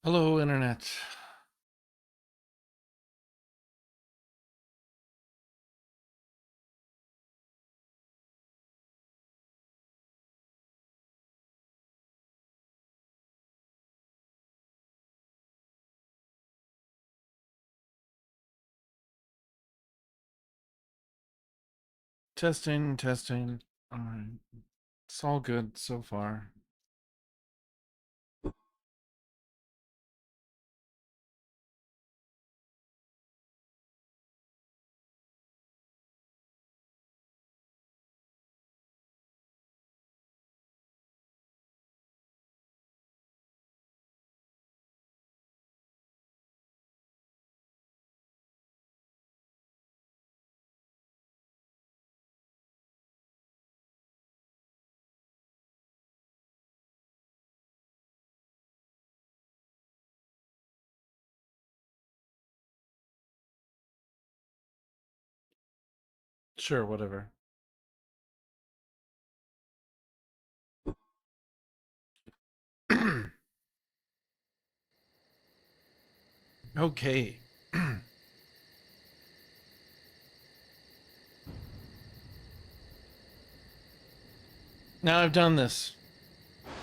Hello, Internet. Testing, testing. Alright. It's all good so far. Sure, whatever. Okay. Now I've done this.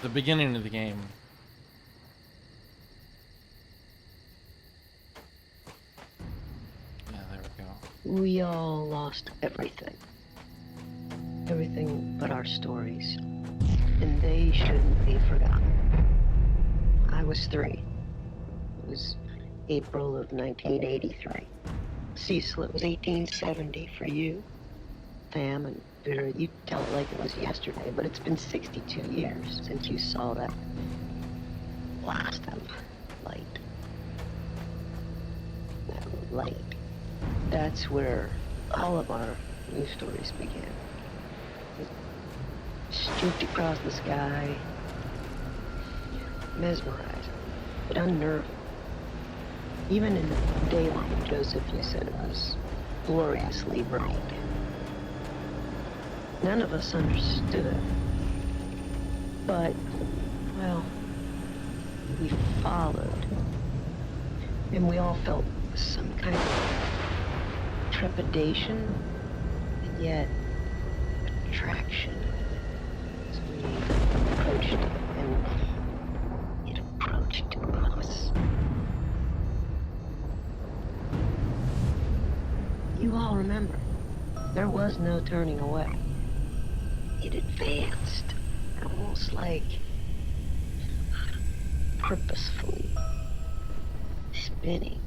The beginning of the game. Yeah, there we go. We all lost everything. Everything but our stories. And they shouldn't be forgotten. I was 3. It was April of 1983. Cecil, it was 1870 for you. Pam and Vera, you tell it like it was yesterday, but it's been 62 years since you saw that blast of light. That light. That's where all of our new stories began. It streaked across the sky, mesmerizing, but unnerving. Even in the daylight, Joseph, you said it was gloriously bright. None of us understood, but, well, we followed, and we all felt some kind of trepidation, and yet attraction as we approached it, and it approached us. You all remember, there was no turning away. It advanced, almost like purposefully spinning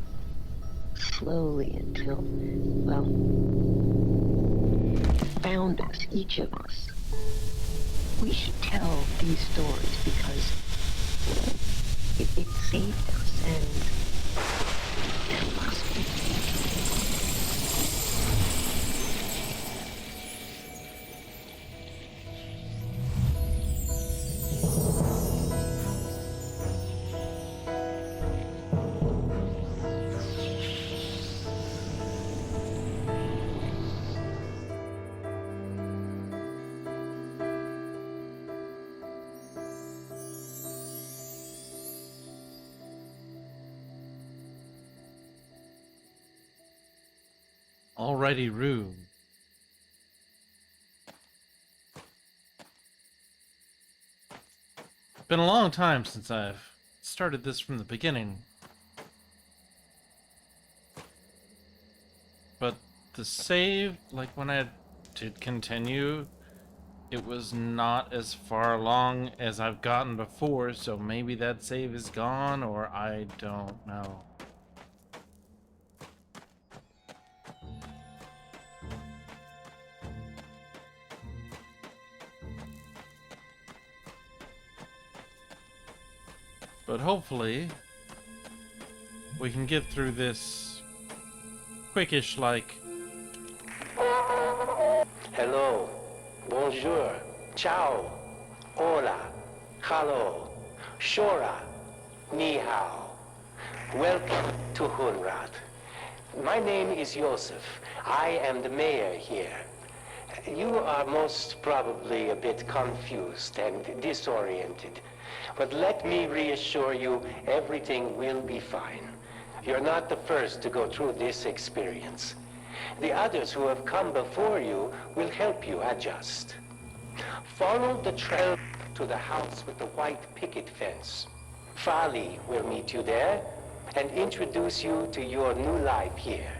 slowly until, well, found us, each of us. We should tell these stories because it saved us, and there must be. Alrighty, Rue. Been a long time since I've started this from the beginning. But the save, like when I did continue, it was not as far along as I've gotten before, so maybe that save is gone, or I don't know. But hopefully, we can get through this quickish like. Hello, bonjour, ciao, hola, hello, shora, ni hao. Welcome to Hunrad. My name is Joseph. I am the mayor here. You are most probably a bit confused and disoriented. But let me reassure you, everything will be fine. You're not the first to go through this experience. The others who have come before you will help you adjust. Follow the trail to the house with the white picket fence. Fali will meet you there and introduce you to your new life here.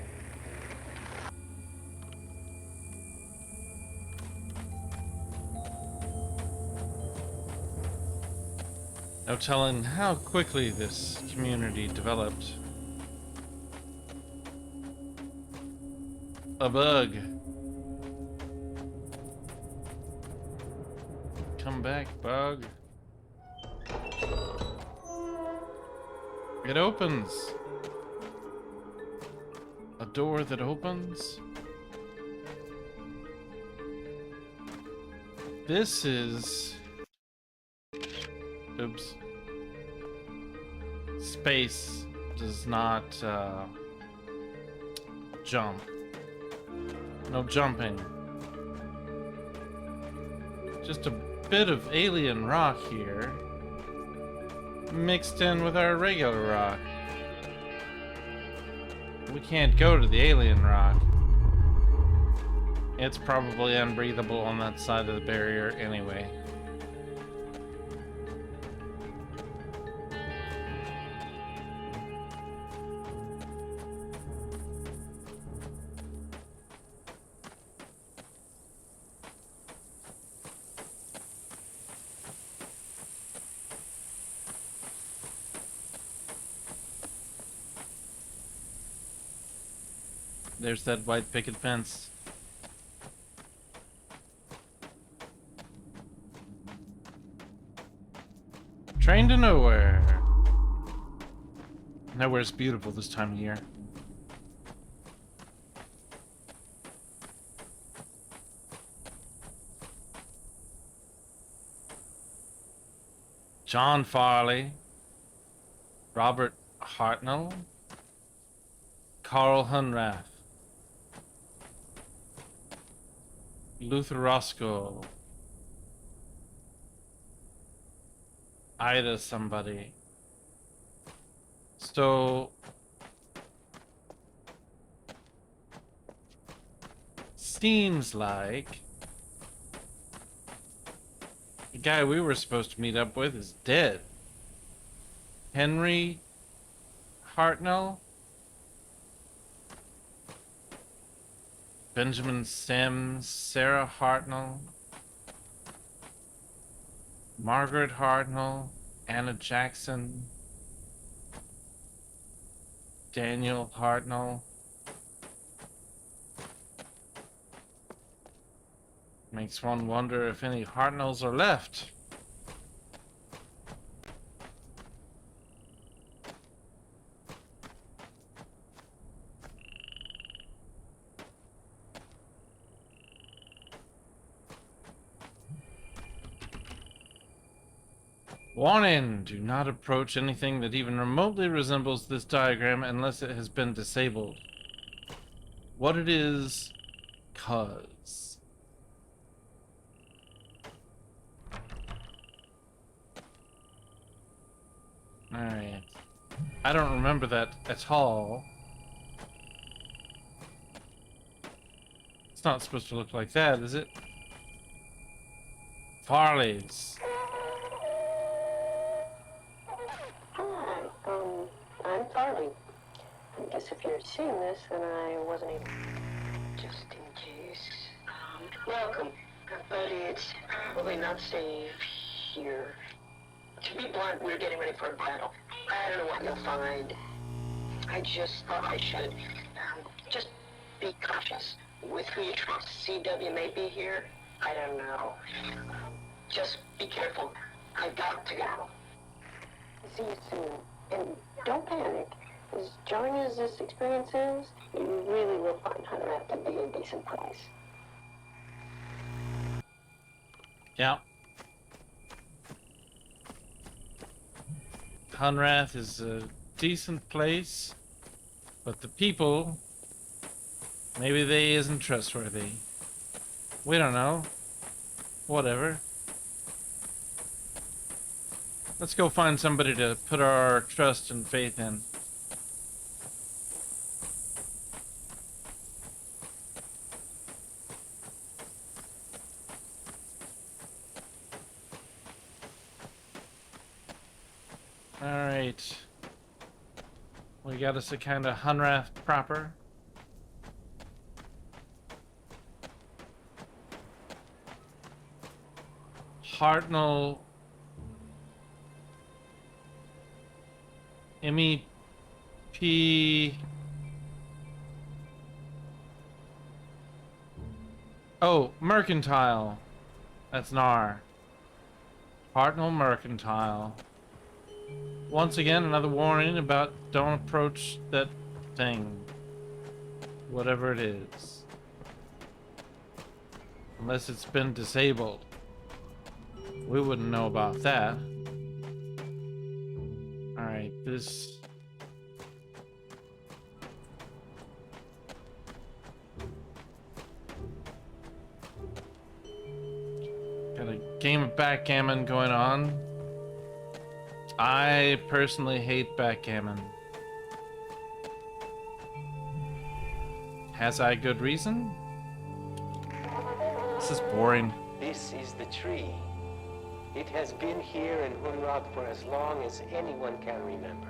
No telling how quickly this community developed. A bug. Come back, bug. It opens. A door that opens. This is... Oops. Space does not jump. No jumping. Just a bit of alien rock here, mixed in with our regular rock. We can't go to the alien rock. It's probably unbreathable on that side of the barrier anyway. There's that white picket fence. Train to nowhere. Nowhere's beautiful this time of year. John Farley, Robert Hartnell, Carl Hunrath, Luther Roscoe, Ida somebody. So seems like the guy we were supposed to meet up with is dead. Henry Hartnell, Benjamin Sims, Sarah Hartnell, Margaret Hartnell, Anna Jackson, Daniel Hartnell. Makes one wonder if any Hartnells are left. Warning! Do not approach anything that even remotely resembles this diagram unless it has been disabled. What it is, 'cause. Alright. I don't remember that at all. It's not supposed to look like that, is it? Farley's. I'm Farley. I guess if you're seeing this, then I wasn't able. Just in case. Welcome. But it's probably not safe here. To be blunt, we're getting ready for a battle. I don't know what you'll find. I just thought I should. Just be cautious with who you trust. CW may be here. I don't know. Just be careful. I've got to go. See you soon. And don't panic. As jarring as this experience is, you really will find Hunrath to be a decent price. Yeah. Hunrath is a decent place, but the people, maybe they isn't trustworthy. We don't know. Whatever. Let's go find somebody to put our trust and faith in. Alright. We got us a kind of Hunrath proper. Hartnell MEP. Oh, Mercantile. That's an R. Hartnell Mercantile. Once again, another warning about don't approach that thing. Whatever it is. Unless it's been disabled. We wouldn't know about that. Alright, this... Got a game of backgammon going on. I personally hate backgammon. Has I good reason? This is boring. This is the tree. It has been here in Hunrod for as long as anyone can remember.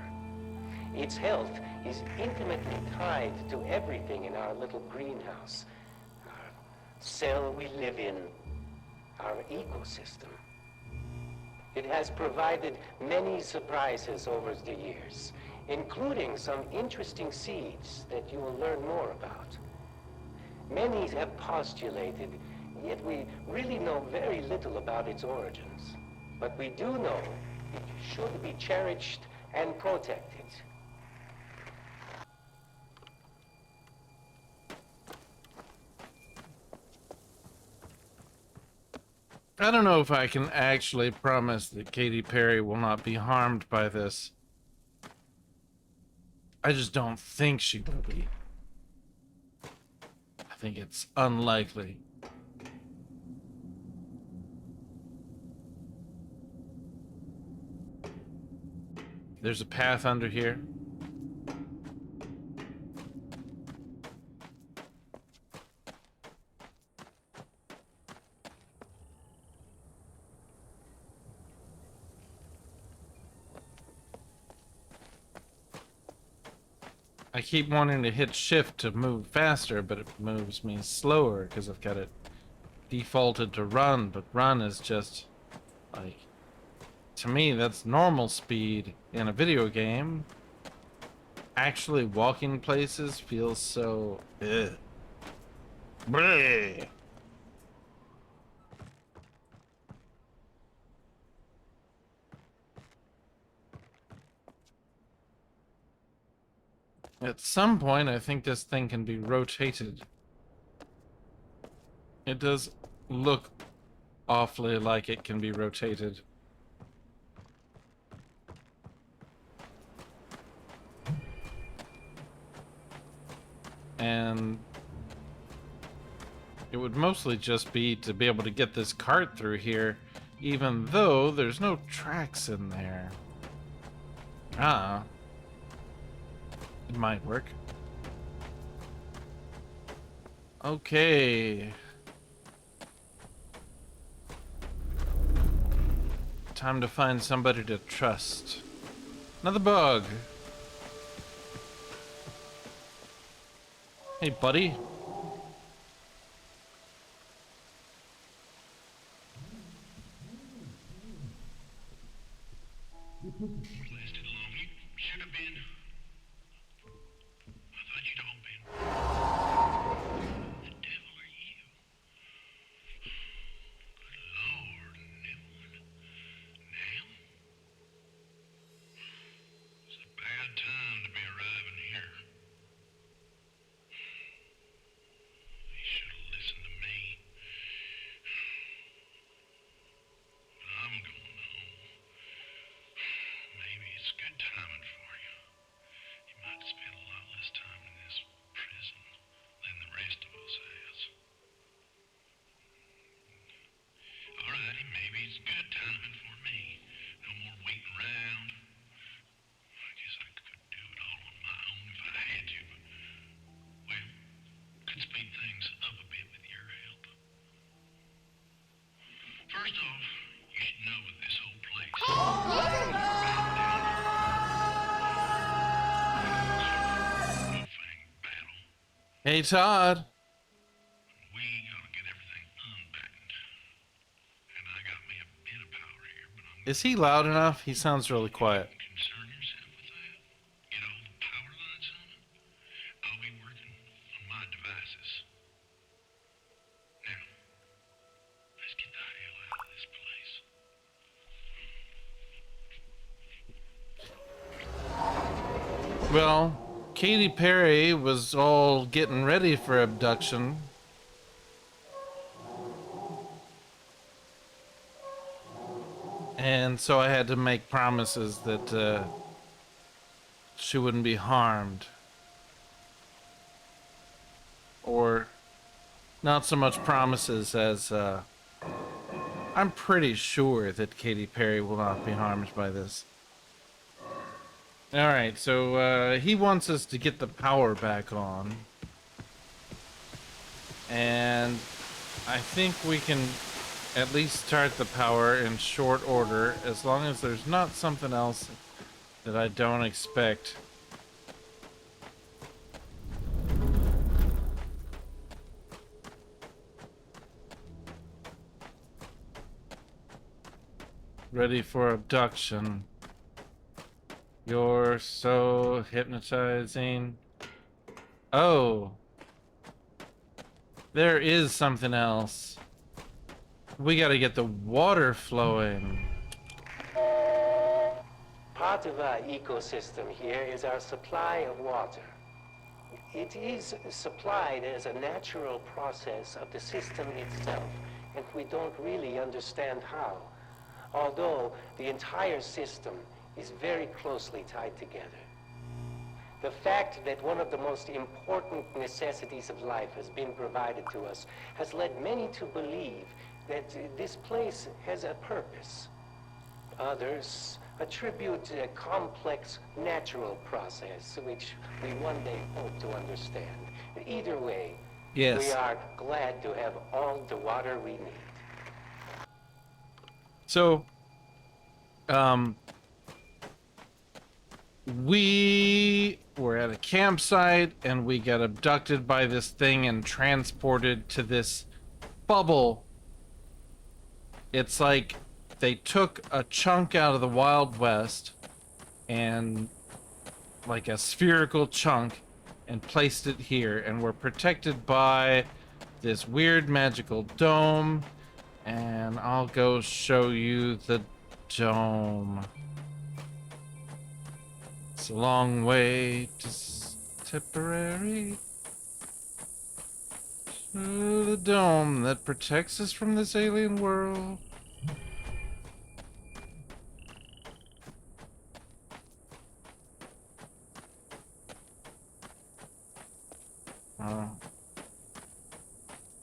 Its health is intimately tied to everything in our little greenhouse. Our cell we live in, our ecosystem. It has provided many surprises over the years, including some interesting seeds that you will learn more about. Many have postulated, yet we really know very little about its origins. But we do know it should be cherished and protected. I don't know if I can actually promise that Katy Perry will not be harmed by this. I just don't think she will be. I think it's unlikely. There's a path under here. I keep wanting to hit shift to move faster, but it moves me slower because I've got it defaulted to run, but run is just like, to me that's normal speed in a video game. Actually walking places feels so ugh. Bleh. At some point, I think this thing can be rotated. It does look awfully like it can be rotated. And it would mostly just be to be able to get this cart through here, even though there's no tracks in there. Ah. It might work. Okay. Time to find somebody to trust. Another bug. Hey, buddy. Lasted long. You should have been. I thought you'd all been. The devil are you? Good Lord, Niven. Now? It's a bad time to be arriving here. Hey, Todd. We gotta get everything unpacked. And I got me a bit of power here, but I'm Is he loud enough? He sounds really quiet. concern yourself with that. Get all the power lines on it. I'll be working on my devices. Now, let's get the hell out of this place. Well, Katy Perry was all getting ready for abduction. And so I had to make promises that she wouldn't be harmed. Or not so much promises as I'm pretty sure that Katy Perry will not be harmed by this. Alright, so he wants us to get the power back on. And I think we can at least start the power in short order, as long as there's not something else that I don't expect. Ready for abduction. You're so hypnotizing. Oh. There is something else. We gotta get the water flowing. Part of our ecosystem here is our supply of water. It is supplied as a natural process of the system itself, and we don't really understand how. Although the entire system is very closely tied together. The fact that one of the most important necessities of life has been provided to us has led many to believe that this place has a purpose. Others attribute a complex natural process which we one day hope to understand. Either way, Yes. we are glad to have all the water we need. So, we were at a campsite and we got abducted by this thing and transported to this bubble. It's like they took a chunk out of the Wild West and like a spherical chunk and placed it here, and we're protected by this weird magical dome, and I'll go show you the dome. It's a long way to Tipperary, to the dome that protects us from this alien world.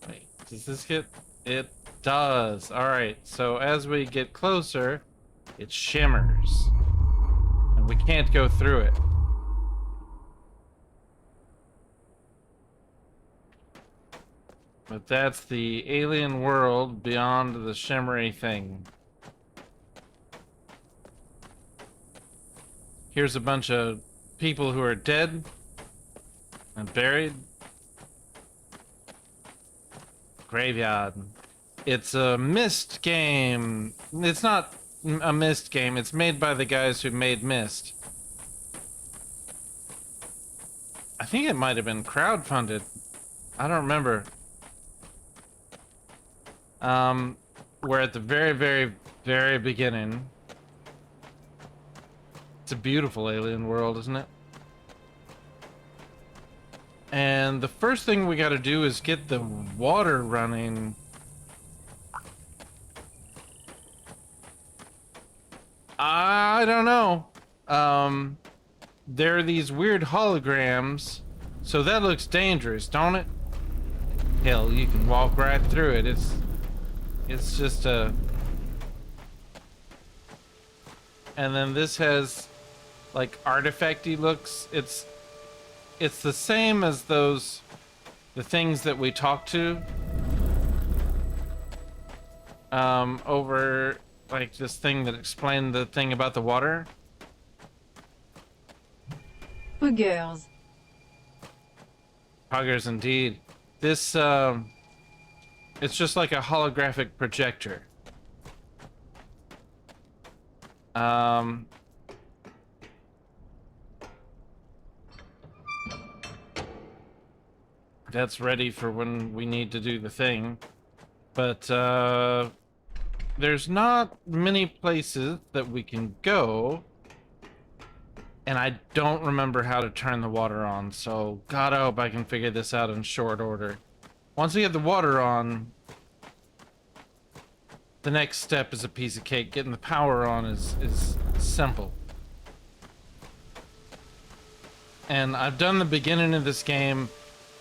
Wait, does this get... It does. Alright, so as we get closer, it shimmers. And we can't go through it. But that's the alien world beyond the shimmery thing. Here's a bunch of people who are dead and buried. Graveyard. It's a Myst game. It's not a Myst game. It's made by the guys who made Myst. I think it might have been crowdfunded. I don't remember. We're at the very, very, very beginning. It's a beautiful alien world, isn't it? And the first thing we gotta do is get the water running. I don't know. There are these weird holograms, so that looks dangerous, don't it? Hell, you can walk right through it. It's just a... And then this has like artifacty looks. It's the same as the things that we talked to over like this thing that explained the thing about the water. Buggers. Poggers indeed. This, it's just like a holographic projector. That's ready for when we need to do the thing. But, there's not many places that we can go. And I don't remember how to turn the water on, so God, I hope I can figure this out in short order. Once we get the water on, the next step is a piece of cake. Getting the power on is simple. And I've done the beginning of this game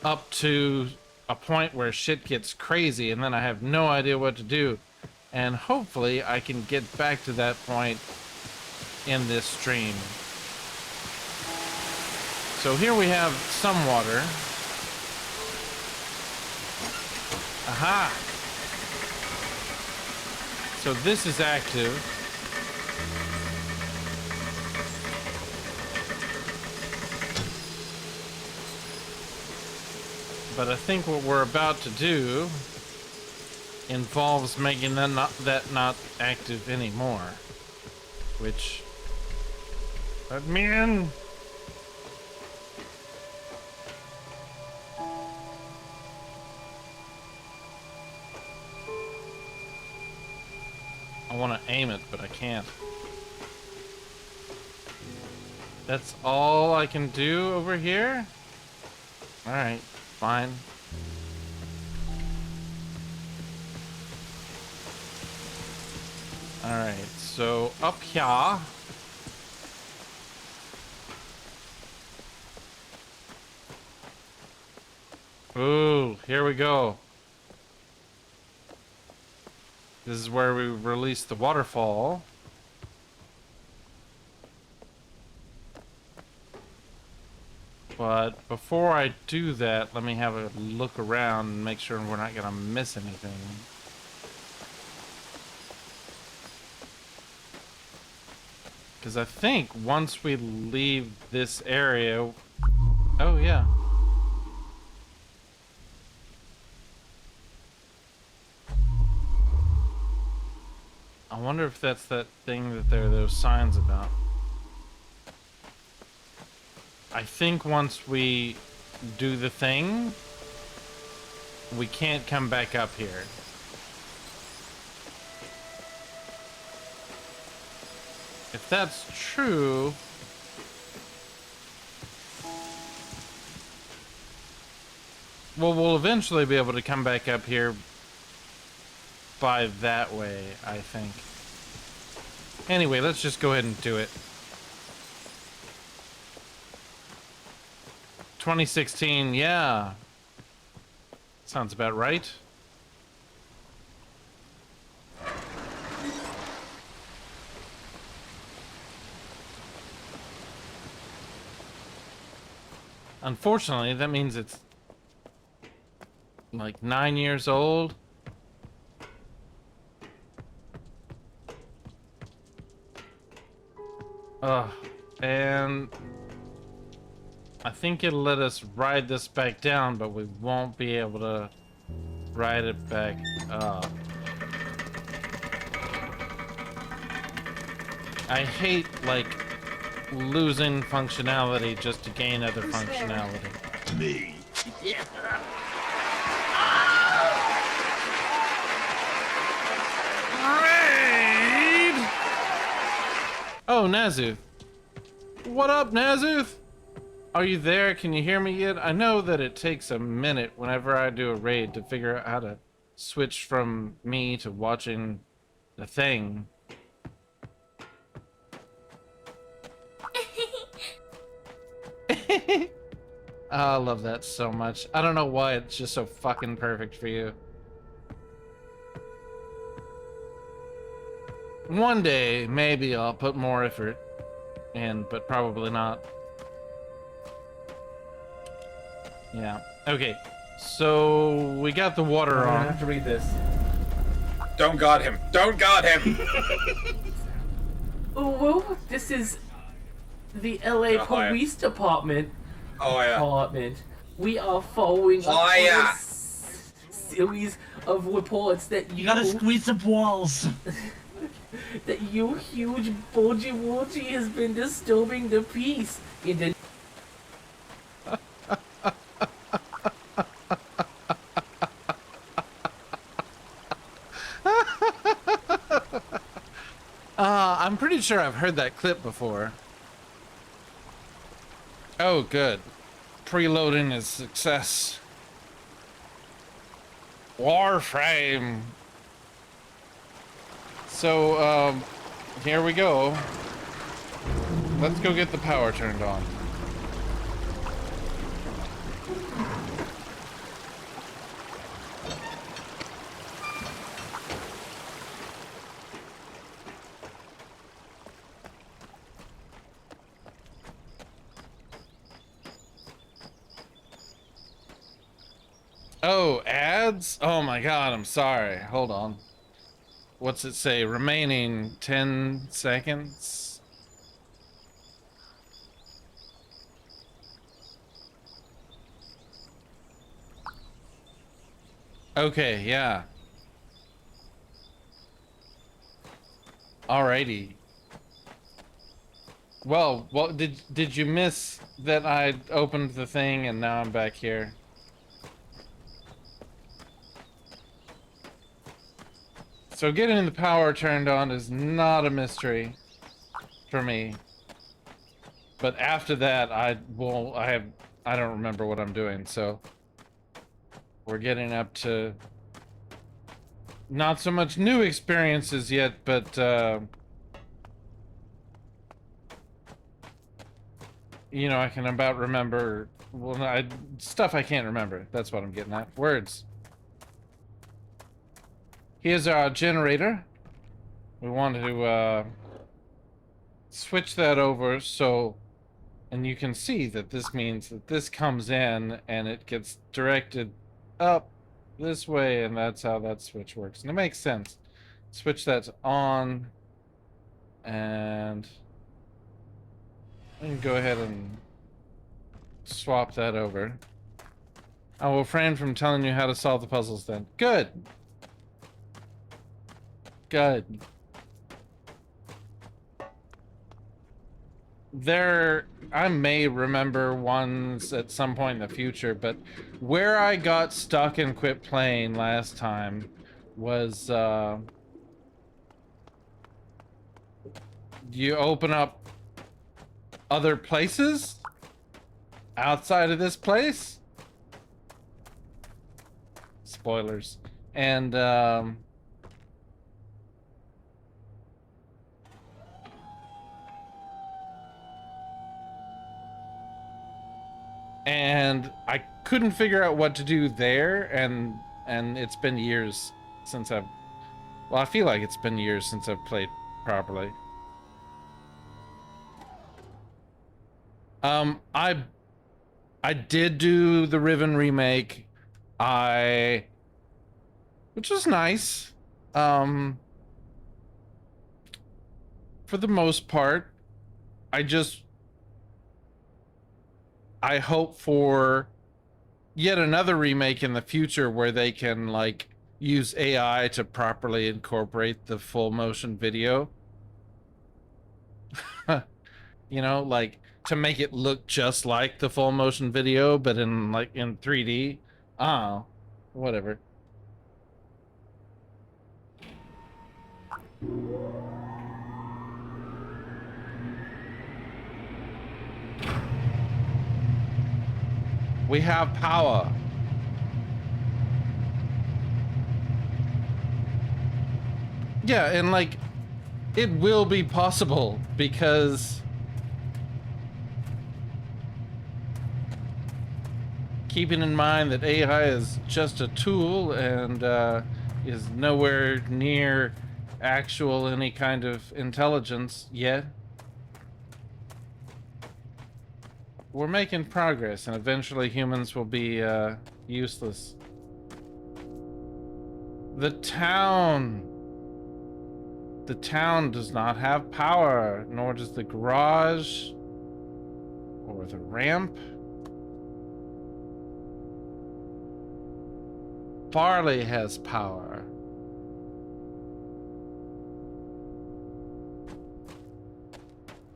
up to a point where shit gets crazy, and then I have no idea what to do. And hopefully I can get back to that point in this stream. So here we have some water. Aha! So this is active. But I think what we're about to do involves making that not active anymore. Which, let me in. I want to aim it, but I can't. That's all I can do over here? Alright, fine. Alright, so up here. Ooh, here we go. This is where we release the waterfall. But before I do that, let me have a look around and make sure we're not gonna miss anything. Because I think once we leave this area... Oh, yeah. I wonder if that's that thing that there are those signs about. I think once we do the thing, we can't come back up here. If that's true... Well, we'll eventually be able to come back up here by that way, I think. Anyway, let's just go ahead and do it. 2016, yeah. Sounds about right. Unfortunately, that means it's like 9 years old. And I think it'll let us ride this back down, but we won't be able to ride it back up. I hate, like, losing functionality just to gain other functionality. Me. Raid! Oh, Nazuth. What up, Nazuth? Are you there? Can you hear me yet? I know that it takes a minute whenever I do a raid to figure out how to switch from me to watching the thing. I love that so much. I don't know why it's just so fucking perfect for you. One day, maybe I'll put more effort in, but probably not. Yeah. Okay. So we got the water on. I have to read this. Don't guard him. Don't guard him. Oh, this is the LA Oh, yeah. Police Department. Oh yeah. Department. We are following up on Fire! a series of reports that You gotta squeeze the balls. that you huge bulgy woogie has been disturbing the peace in the I'm pretty sure I've heard that clip before. Oh, good. Preloading is success. Warframe. So, here we go. Let's go get the power turned on. Oh, ads? Oh my god, I'm sorry. Hold on. What's it say? Remaining 10 seconds? Okay, yeah. Alrighty. Well, did you miss that I opened the thing and now I'm back here? So getting the power turned on is not a mystery for me. But after that, I don't remember what I'm doing, so we're getting up to not so much new experiences yet, but you know, I can about remember, well, stuff I can't remember. That's what I'm getting at. Words. Here's our generator. We wanted to switch that over so, and you can see that this means that this comes in and it gets directed up this way, and that's how that switch works. And it makes sense. Switch that's on, and we can go ahead and swap that over. I will refrain from telling you how to solve the puzzles then. Good. Good. I may remember ones at some point in the future, but where I got stuck and quit playing last time was, you open up other places outside of this place? Spoilers. And, I couldn't figure out what to do there, and it's been years since well, I feel like it's been years since I've played properly. I did do the Riven remake, which was nice. For the most part, I hope for yet another remake in the future where they can, like, use AI to properly incorporate the full motion video. You know, like, to make it look just like the full motion video, but in 3D. Oh, whatever. We have power. Yeah, and like, it will be possible because keeping in mind that AI is just a tool and is nowhere near actual any kind of intelligence yet. We're making progress, and eventually humans will be useless. The town does not have power, nor does the garage or the ramp. Farley has power.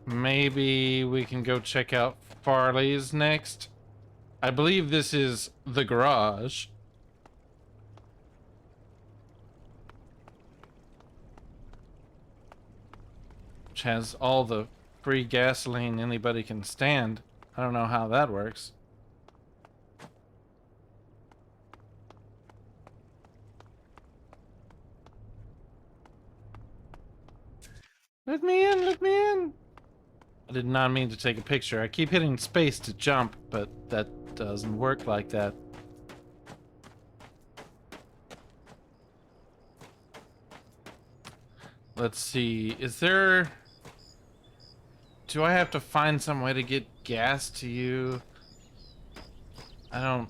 Maybe we can go check out Farley's next. I believe this is the garage. Which has all the free gasoline anybody can stand. I don't know how that works. Let me in, let me in. I did not mean to take a picture. I keep hitting space to jump, but that doesn't work like that. Let's see, is there... Do I have to find some way to get gas to you? I don't...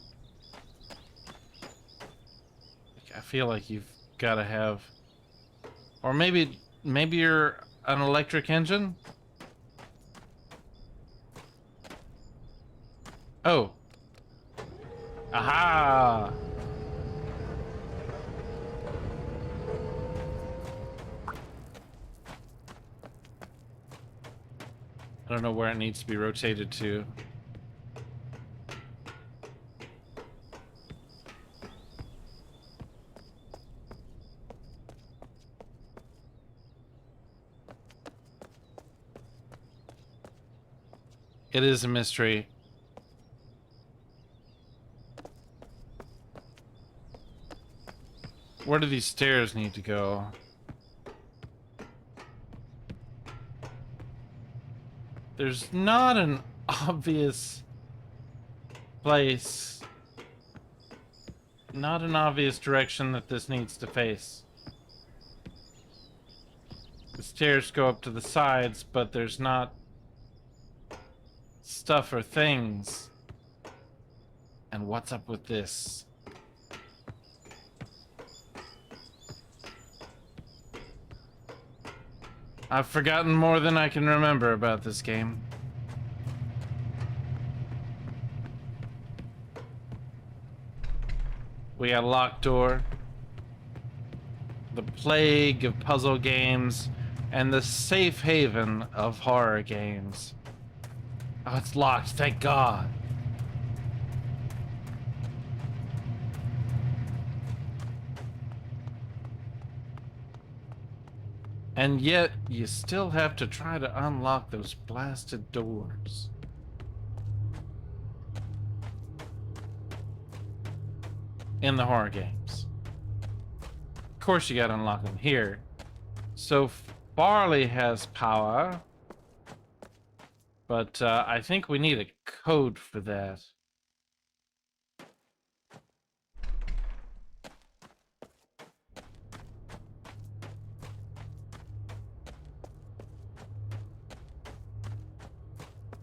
I feel like you've got to have... Or maybe you're an electric engine? Oh. Aha! I don't know where it needs to be rotated to. It is a mystery. Where do these stairs need to go? There's not an obvious place, not an obvious direction that this needs to face. The stairs go up to the sides, but there's not stuff or things. And what's up with this? I've forgotten more than I can remember about this game. We got a locked door. The plague of puzzle games and the safe haven of horror games. Oh, it's locked, thank God. And yet, you still have to try to unlock those blasted doors. In the horror games. Of course you gotta unlock them here. So Farley has power. But I think we need a code for that.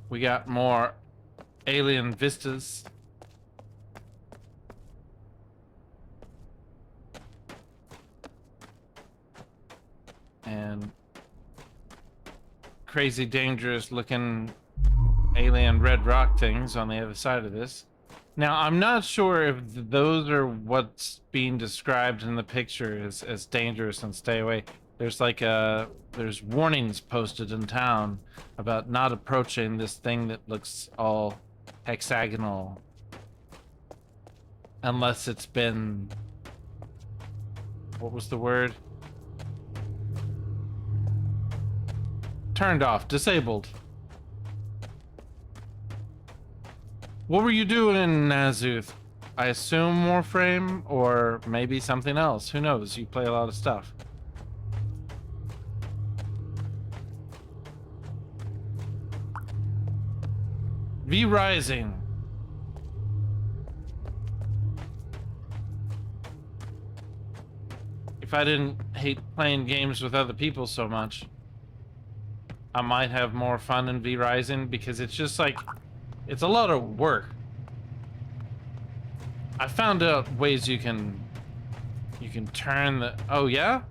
We got more alien vistas. And crazy dangerous looking alien red rock things on the other side of this. Now, I'm not sure if those are what's being described in the picture as dangerous and stay away. There's like there's warnings posted in town about not approaching this thing that looks all hexagonal unless it's been, what was the word? Turned off, disabled. What were you doing, Nazuth? I assume Warframe, or maybe something else. Who knows? You play a lot of stuff. V Rising. If I didn't hate playing games with other people so much, I might have more fun in V Rising, because it's just like, it's a lot of work. I found out ways you can turn the, oh yeah?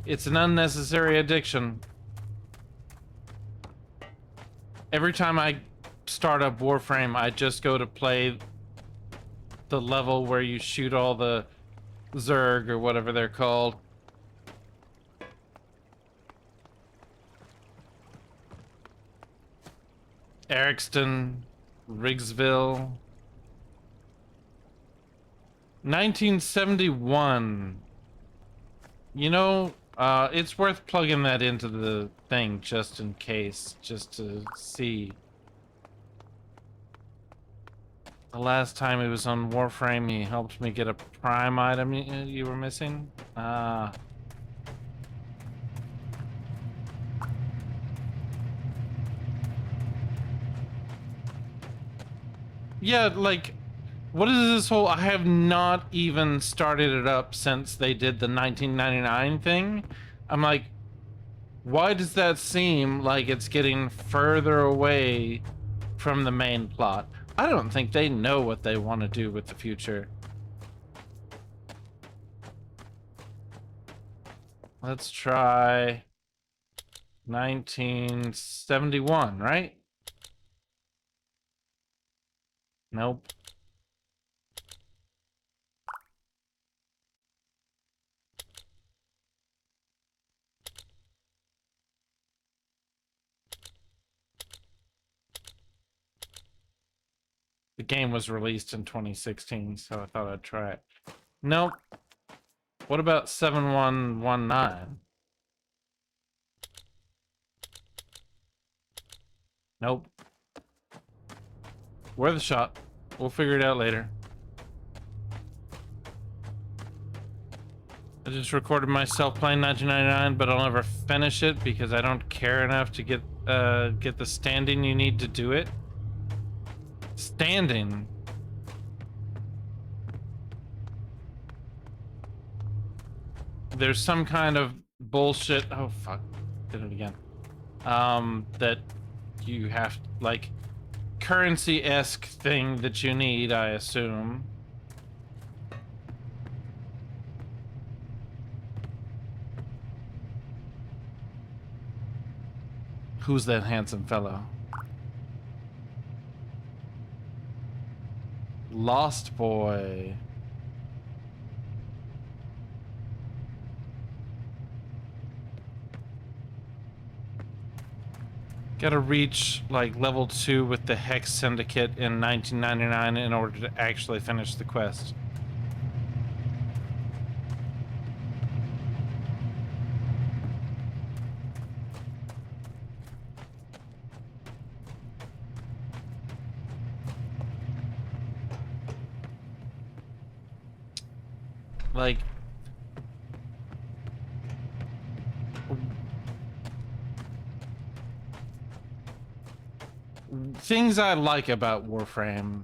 It's an unnecessary addiction. Every time I start up Warframe, I just go to play the level where you shoot all the Zerg or whatever they're called. Ericston, Riggsville. 1971. You know, it's worth plugging that into the thing just in case, just to see. The last time he was on Warframe, he helped me get a prime item you were missing. Yeah, like, what is this whole... I have not even started it up since they did the 1999 thing. I'm like, why does that seem like it's getting further away from the main plot? I don't think they know what they want to do with the future. Let's try 1971, right? Nope. The game was released in 2016, so I thought I'd try it. Nope. What about 7119? Nope. Worth a shot. We'll figure it out later. I just recorded myself playing 1999, but I'll never finish it because I don't care enough to get the standing you need to do it. Standing. There's some kind of bullshit. Oh fuck, did it again. That you have, like, currency-esque thing that you need, I assume. Who's that handsome fellow? Lost Boy. Gotta reach like level 2 with the Hex Syndicate in 1999 in order to actually finish the quest. Like, things I like about Warframe.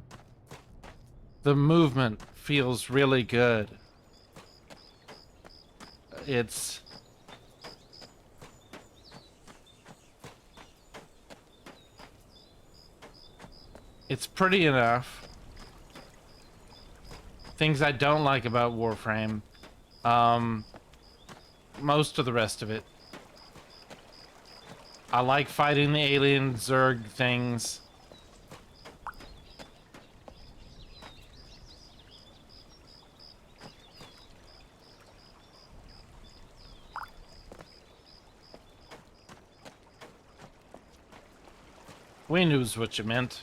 The movement feels really good. It's pretty enough. Things I don't like about Warframe. Most of the rest of it. I like fighting the alien Zerg things. We knew what you meant.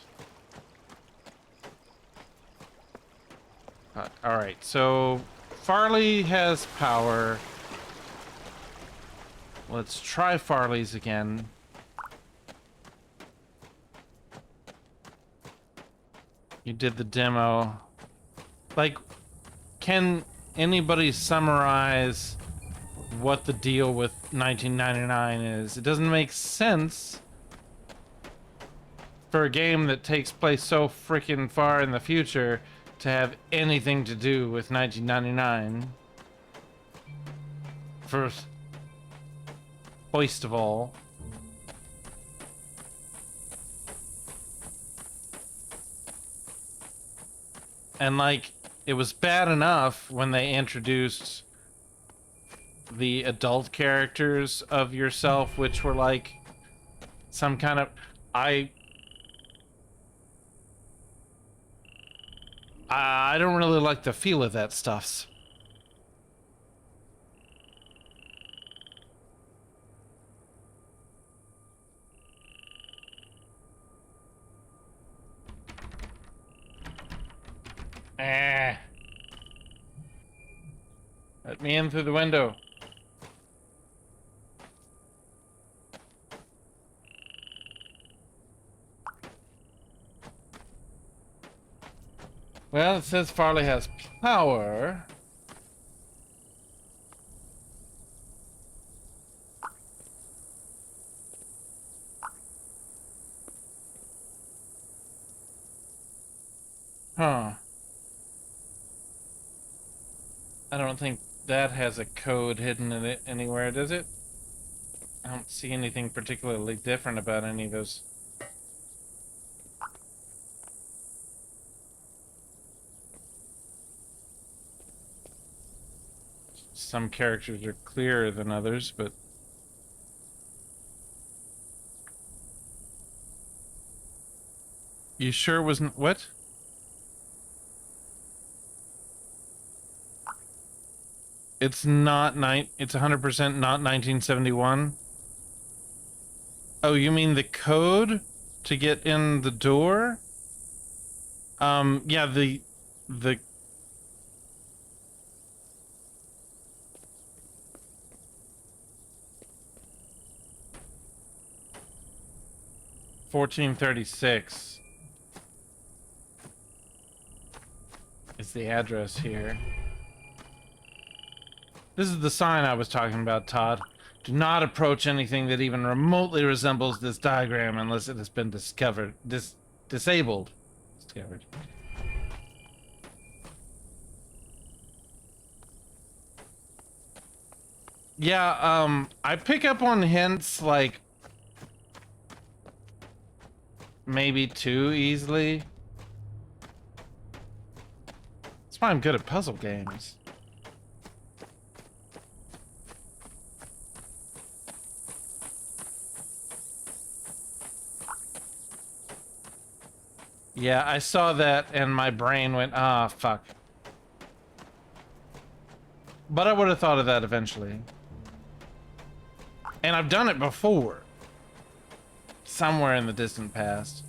Alright, so Farley has power. Let's try Farley's again. You did the demo. Like, can anybody summarize what the deal with 1999 is? It doesn't make sense for a game that takes place so freaking far in the future to have anything to do with 1999. First of all. And like, it was bad enough when they introduced the adult characters of yourself, which were like some kind of... I don't really like the feel of that stuff. Eh. Let me in through the window. Well, it says Farley has power. Huh. I don't think that has a code hidden in it anywhere, does it? I don't see anything particularly different about any of those. Some characters are clearer than others, but... You sure it wasn't... What? It's not it's 100% not 1971? Oh, you mean the code to get in the door? Yeah, the 1436 is the address here. This is the sign I was talking about, Todd. Do not approach anything that even remotely resembles this diagram unless it has been disabled. Discovered. Yeah, I pick up on hints, like, maybe too easily. That's why I'm good at puzzle games. Yeah, I saw that and my brain went, ah, fuck. But I would have thought of that eventually. And I've done it before. Somewhere in the distant past.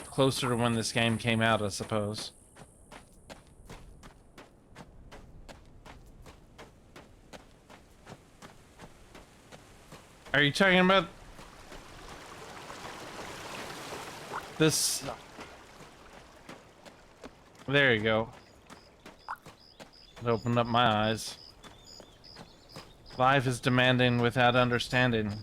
Closer to when this game came out, I suppose. Are you talking about this? There you go. It opened up my eyes. Life is demanding without understanding.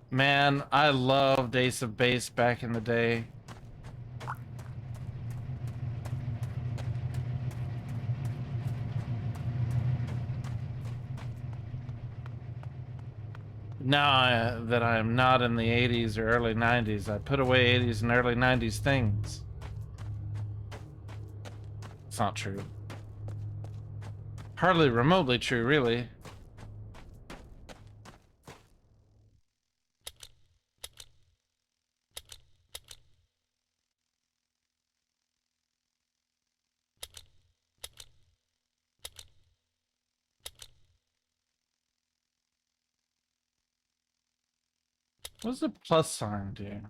Man, I loved Ace of Base back in the day. Now that I am not in the 80s or early 90s, I put away 80s and early 90s things. It's not true. Hardly remotely true, really. What does the plus sign do?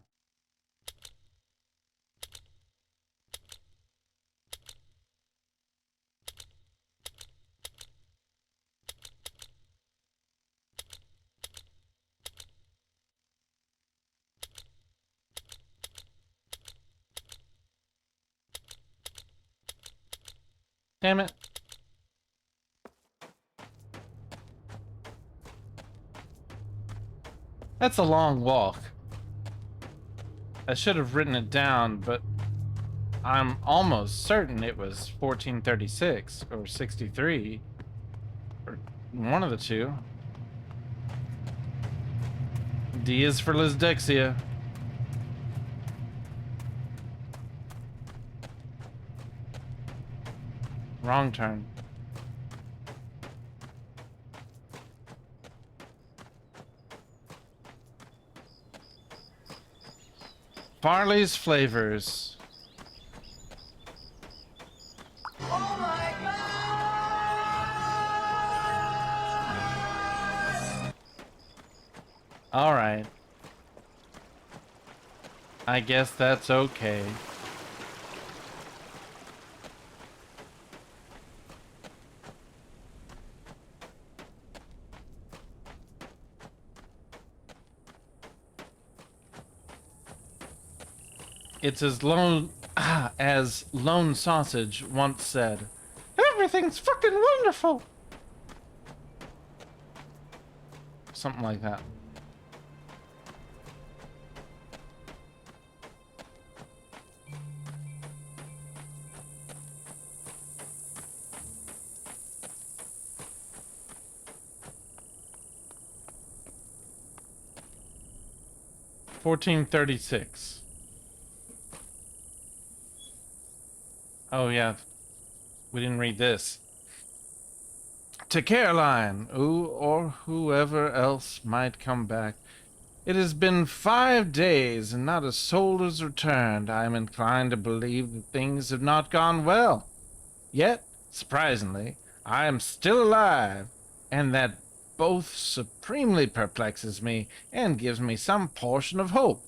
Damn it. That's a long walk. I should have written it down, but I'm almost certain it was 1436 or 63 or one of the two. D is for Lisdexia. Wrong turn. Barley's flavors. All right. I guess that's okay. It's as Lone Sausage once said, "Everything's fucking wonderful." Something like that. $14.36. Oh yeah, we didn't read this. To Caroline, or whoever else might come back. It has been 5 days and not a soul has returned. I am inclined to believe that things have not gone well. Yet, surprisingly, I am still alive, and that both supremely perplexes me and gives me some portion of hope.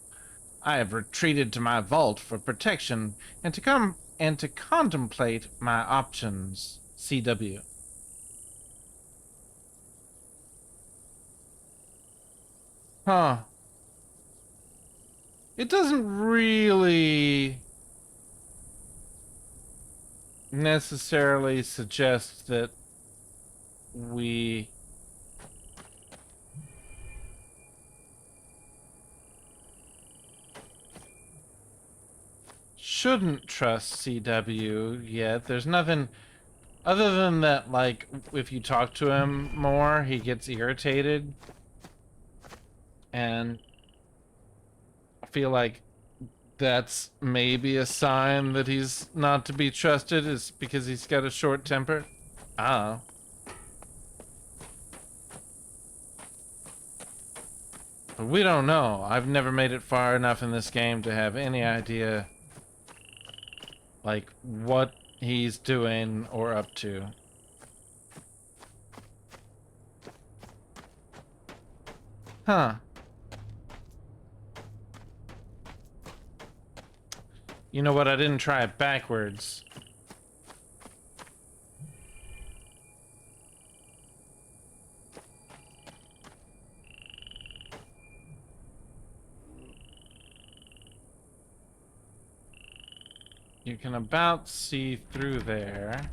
I have retreated to my vault for protection and to contemplate my options. CW. Huh. It doesn't really necessarily suggest that we shouldn't trust CW yet. There's nothing other than that, like, if you talk to him more, he gets irritated. And I feel like that's maybe a sign that he's not to be trusted, is because he's got a short temper. I don't know. But we don't know. I've never made it far enough in this game to have any idea, like, what he's doing or up to. Huh. You know what? I didn't try it backwards. You can about see through there.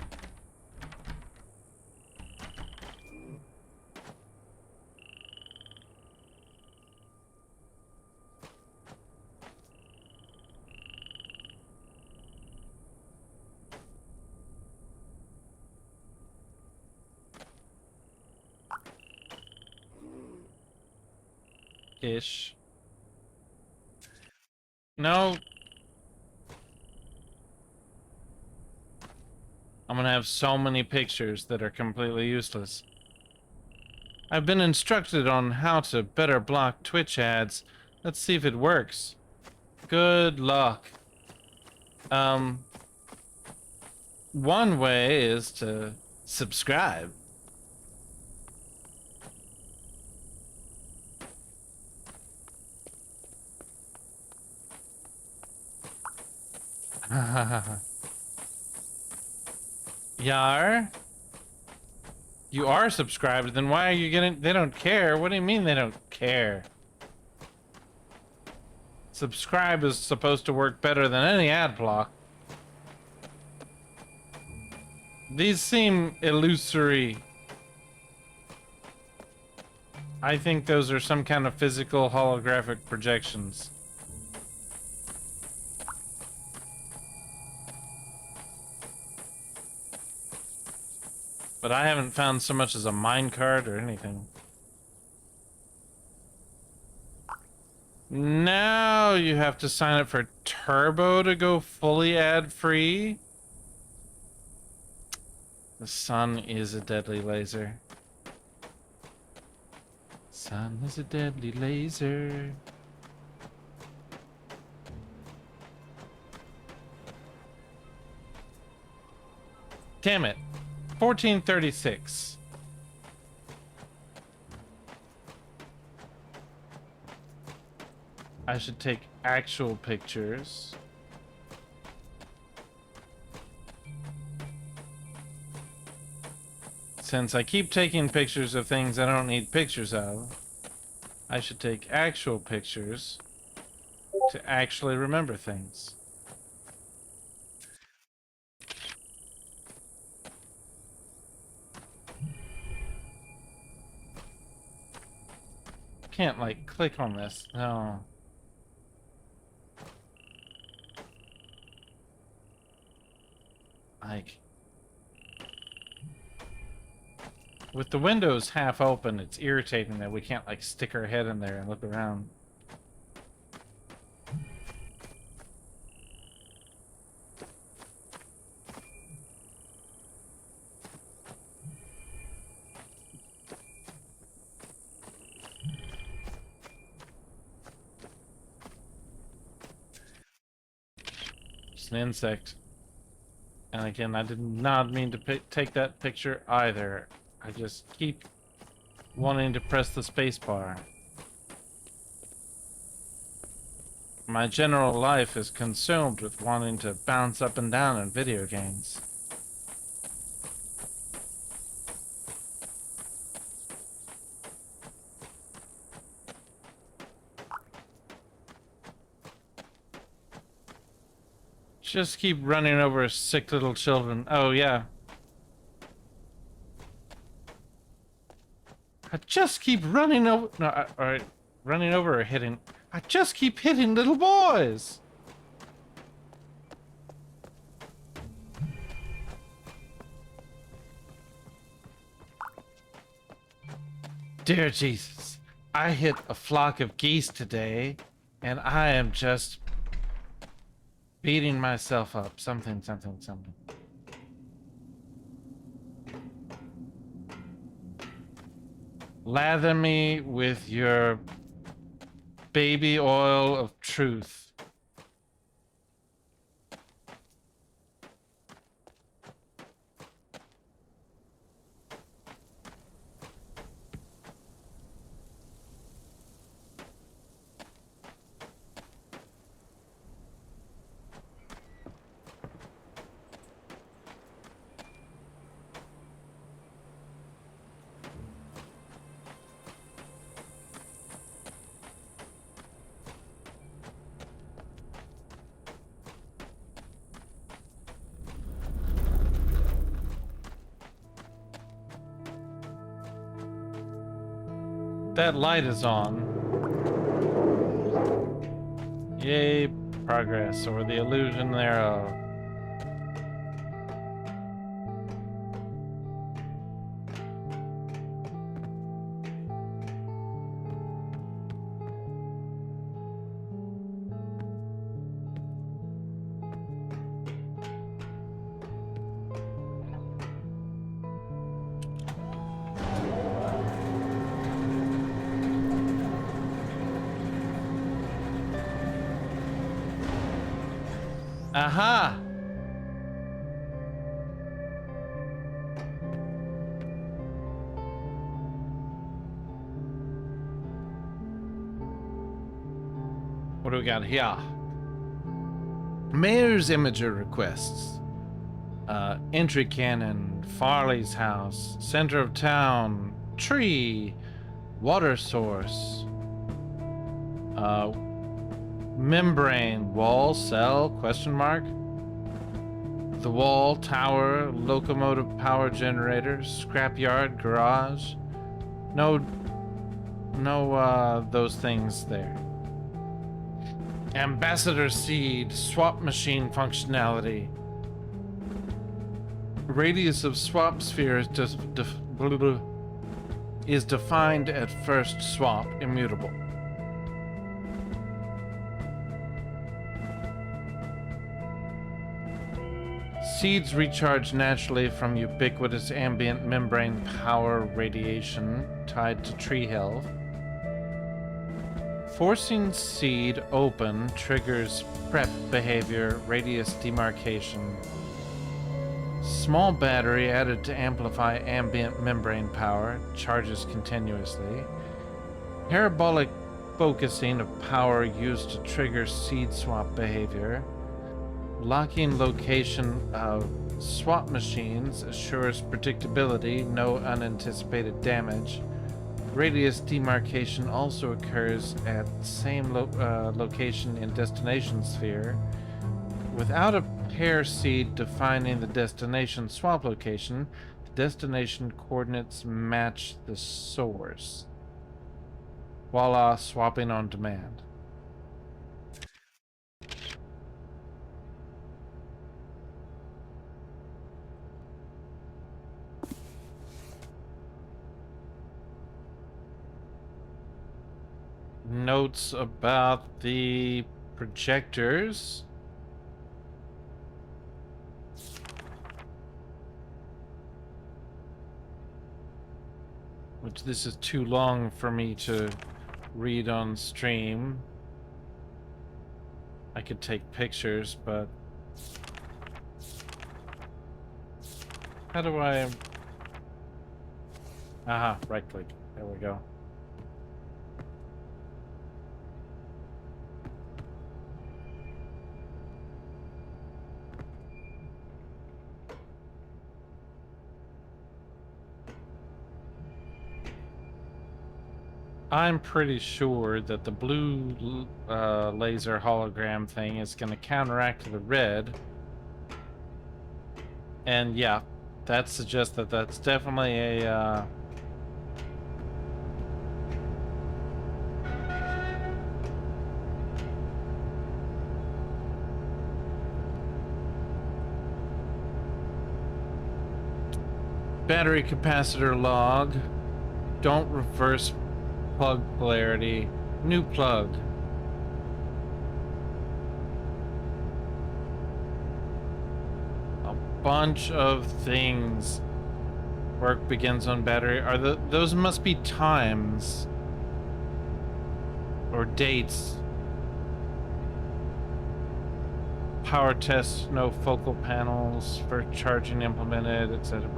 Ish. No. I'm gonna have so many pictures that are completely useless. I've been instructed on how to better block Twitch ads. Let's see if it works. Good luck. One way is to subscribe. Yar? You are subscribed, then why are you getting... They don't care. What do you mean they don't care? Subscribe is supposed to work better than any ad block. These seem illusory. I think those are some kind of physical holographic projections. But I haven't found so much as a minecart or anything. Now you have to sign up for Turbo to go fully ad-free. The sun is a deadly laser. Sun is a deadly laser. Damn it. 1436. I should take actual pictures. Since I keep taking pictures of things I don't need pictures of, I should take actual pictures to actually remember things. Can't, like, click on this. No. Like, with the windows half open, it's irritating that we can't, like, stick our head in there and look around. It's an insect. And again, I did not mean to take that picture either. I just keep wanting to press the space bar. My general life is consumed with wanting to bounce up and down in video games. Just keep running over sick little children. Oh, yeah. I just keep running over... No, alright. Running over or hitting... I just keep hitting little boys! Dear Jesus, I hit a flock of geese today, and I am just... beating myself up. Something. Lather me with your baby oil of truth. That light is on. Yay, progress, or the illusion thereof. Aha! What do we got here? Mayor's Imager requests. Entry cannon, Farley's house, center of town, tree, water source, membrane, wall, cell, question mark. The wall, tower, locomotive power generator, scrapyard, garage. No, those things there. Ambassador seed, swap machine functionality. Radius of swap sphere is defined at first swap, immutable. Seeds recharge naturally from ubiquitous ambient membrane power radiation tied to tree health. Forcing seed open triggers prep behavior, radius demarcation. Small battery added to amplify ambient membrane power. Charges continuously. Parabolic focusing of power used to trigger seed swap behavior. Locking location of swap machines assures predictability, no unanticipated damage. Radius demarcation also occurs at same location in destination sphere. Without a pair seed defining the destination swap location, the destination coordinates match the source. Voila, swapping on demand. Notes about the projectors. Which this is too long for me to read on stream. I could take pictures, but how do I... Aha, right click. There we go. I'm pretty sure that the blue laser hologram thing is going to counteract the red. And yeah, that suggests that that's definitely a... Battery capacitor log. Don't reverse plug polarity. New plug. A bunch of things. Work begins on battery. Are those must be times or dates. Power test, no focal panels for charging implemented, etc.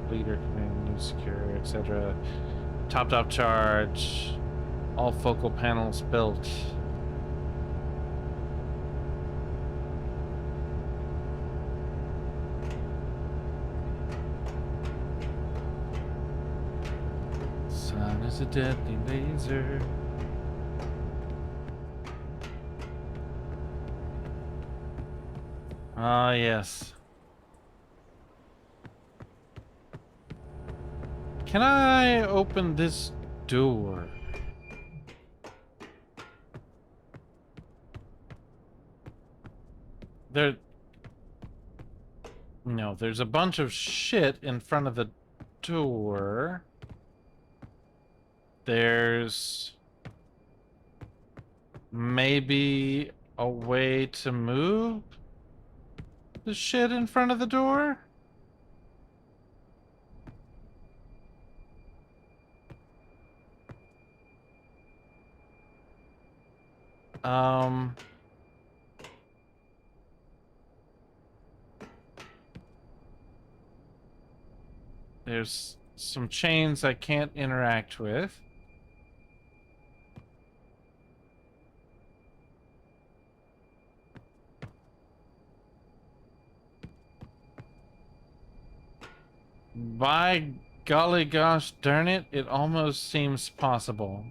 Bleeder command, new secure, etc. Top charge. All focal panels built. Sun is a deadly laser. Ah, yes. Can I open this door? No, there's a bunch of shit in front of the door. There's maybe a way to move the shit in front of the door? There's some chains I can't interact with. By golly gosh darn it, it almost seems possible.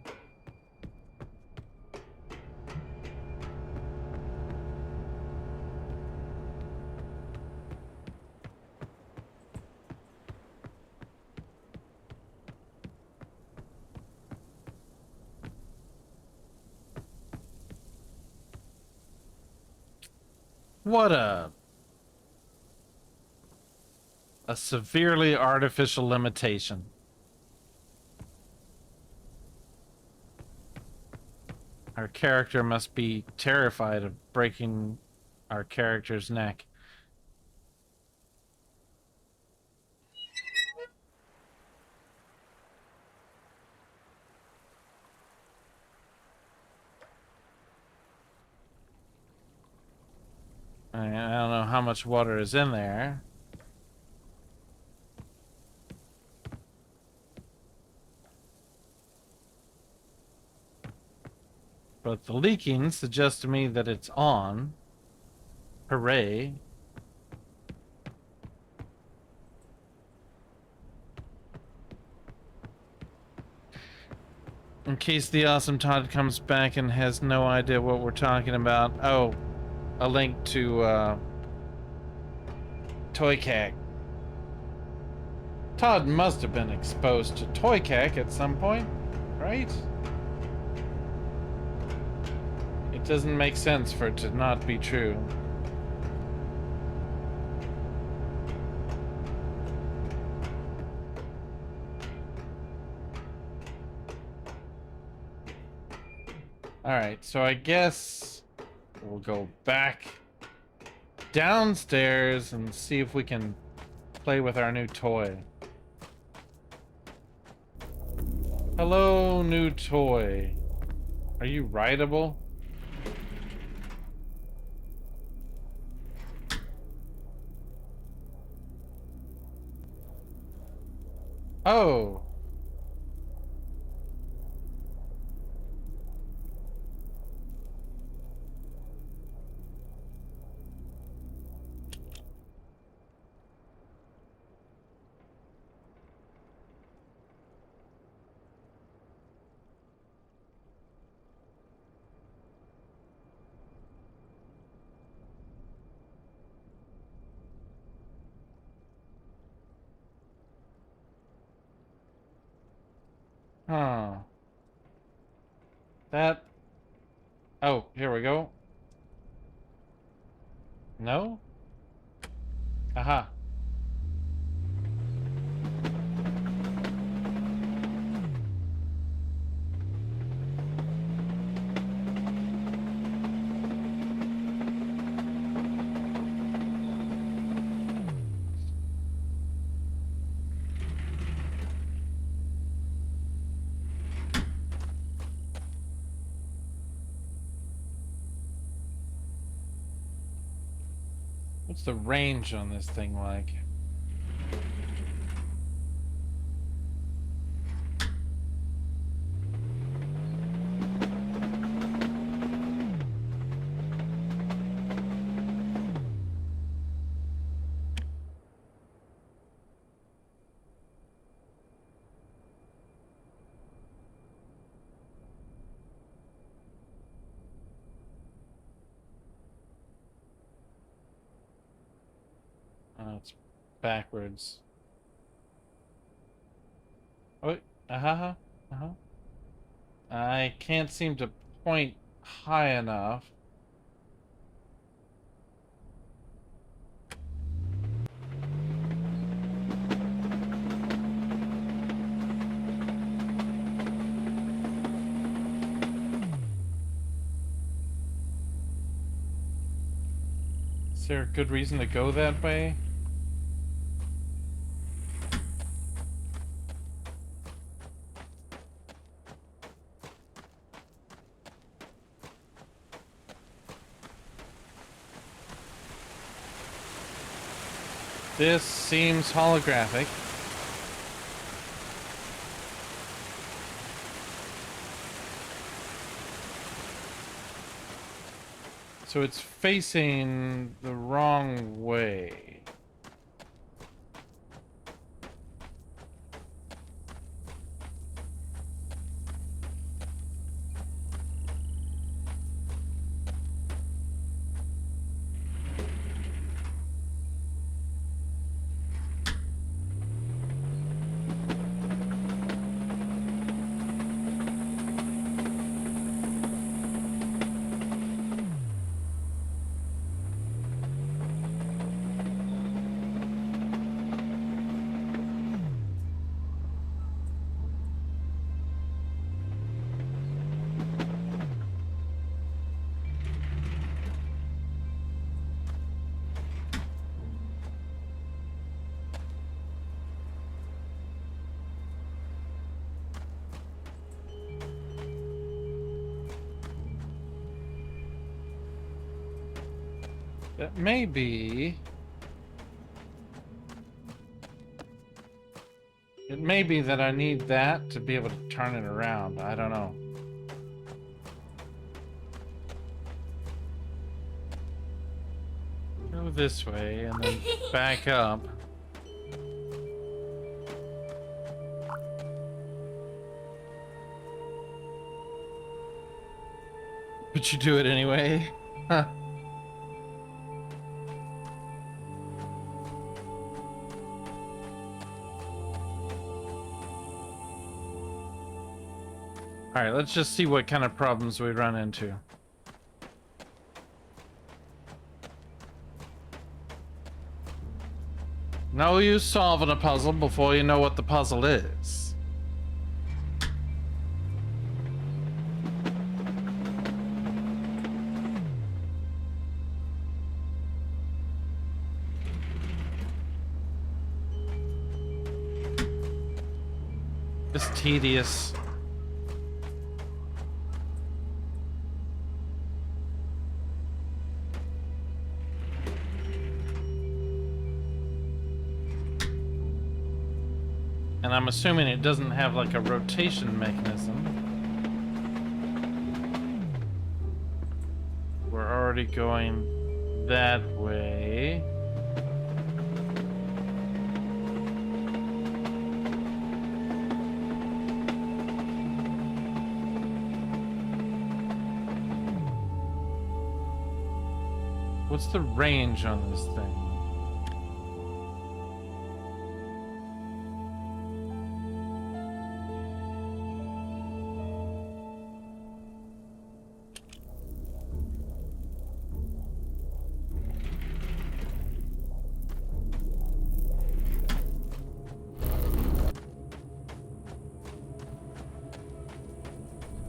What a severely artificial limitation. Our character must be terrified of breaking our character's neck. I don't know how much water is in there. But the leaking suggests to me that it's on. Hooray. In case the awesome Todd comes back and has no idea what we're talking about. Oh, a link to Toy Cack. Todd must have been exposed to Toy Cack at some point, right? It doesn't make sense for it to not be true. Alright, so I guess we'll go back downstairs and see if we can play with our new toy. Hello, new toy. Are you rideable? Oh. Huh. That... Oh, here we go. No? Aha. What's the range on this thing like? Oh, it's backwards. Oh, uh-huh, uh-huh. I can't seem to point high enough. Is there a good reason to go that way? This seems holographic. So it's facing the wrong way. That may be... It may be that I need that to be able to turn it around. I don't know. this way and then back up. But you do it anyway? Huh. Alright, let's just see what kind of problems we run into. No use solving a puzzle before you know what the puzzle is. It's tedious. And I'm assuming it doesn't have like a rotation mechanism. We're already going that way. What's the range on this thing?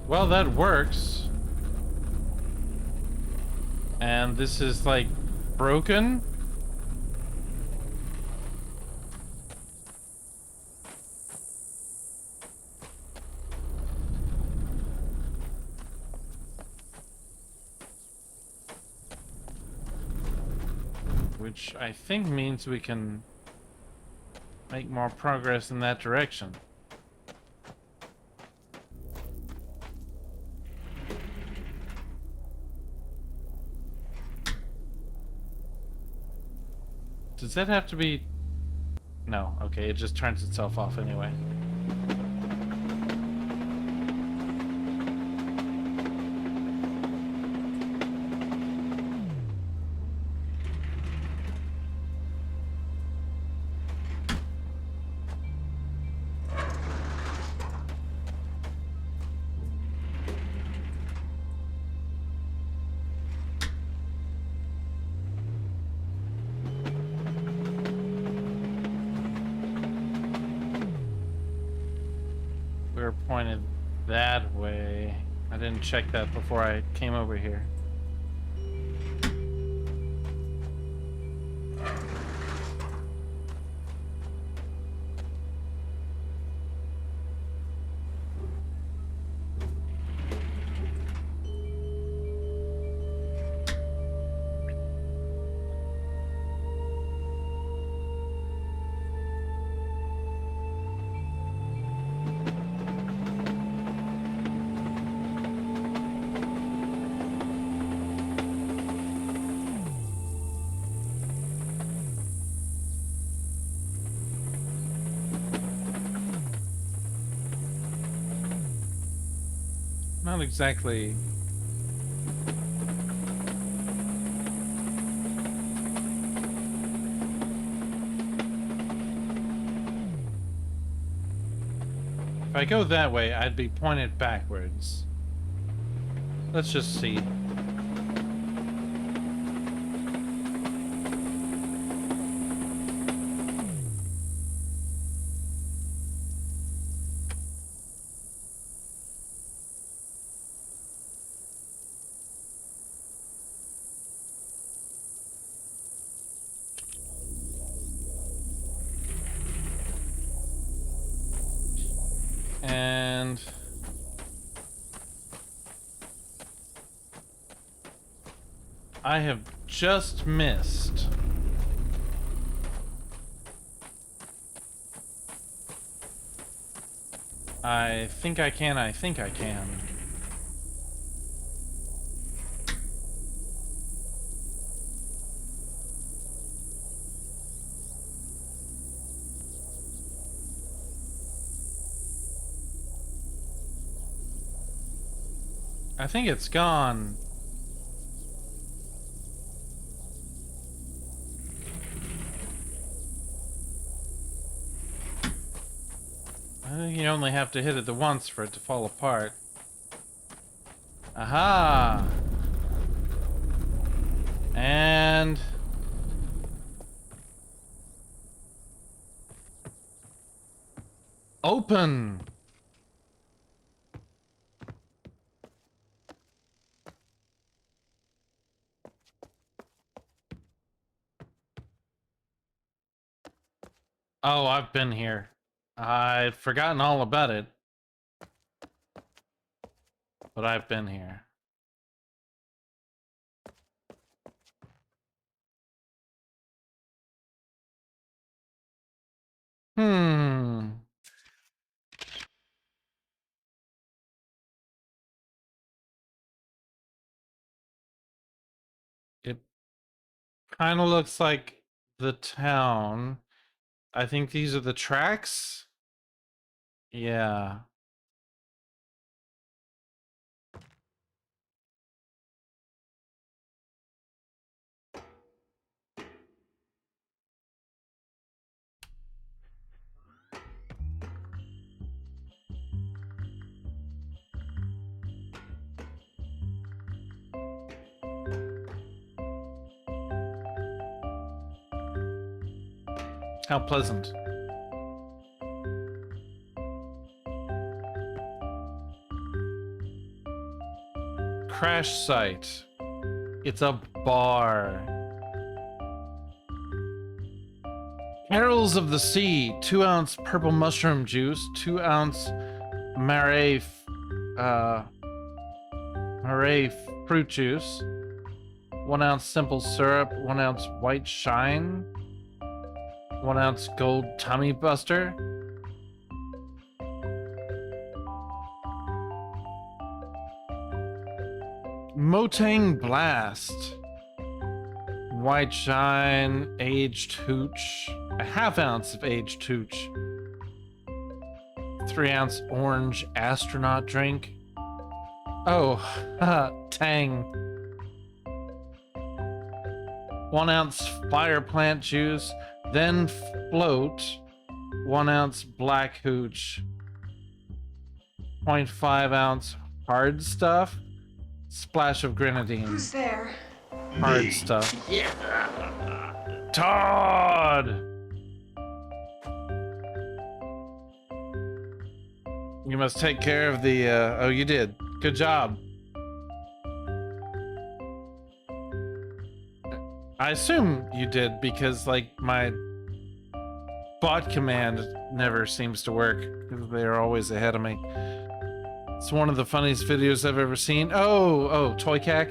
Well, that works. And this is like broken. Which I think means we can make more progress in that direction. Does that have to be... No, okay, it just turns itself off anyway. Pointed that way. I didn't check that before I came over here. Not exactly. If I go that way, I'd be pointed backwards. Let's just see. And I have just missed. I think I can. I think it's gone. I think you only have to hit it the once for it to fall apart. Aha! And... open! Oh, I've been here. I'd forgotten all about it. But I've been here. Hmm. It kind of looks like the town. I think these are the tracks. Yeah. How pleasant. Crash site. It's a bar. Carols of the Sea. 2-ounce purple mushroom juice. 2-ounce Marais fruit juice. 1-ounce simple syrup. 1-ounce white shine. 1-ounce gold tummy buster. Motang Blast. White shine, aged hooch. A 1/2 ounce of aged hooch. 3-ounce orange astronaut drink. Oh, tang. 1-ounce fire plant juice. Then float. 1-ounce black hooch. 0.5 ounce hard stuff. Splash of grenadine. Who's there? Hard stuff. Todd! You must take care of the, oh, you did. Good job. I assume you did because, like, my bot command never seems to work because they're always ahead of me. It's one of the funniest videos I've ever seen. Oh, Toy Cack.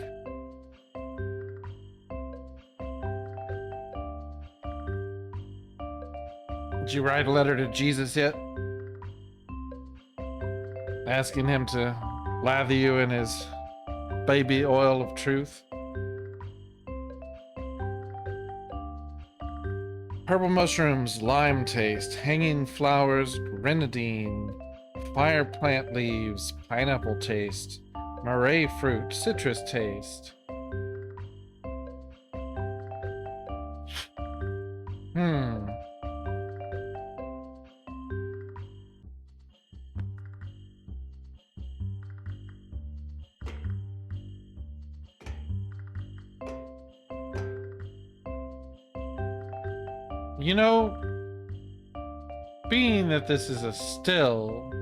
Did you write a letter to Jesus yet? Asking him to lather you in his baby oil of truth? Purple mushrooms, lime taste, hanging flowers, grenadine, fire plant leaves, pineapple taste, Marais fruit, citrus taste. You know, being that this is a still,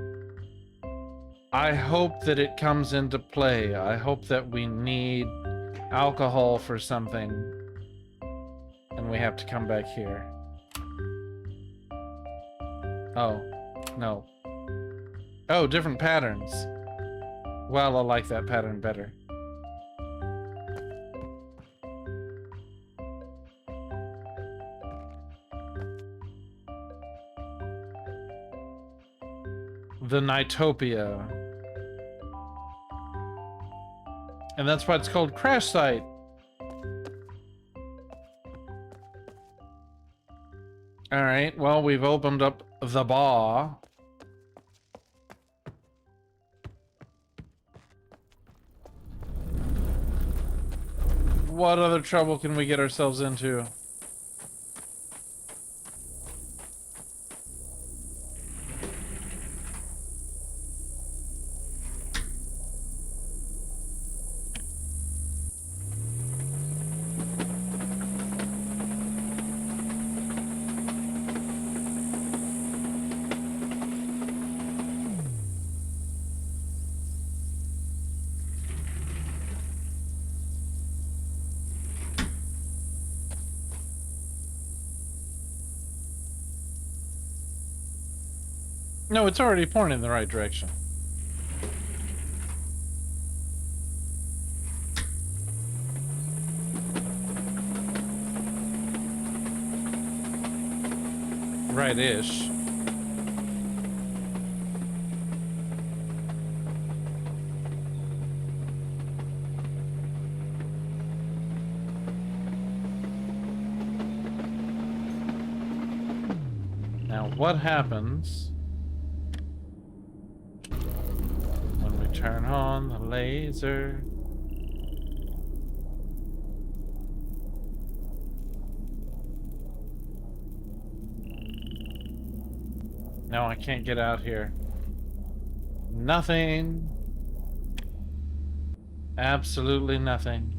I hope that it comes into play. I hope that we need alcohol for something and we have to come back here. Oh, no. Oh, different patterns. Well, I like that pattern better. The Nightopia. And that's why it's called Crash Site. Alright, well, we've opened up the bar. What other trouble can we get ourselves into? No, it's already pointing in the right direction. Right-ish. Now, what happens when we turn on the laser? No, I can't get out here. Nothing. Absolutely nothing.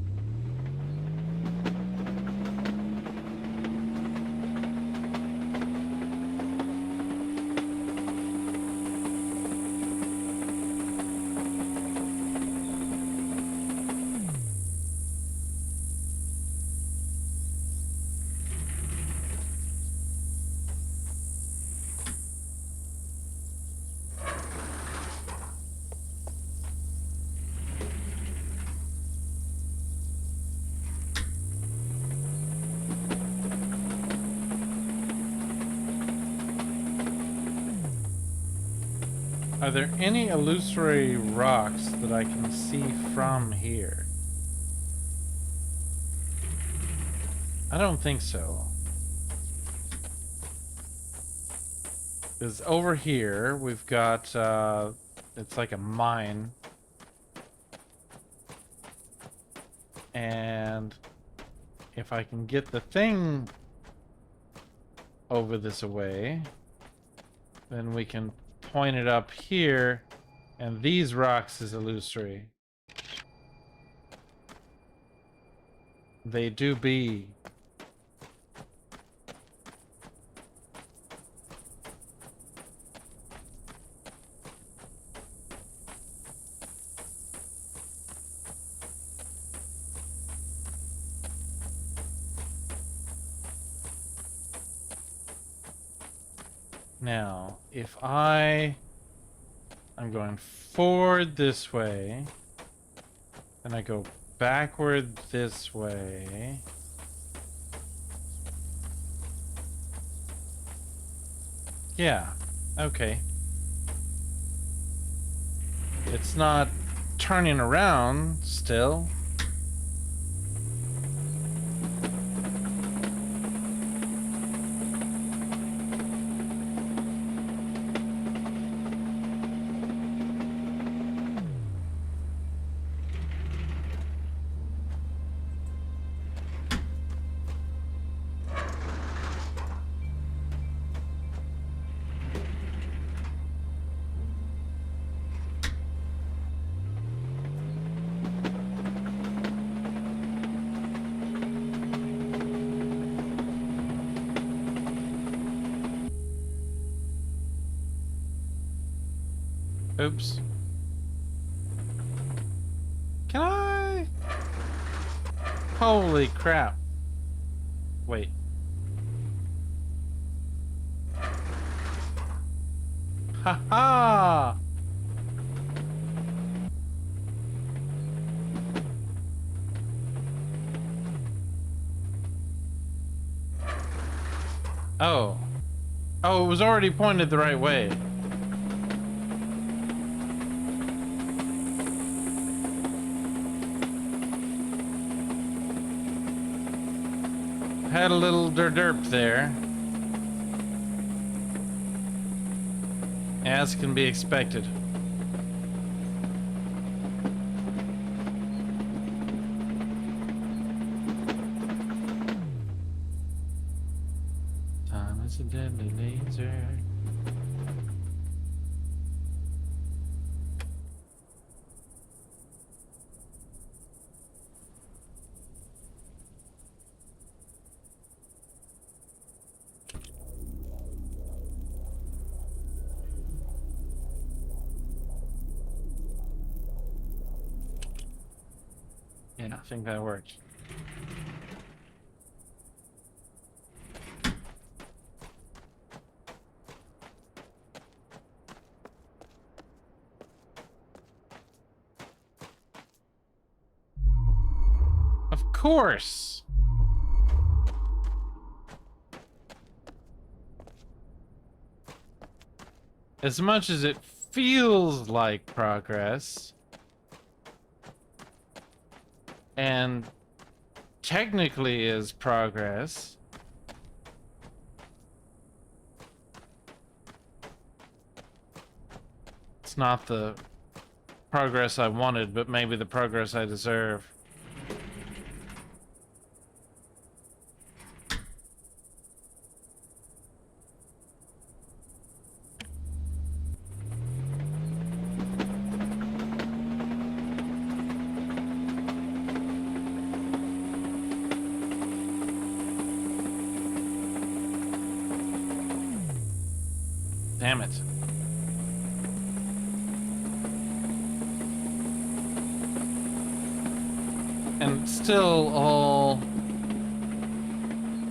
Are there any illusory rocks that I can see from here? I don't think so. Because over here, we've got, it's like a mine. And if I can get the thing over this way, then we can point it up here, and these rocks is illusory. They do be. Now, if I'm going forward this way, then I go backward this way. Yeah, okay. It's not turning around still. Oops. Can I? Holy crap. Wait. Ha ha! Oh. Oh, it was already pointed the right way. Had a little derp there. As can be expected. It's a deadly laser. Yeah, I think that worked. Of course! As much as it feels like progress, and technically is progress, it's not the progress I wanted, but maybe the progress I deserve. Damn it. And it's still all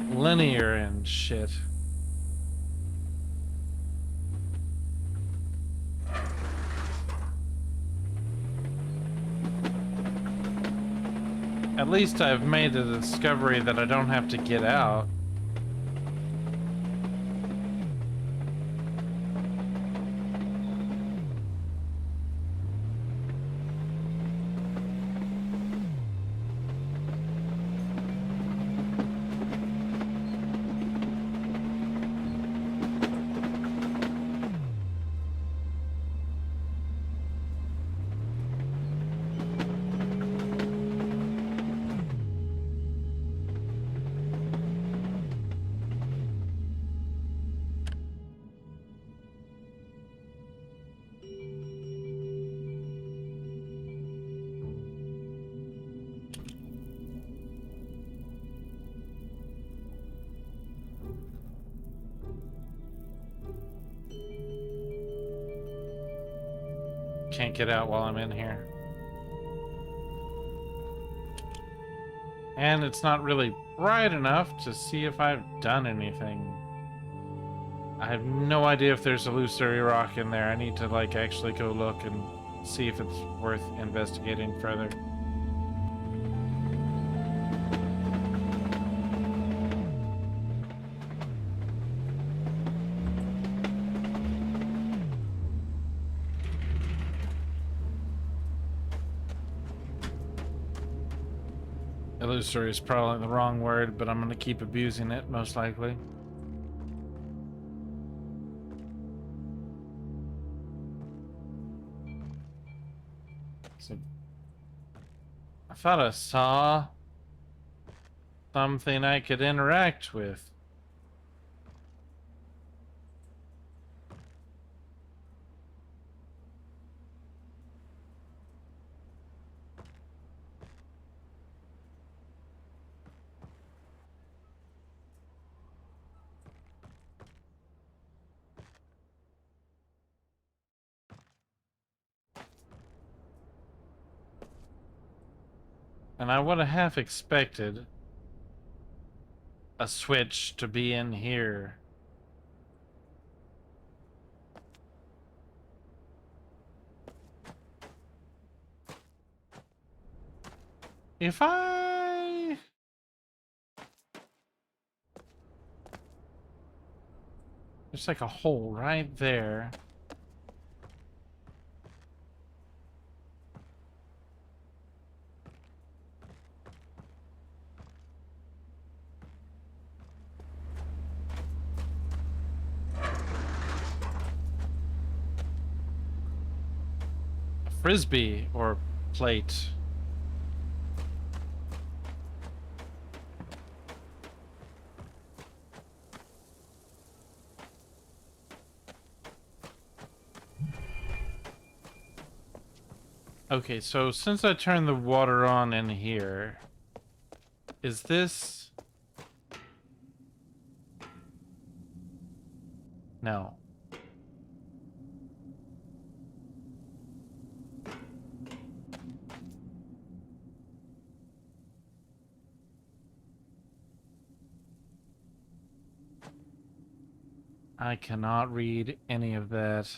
linear and shit. At least I've made a discovery that I don't have to get out. Can't get out while I'm in here. And it's not really bright enough to see if I've done anything. I have no idea if there's illusory rock in there. I need to, like, actually go look and see if it's worth investigating further. Illusory is probably the wrong word, but I'm gonna keep abusing it, most likely. So, I thought I saw something I could interact with. And I would have half expected a switch to be in here. If I... There's like a hole right there. Frisbee or plate. Okay, so since I turned the water on in here, is this... No. I cannot read any of that.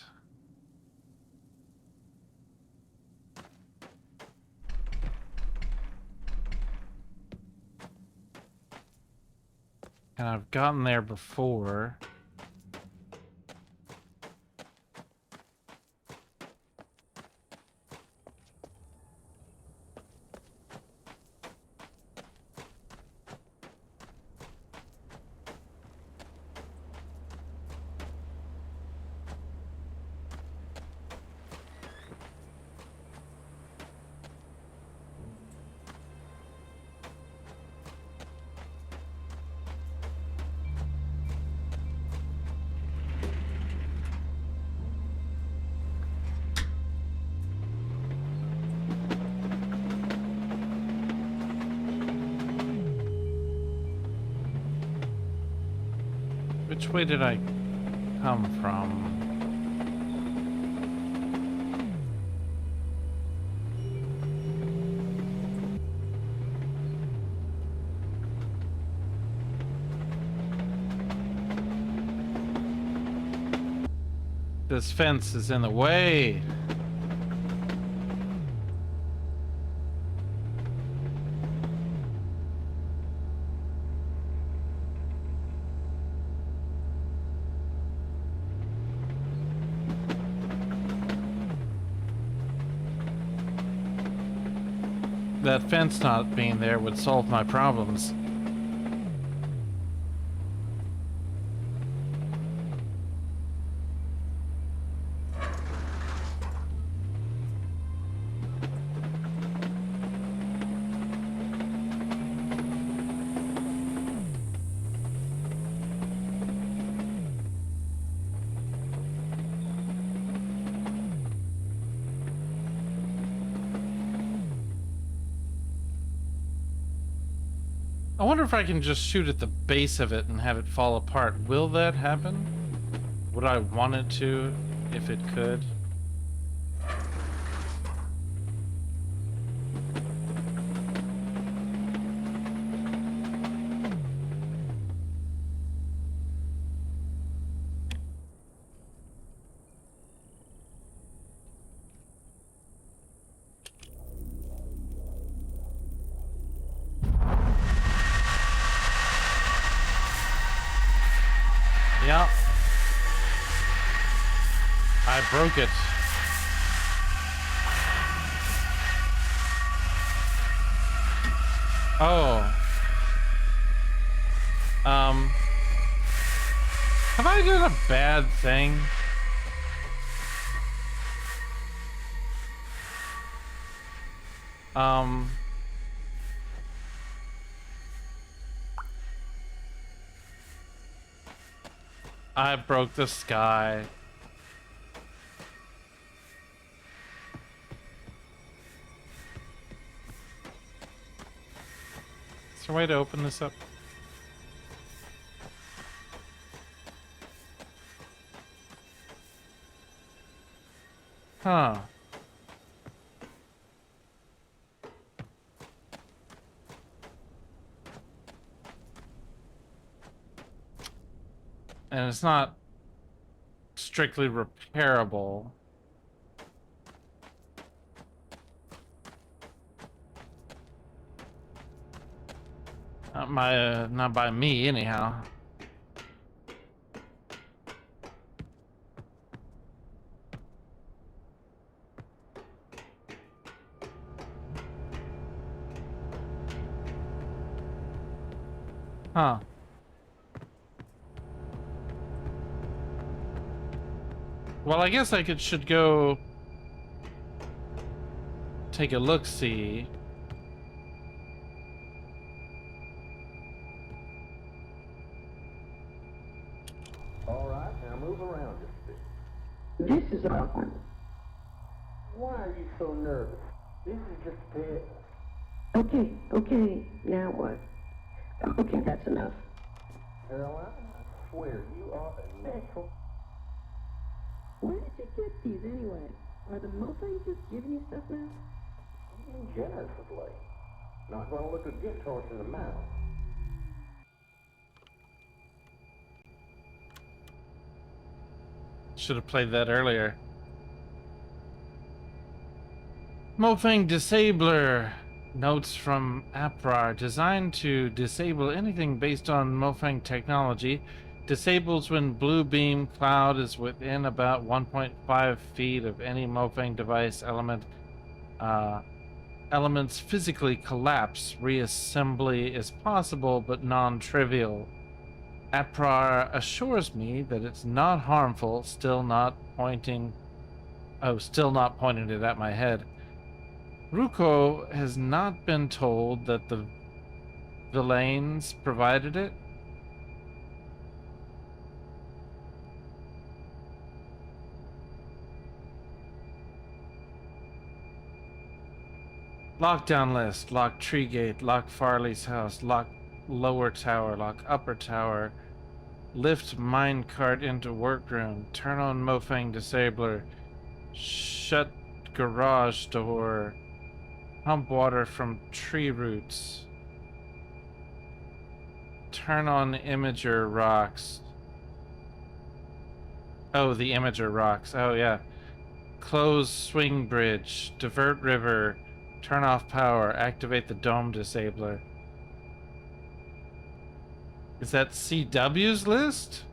And I've gotten there before. Which way did I come from? This fence is in the way. That fence not being there would solve my problems. I wonder if I can just shoot at the base of it and have it fall apart. Will that happen? Would I want it to, if it could? Yeah. I broke it. Oh. Have I done a bad thing? I broke the sky. Is there a way to open this up? Huh. And it's not strictly repairable. Not by me anyhow. Huh. Well, I guess I should go take a look-see. All right, now move around just a bit. This is our one. Why are you so nervous? This is just a pit. Okay, now what? Okay, that's enough. Caroline, I swear you are a natural. Where did you get these anyway? Are the Mofangs just giving you stuff now? Being generous of late. Not gonna look a gift horse in the mouth. Should have played that earlier. Mofang Disabler. Notes from APRAR. Designed to disable anything based on Mofang technology. Disables when blue beam cloud is within about 1.5 feet of any Mofang device element. Elements physically collapse. Reassembly is possible but non-trivial. APRAR assures me that it's not harmful, still not pointing it at my head. Ruko has not been told that the Villains provided it. Lockdown list. Lock Tree Gate. Lock Farley's house. Lock Lower Tower. Lock Upper Tower. Lift minecart into workroom. Turn on Mofang Disabler. Shut garage door. Pump water from tree roots. Turn on Imager rocks. Oh, the Imager rocks. Oh, yeah. Close swing bridge. Divert river. Turn off power. Activate the dome disabler. Is that CW's list?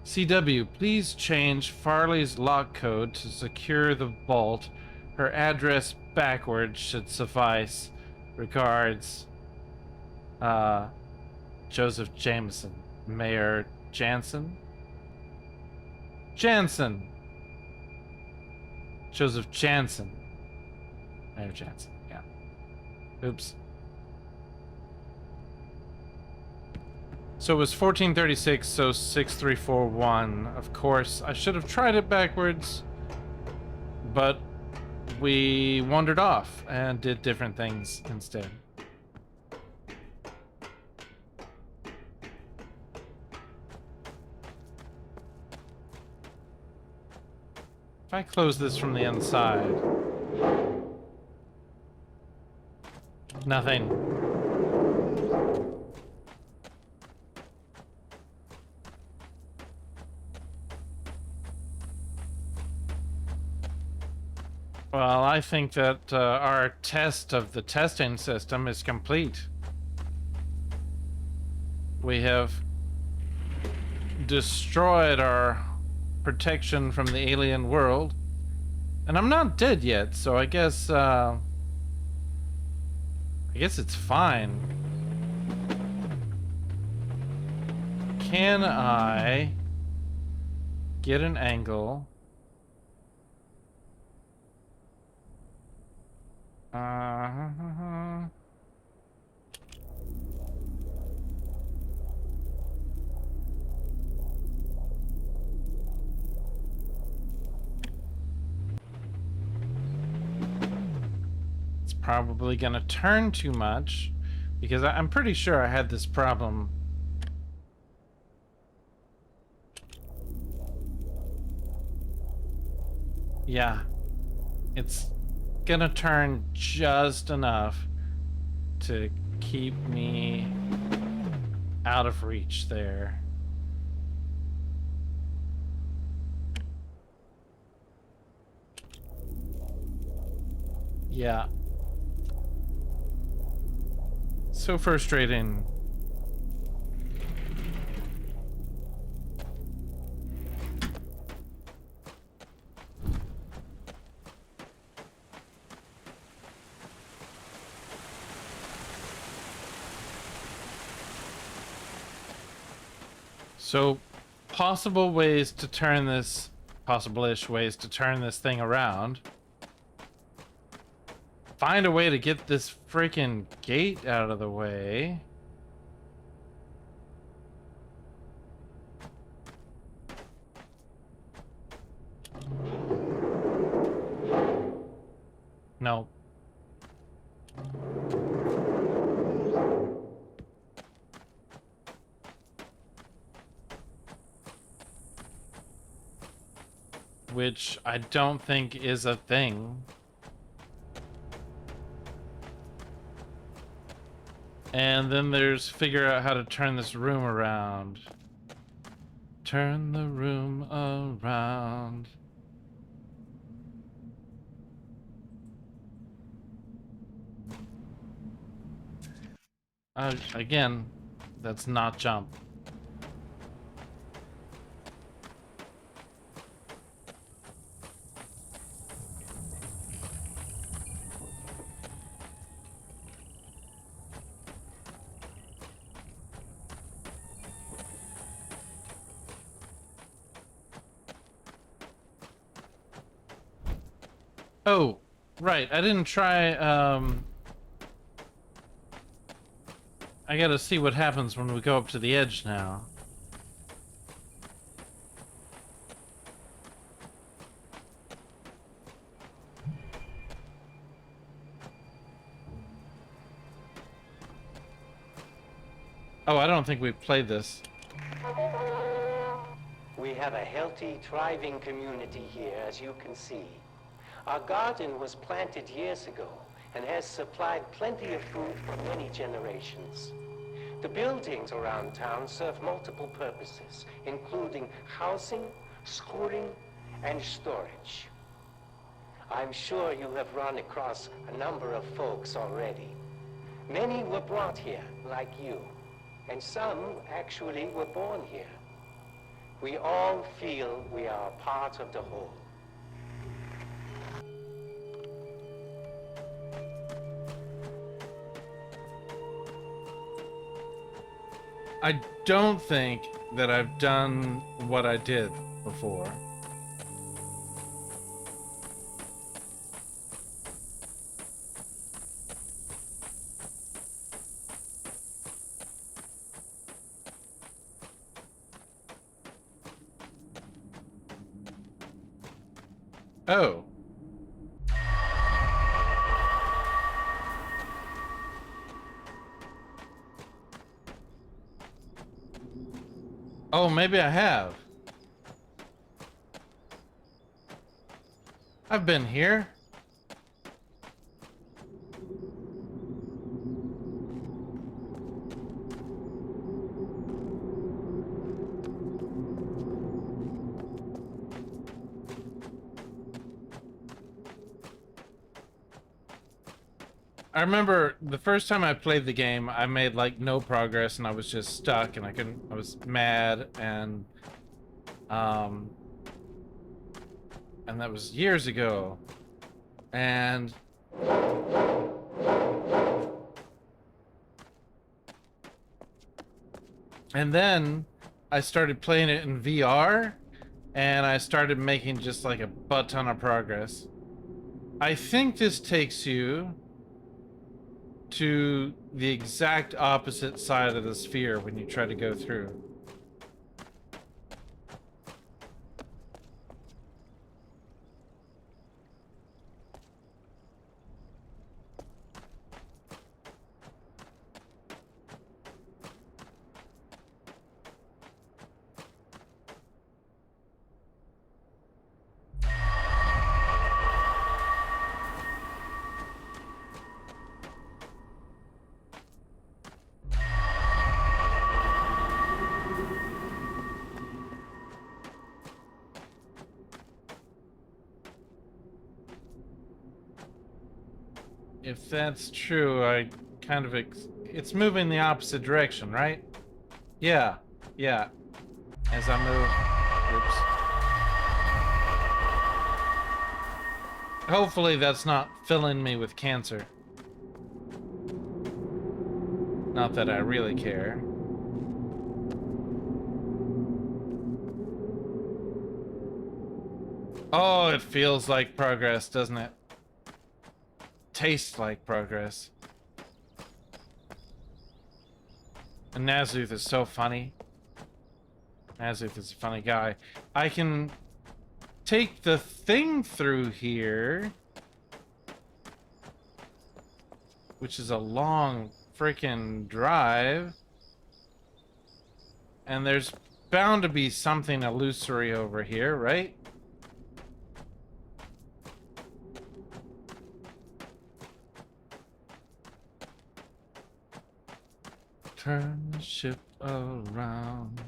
CW, please change Farley's lock code to secure the vault. Her address backwards should suffice. Regards, Joseph Jameson. Mayor Jansen? Jansen! Joseph Jansen. Mayor Jansen, yeah. Oops. So it was 1436, so 6341. Of course, I should have tried it backwards, but we wandered off and did different things instead. If I close this from the inside, nothing. Well, I think that our test of the testing system is complete. We have destroyed our protection from the alien world. And I'm not dead yet, so I guess it's fine. Can I get an angle? It's probably gonna turn too much because I'm pretty sure I had this problem. Yeah, it's gonna turn just enough to keep me out of reach there. Yeah. So frustrating. So, possible-ish ways to turn this thing around. Find a way to get this freaking gate out of the way. No. Which I don't think is a thing. And then there's figure out how to turn this room around. Turn the room around. Again, that's not jump. Oh, right. I didn't try, I gotta see what happens when we go up to the edge now. Oh, I don't think we've played this. We have a healthy, thriving community here, as you can see. Our garden was planted years ago and has supplied plenty of food for many generations. The buildings around town serve multiple purposes, including housing, schooling, and storage. I'm sure you have run across a number of folks already. Many were brought here, like you, and some actually were born here. We all feel we are part of the whole. I don't think that I've done what I did before. Oh. Oh, maybe I have. I've been here. I remember the first time I played the game, I made like no progress and I was just stuck and I was mad and that was years ago. And then I started playing it in VR and I started making just like a butt ton of progress. I think this takes you to the exact opposite side of the sphere when you try to go through. If that's true, I kind of it's moving the opposite direction, right? Yeah, yeah. As I move, oops. Hopefully that's not filling me with cancer. Not that I really care. Oh, it feels like progress, doesn't it? Tastes like progress. And Nazuth is so funny. Nazuth is a funny guy. I can take the thing through here which is a long freaking drive. And there's bound to be something illusory over here, right? Turn the ship around.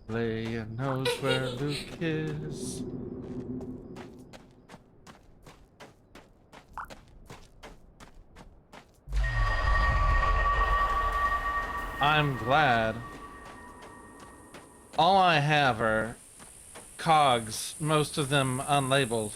Lay your nose where Luke is. I'm glad. All I have are cogs, most of them unlabeled.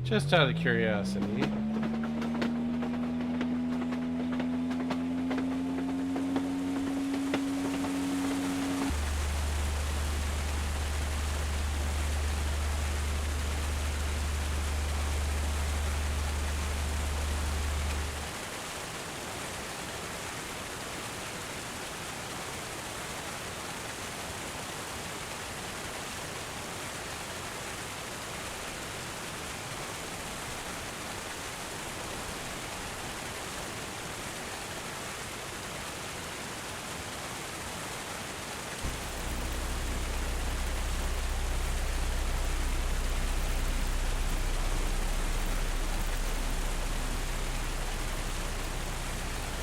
Just out of curiosity.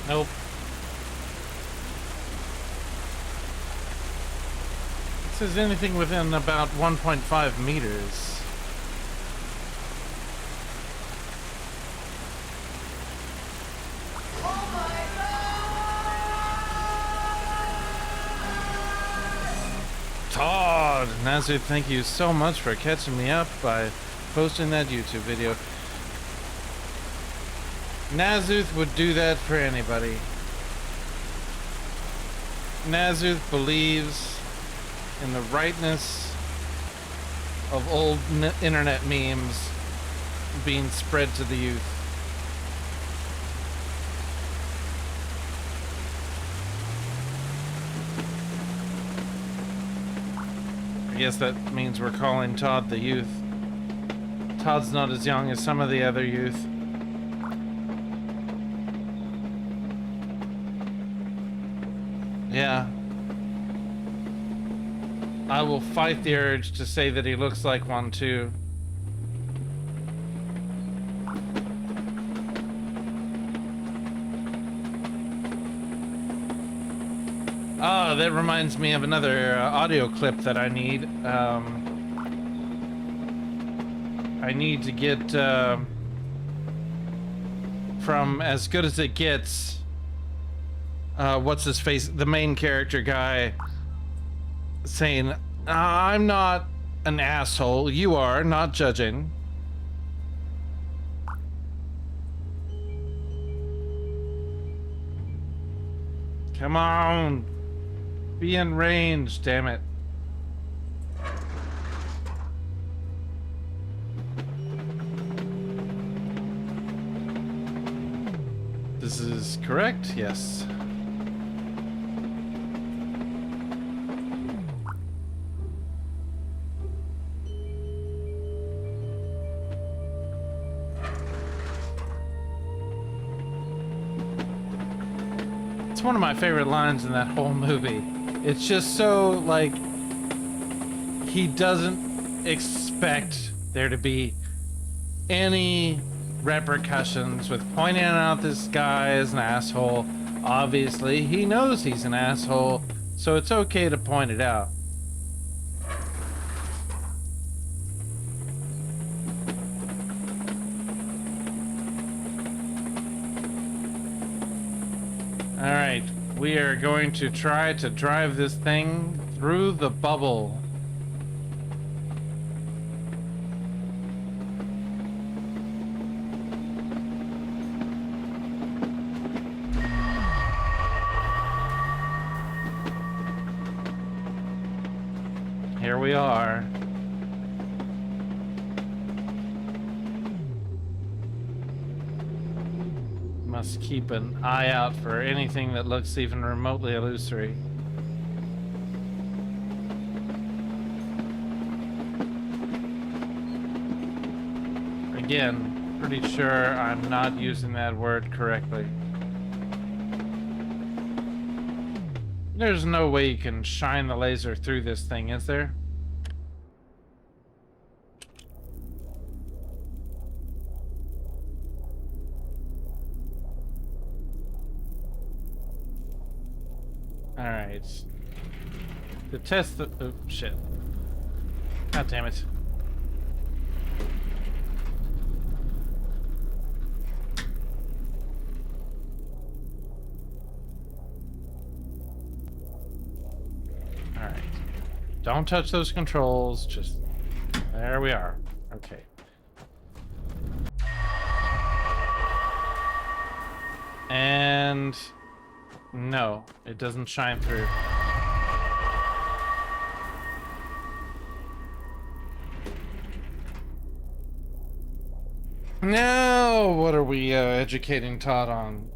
Nope. It says anything within about 1.5 meters. Todd! Nazu, thank you so much for catching me up by posting that YouTube video. Nazuth would do that for anybody. Nazuth believes in the rightness of old internet memes being spread to the youth. I guess that means we're calling Todd the youth. Todd's not as young as some of the other youth. Yeah. I will fight the urge to say that he looks like one too. Ah, that reminds me of another audio clip that I need. I need to get from As Good As It Gets. What's his face? The main character guy saying, I'm not an asshole. You are, not judging. Come on. Be in range, damn it. This is correct, yes. It's one of my favorite lines in that whole movie. It's just so, like, he doesn't expect there to be any repercussions with pointing out this guy is an asshole. Obviously, he knows he's an asshole, so it's okay to point it out. Alright, We are going to try to drive this thing through the bubble. Here we are. Must keep an eye out for anything that looks even remotely illusory. Again, pretty sure I'm not using that word correctly. There's no way you can shine the laser through this thing, is there? Alright. To test the... Oh, shit. God damn it. Alright. Don't touch those controls, just... There we are. Okay. And... No, it doesn't shine through. Now, what are we educating Todd on?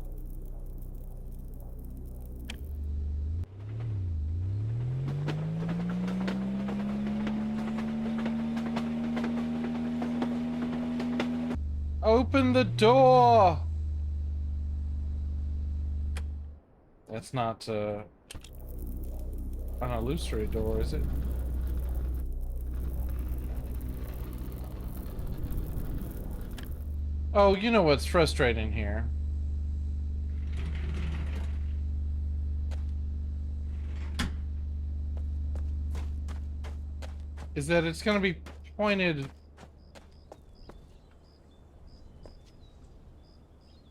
Open the door! That's not an illusory door, is it? Oh, you know what's frustrating here? Is that it's gonna be pointed...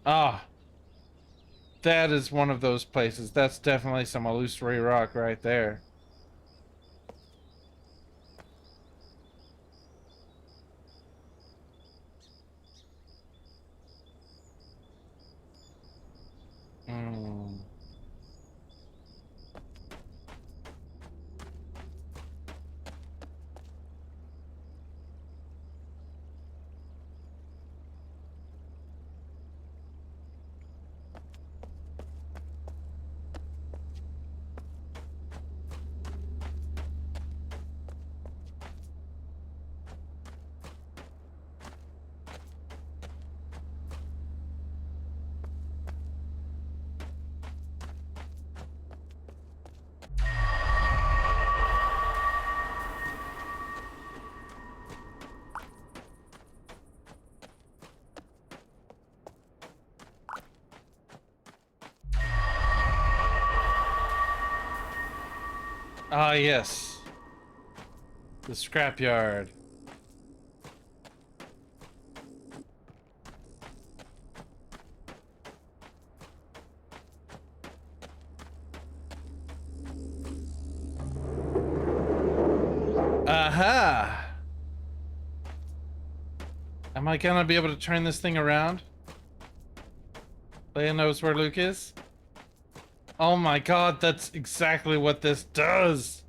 Ah. That is one of those places. That's definitely some illusory rock right there. Ah, yes. The scrapyard. Aha! Am I gonna be able to turn this thing around? Leia knows where Luke is? Oh my god, that's exactly what this does!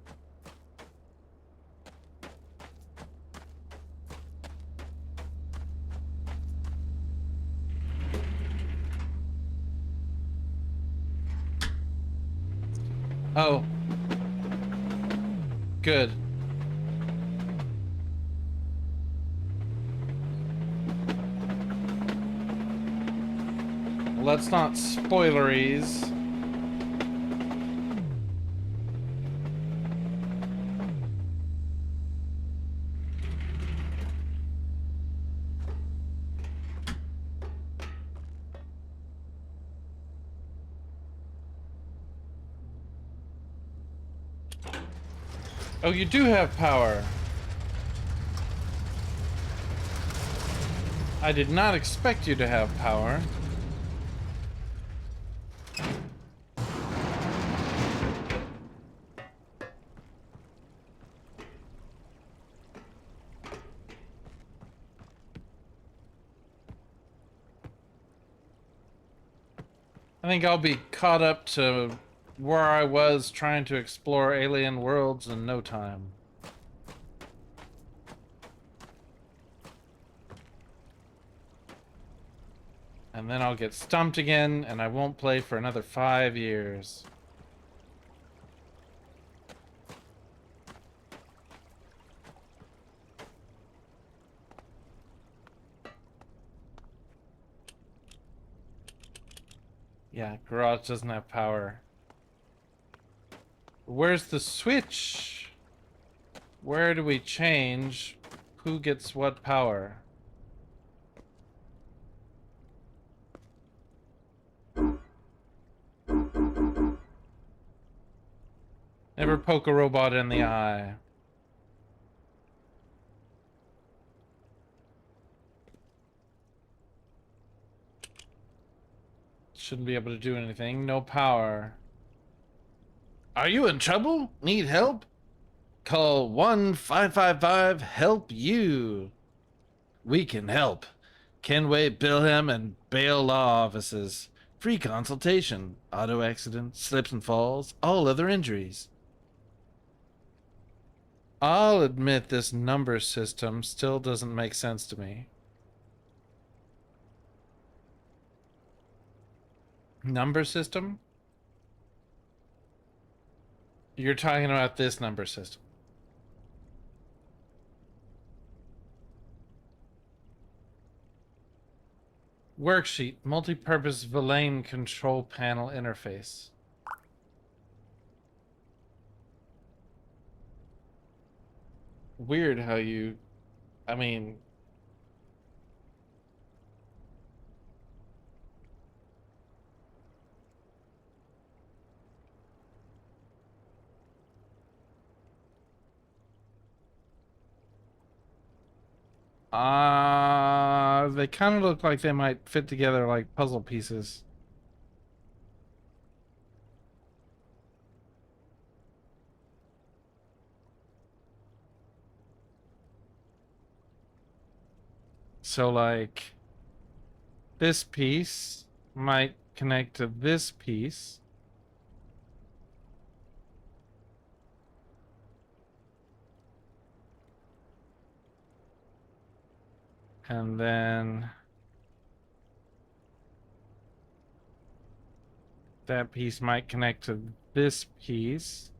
Oh. Good. Let's not spoileries. Oh, you do have power. I did not expect you to have power. think I'll be caught up to where I was trying to explore alien worlds in no time. And then I'll get stumped again, and I won't play for another 5 years. Yeah, garage doesn't have power. Where's the switch? Where do we change? Who gets what power? Never poke a robot in the eye. Shouldn't be able to do anything. No power. Are you in trouble? Need help? Call 1-555-HELP-YOU. We can help. Kenway, Bilham, and Bail Law Offices. Free consultation. Auto accidents, slips and falls, all other injuries. I'll admit this number system still doesn't make sense to me. Number system? You're talking about this number system. Worksheet, multi-purpose Villain control panel interface. Weird how you, I mean, they kind of look like they might fit together like puzzle pieces. So like this piece might connect to this piece. And then that piece might connect to this piece.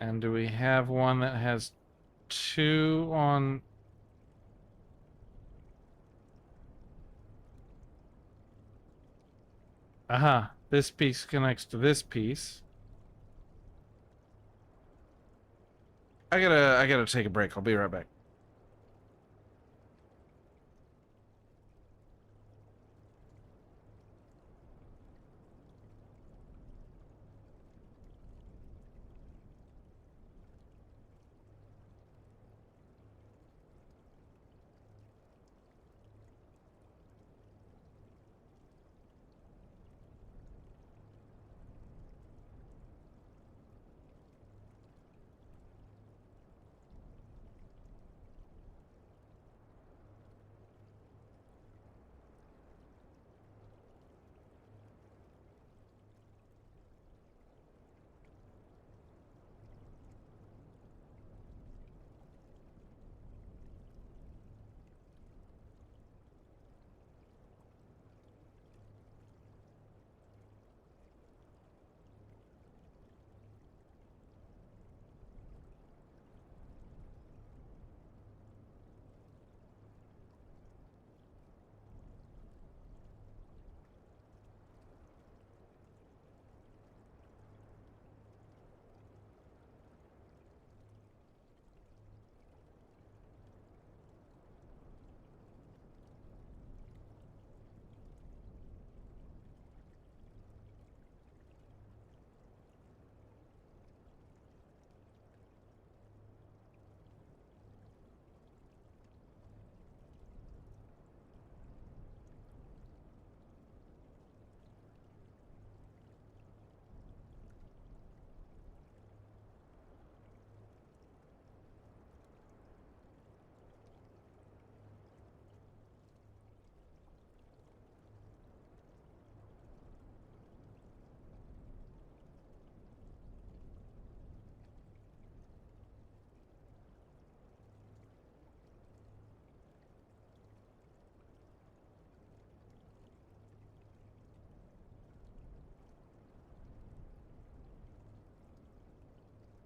And do we have one that has two on? Aha, this piece connects to this piece. I gotta take a break. I'll be right back.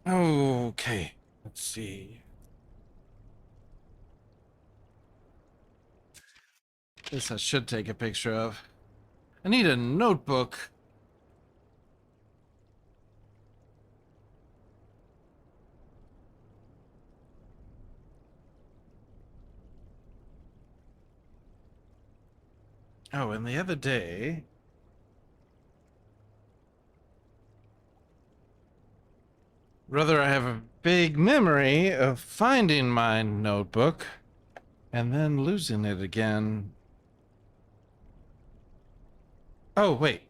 Okay, let's see. This I should take a picture of. I need a notebook. Oh, and the other day, rather, I have a vague memory of finding my notebook and then losing it again. Oh, wait.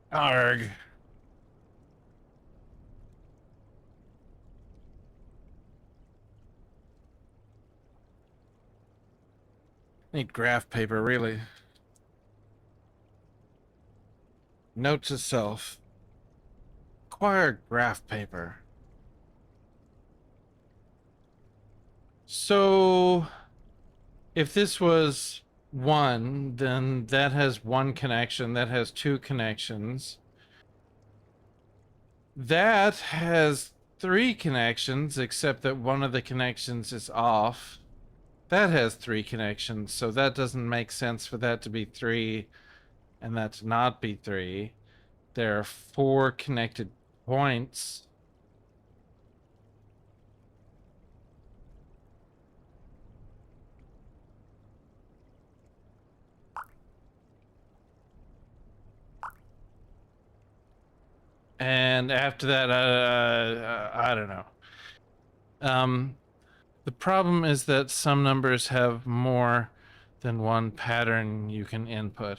Arg. Need graph paper, really. Note to self. Acquire graph paper. So, if this was 1, then that has 1 connection, that has 2 connections. That has 3 connections, except that one of the connections is off. That has 3 connections, so that doesn't make sense for that to be 3 and that to not be 3. There are 4 connected points. And after that, I don't know. The problem is that some numbers have more than one pattern you can input.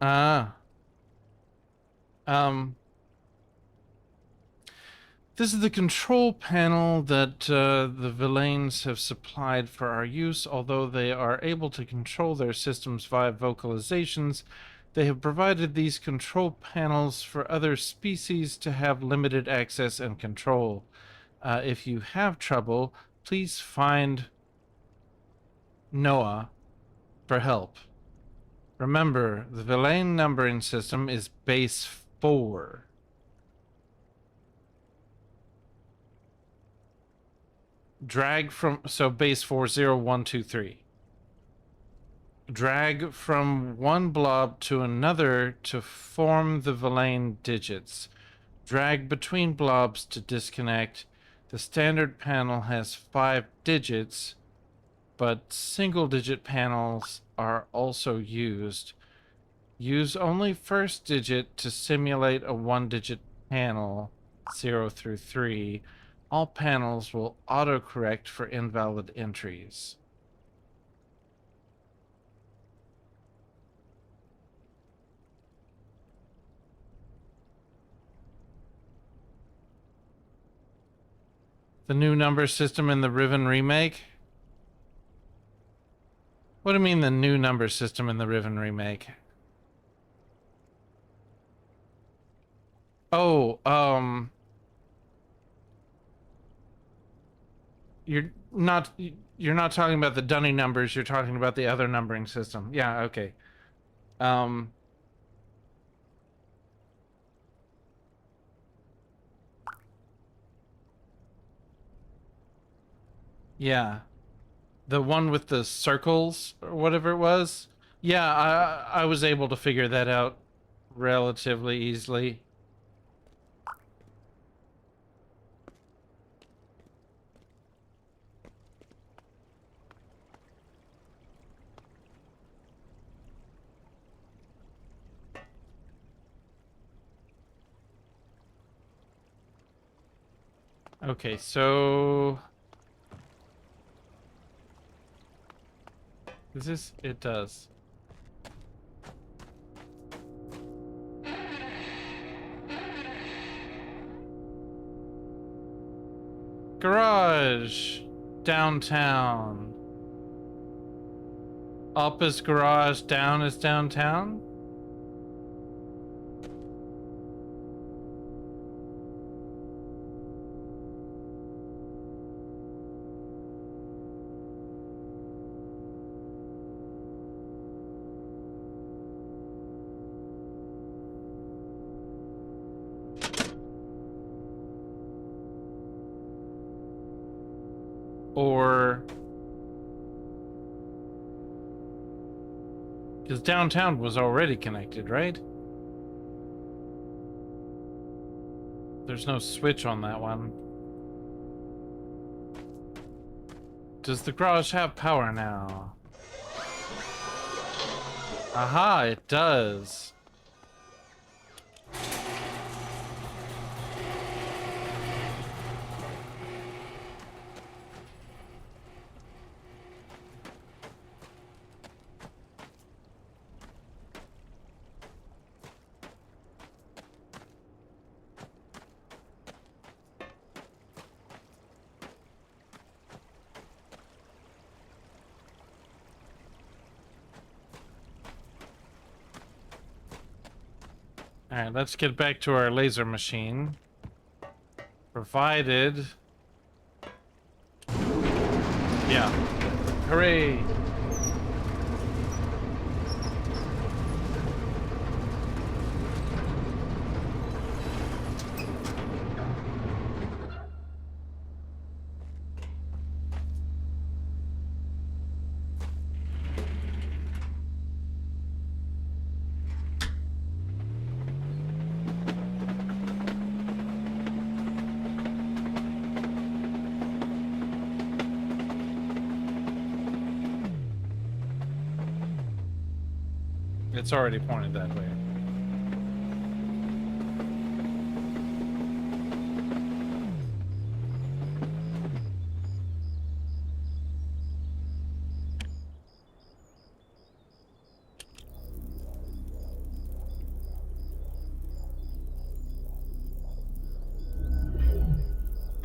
Ah. Um, This is the control panel that the Villains have supplied for our use. Although they are able to control their systems via vocalizations, they have provided these control panels for other species to have limited access and control. If you have trouble, please find Noah for help. Remember, the Villain numbering system is base 4. Drag from, so base 40123. Drag from one blob to another to form the Villain digits. Drag between blobs to disconnect. The standard panel has 5 digits, but single digit panels are also used. Use only first digit to simulate a 1-digit panel, 0 through 3. All panels will autocorrect for invalid entries. The new number system in the Riven remake? What do you mean the new number system in the Riven remake? Oh, you're not talking about the dunny numbers, you're talking about the other numbering system. Yeah, okay. Um yeah. The one with the circles or whatever it was. Yeah, I was able to figure that out relatively easily. Okay, so... Is this... It does. Garage! Downtown. Up is garage, down is downtown? Or... Because downtown was already connected, right? There's no switch on that one. Does the garage have power now? Aha, it does. Alright, let's get back to our laser machine. Provided... Yeah. Hooray! It's already pointed that way.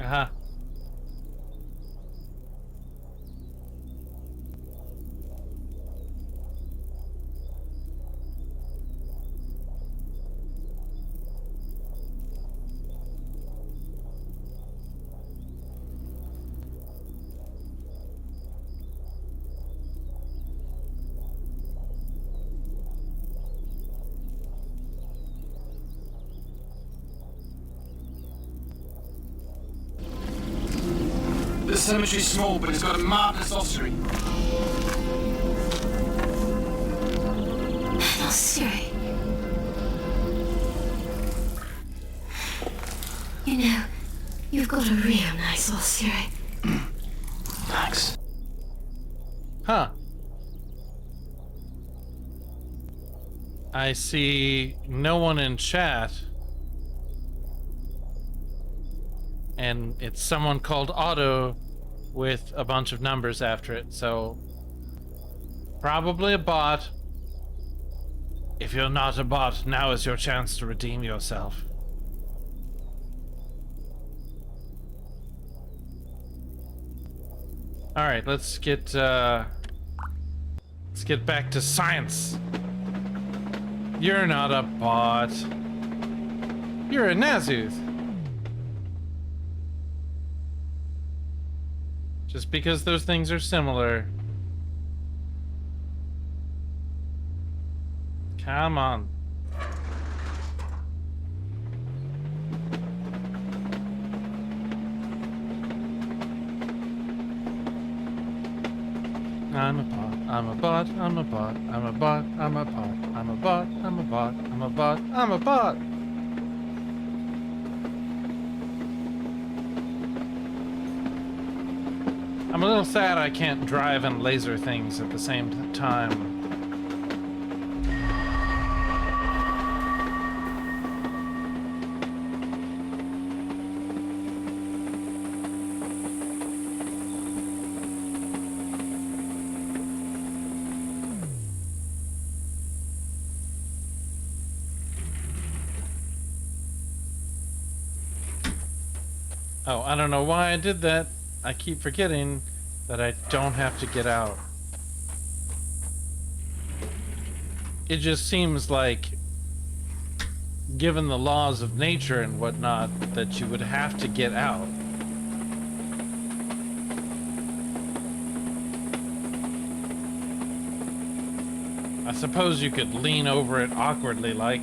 Aha. The cemetery's small, but it's got a marvelous ossuary. Ossuary. You know, you've got a real nice ossuary. Thanks. Huh. I see no one in chat. And it's someone called Otto with a bunch of numbers after it, so probably a bot. If you're not a bot, now is your chance to redeem yourself. Alright, let's get back to science. You're not a bot. You're a Nazuth. Just because those things are similar. Come on. I'm a bot, I'm a bot, I'm a bot, I'm a bot, I'm a bot, I'm a bot, I'm a bot, I'm a bot, I'm a bot. I'm a little sad I can't drive and laser things at the same time. Oh, I don't know why I did that. I keep forgetting that I don't have to get out. It just seems like, given the laws of nature and whatnot, that you would have to get out. I suppose you could lean over it awkwardly like.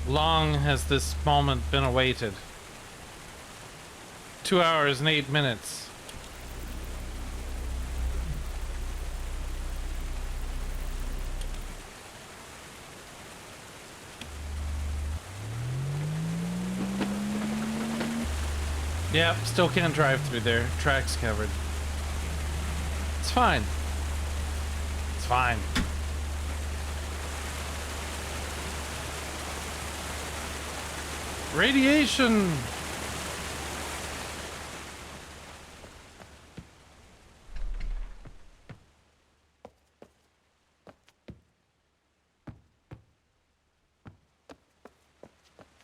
Long has this moment been awaited. 2 hours and 8 minutes. Yep, still can't drive through there. Track's covered. It's fine. It's fine. Radiation!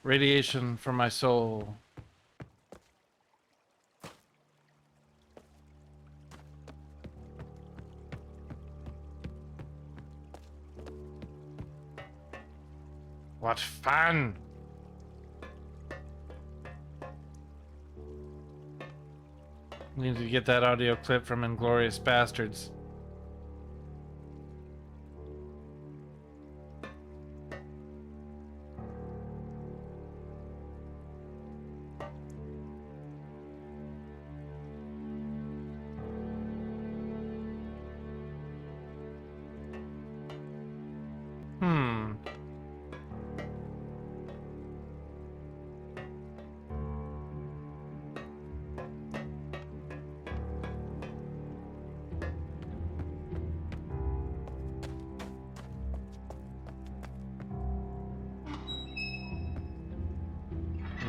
Radiation for my soul. What fun! Need to get that audio clip from Inglorious Bastards.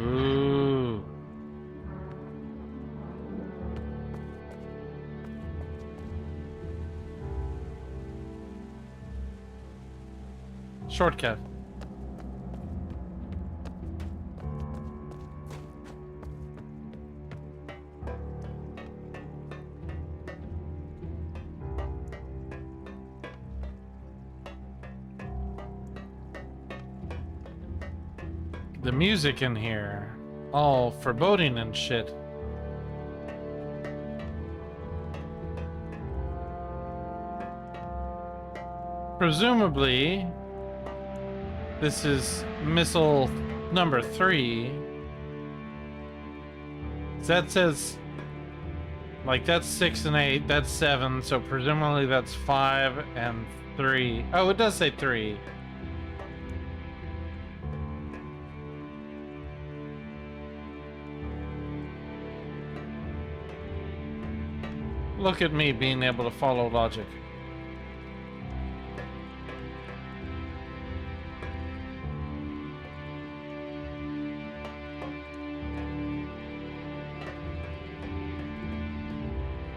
Ooh. Shortcut. The music in here, all foreboding and shit. Presumably, this is missile number 3. That says, like, that's 6 and 8, that's 7, so presumably that's 5 and 3. Oh, it does say 3. Look at me being able to follow logic.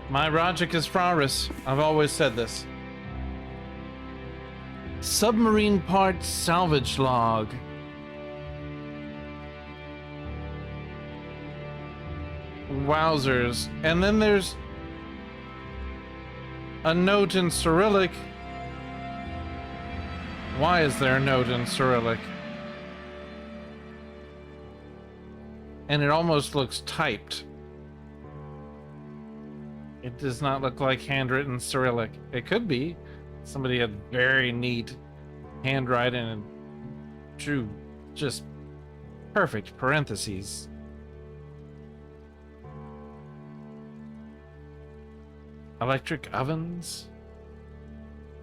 My logic is flawless. I've always said this. Submarine parts salvage log. Wowzers. And then there's a note in Cyrillic. Why is there a note in Cyrillic? And it almost looks typed. It does not look like handwritten Cyrillic. It could be. Somebody had very neat handwriting and drew just perfect parentheses. Electric ovens?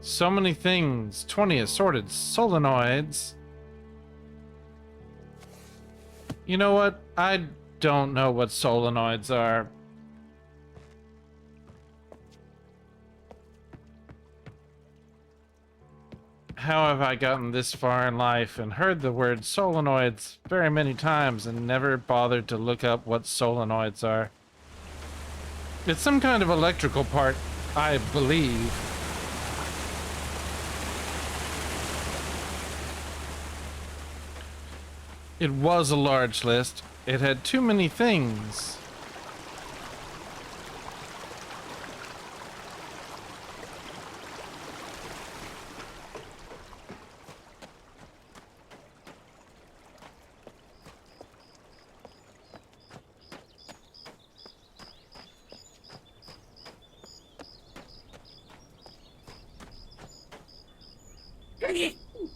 So many things. 20 assorted solenoids. You know what? I don't know what solenoids are. How have I gotten this far in life and heard the word solenoids very many times and never bothered to look up what solenoids are? It's some kind of electrical part, I believe. It was a large list. It had too many things.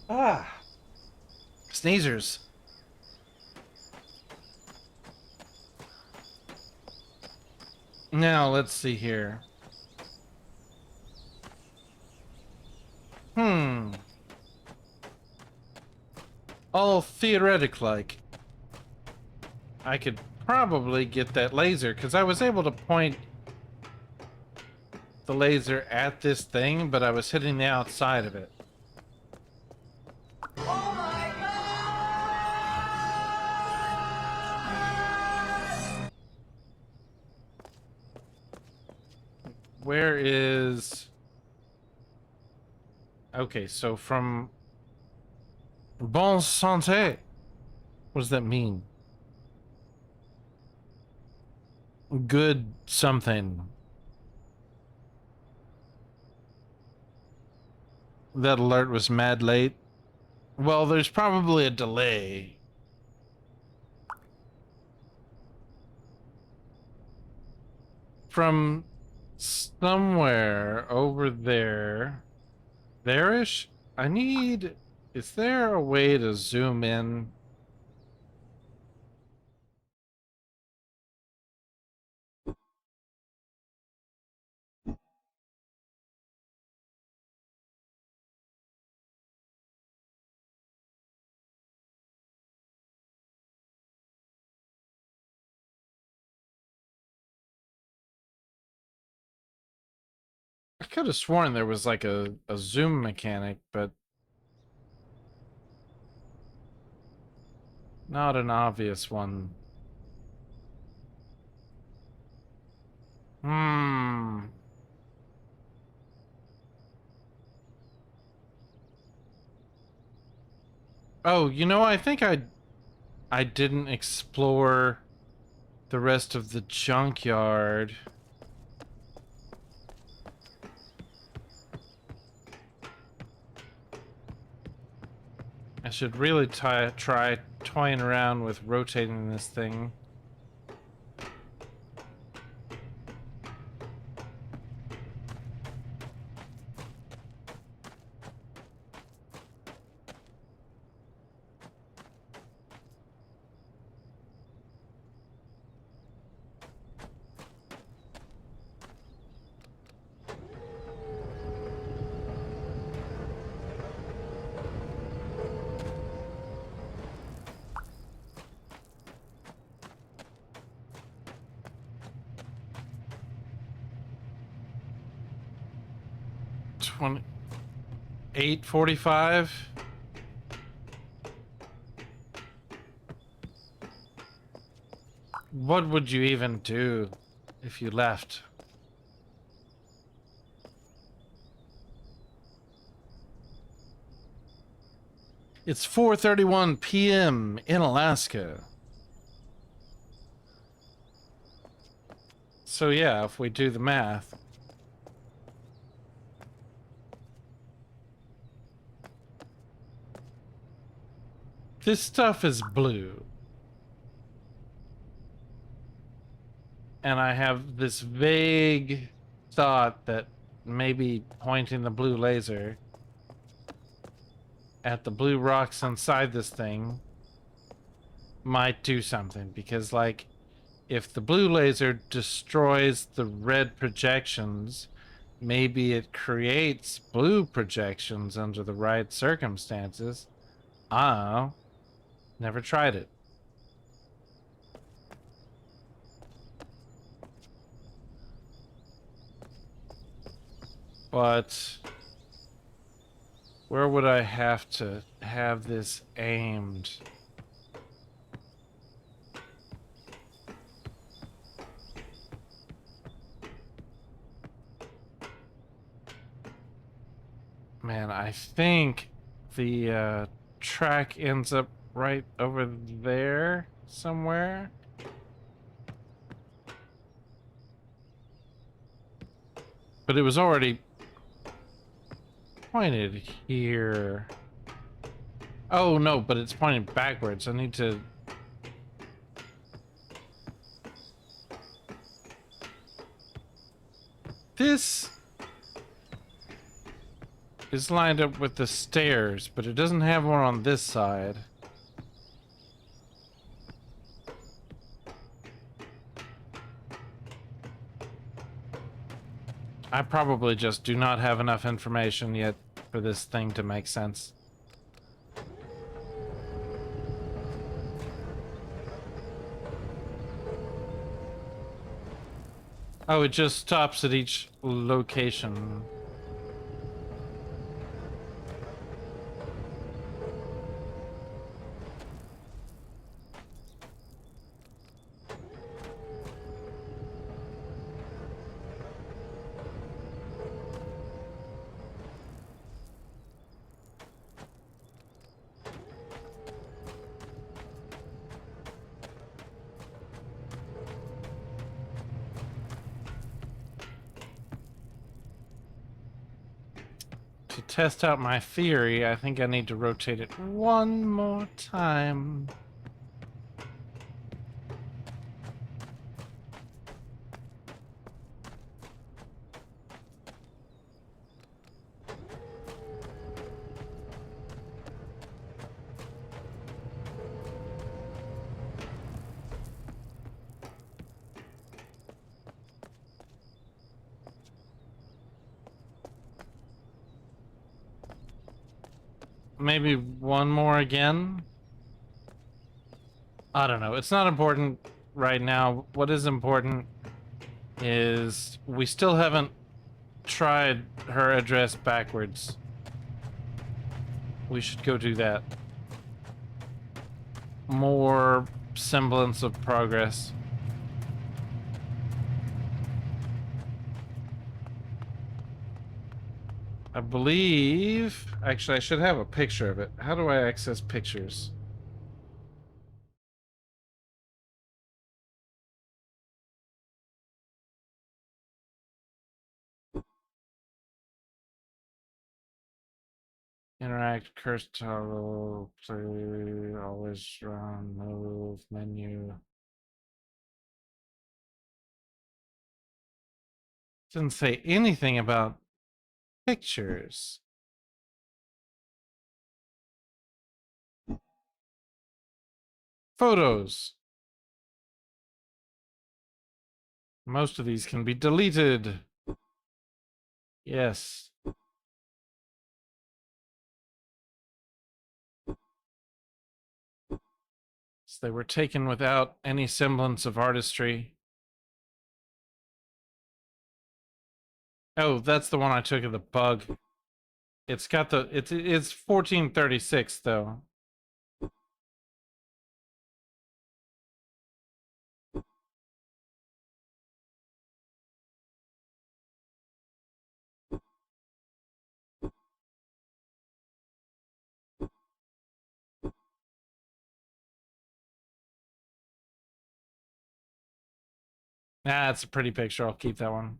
Ah. Sneezers. Now, let's see here. All theoretic like. I could probably get that laser, because I was able to point the laser at this thing, but I was hitting the outside of it. Where is... Okay, so from... Bon santé. What does that mean? Good something. That alert was mad late. Well, there's probably a delay. From somewhere over there. There-ish? I need... Is there a way to zoom in? I could have sworn there was like a zoom mechanic, but not an obvious one. Oh, you know, I think I didn't explore the rest of the junkyard. I should really try toying around with rotating this thing. Twenty 8:45. What would you even do if you left? It's 4:31 p.m. in Alaska. So yeah, if we do the math. This stuff is blue. And I have this vague thought that maybe pointing the blue laser at the blue rocks inside this thing might do something, because like if the blue laser destroys the red projections, maybe it creates blue projections under the right circumstances. I don't know. Never tried it. But where would I have to have this aimed? Man, I think the track ends up right over there somewhere. But it was already pointed here. Oh no, but it's pointing backwards. I need to... This is lined up with the stairs, but it doesn't have one on this side. I probably just do not have enough information yet for this thing to make sense. Oh, it just stops at each location. To test out my theory, I think I need to rotate it one more time. Maybe one more again? I don't know. It's not important right now. What is important is we still haven't tried her address backwards. We should go do that. More semblance of progress. I believe... Actually, I should have a picture of it. How do I access pictures? Interact, curse, toggle, play, always run, move, menu. Didn't say anything about pictures. Photos. Most of these can be deleted. Yes. So they were taken without any semblance of artistry. Oh, that's the one I took of the bug. It's got the... It's 1436, though. Nah, it's a pretty picture. I'll keep that one.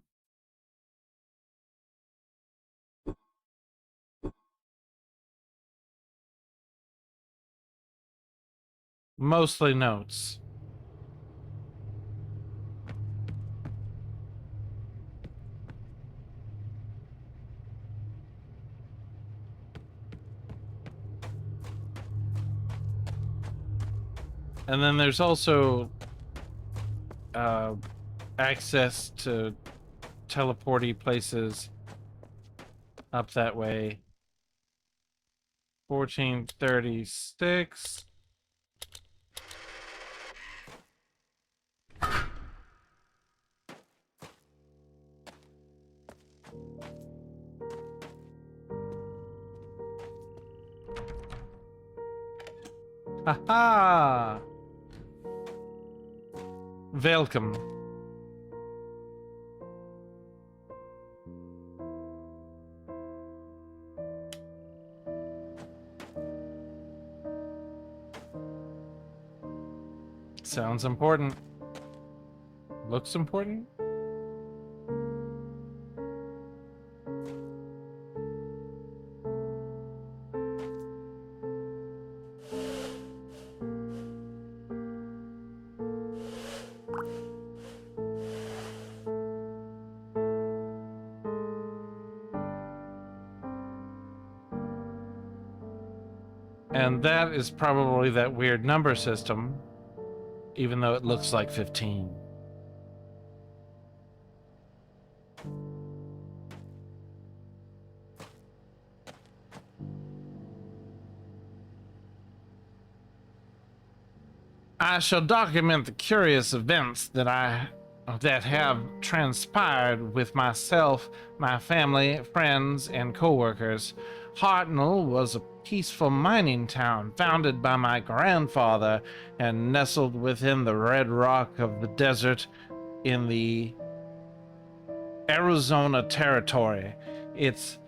Mostly notes. And then there's also access to teleporty places up that way. 1436. Haha! Welcome. Sounds important. Looks important? And that is probably that weird number system, even though it looks like 15. I shall document the curious events that have transpired with myself, my family, friends, and co-workers. Hartnell was a peaceful mining town founded by my grandfather and nestled within the red rock of the desert in the Arizona territory. It's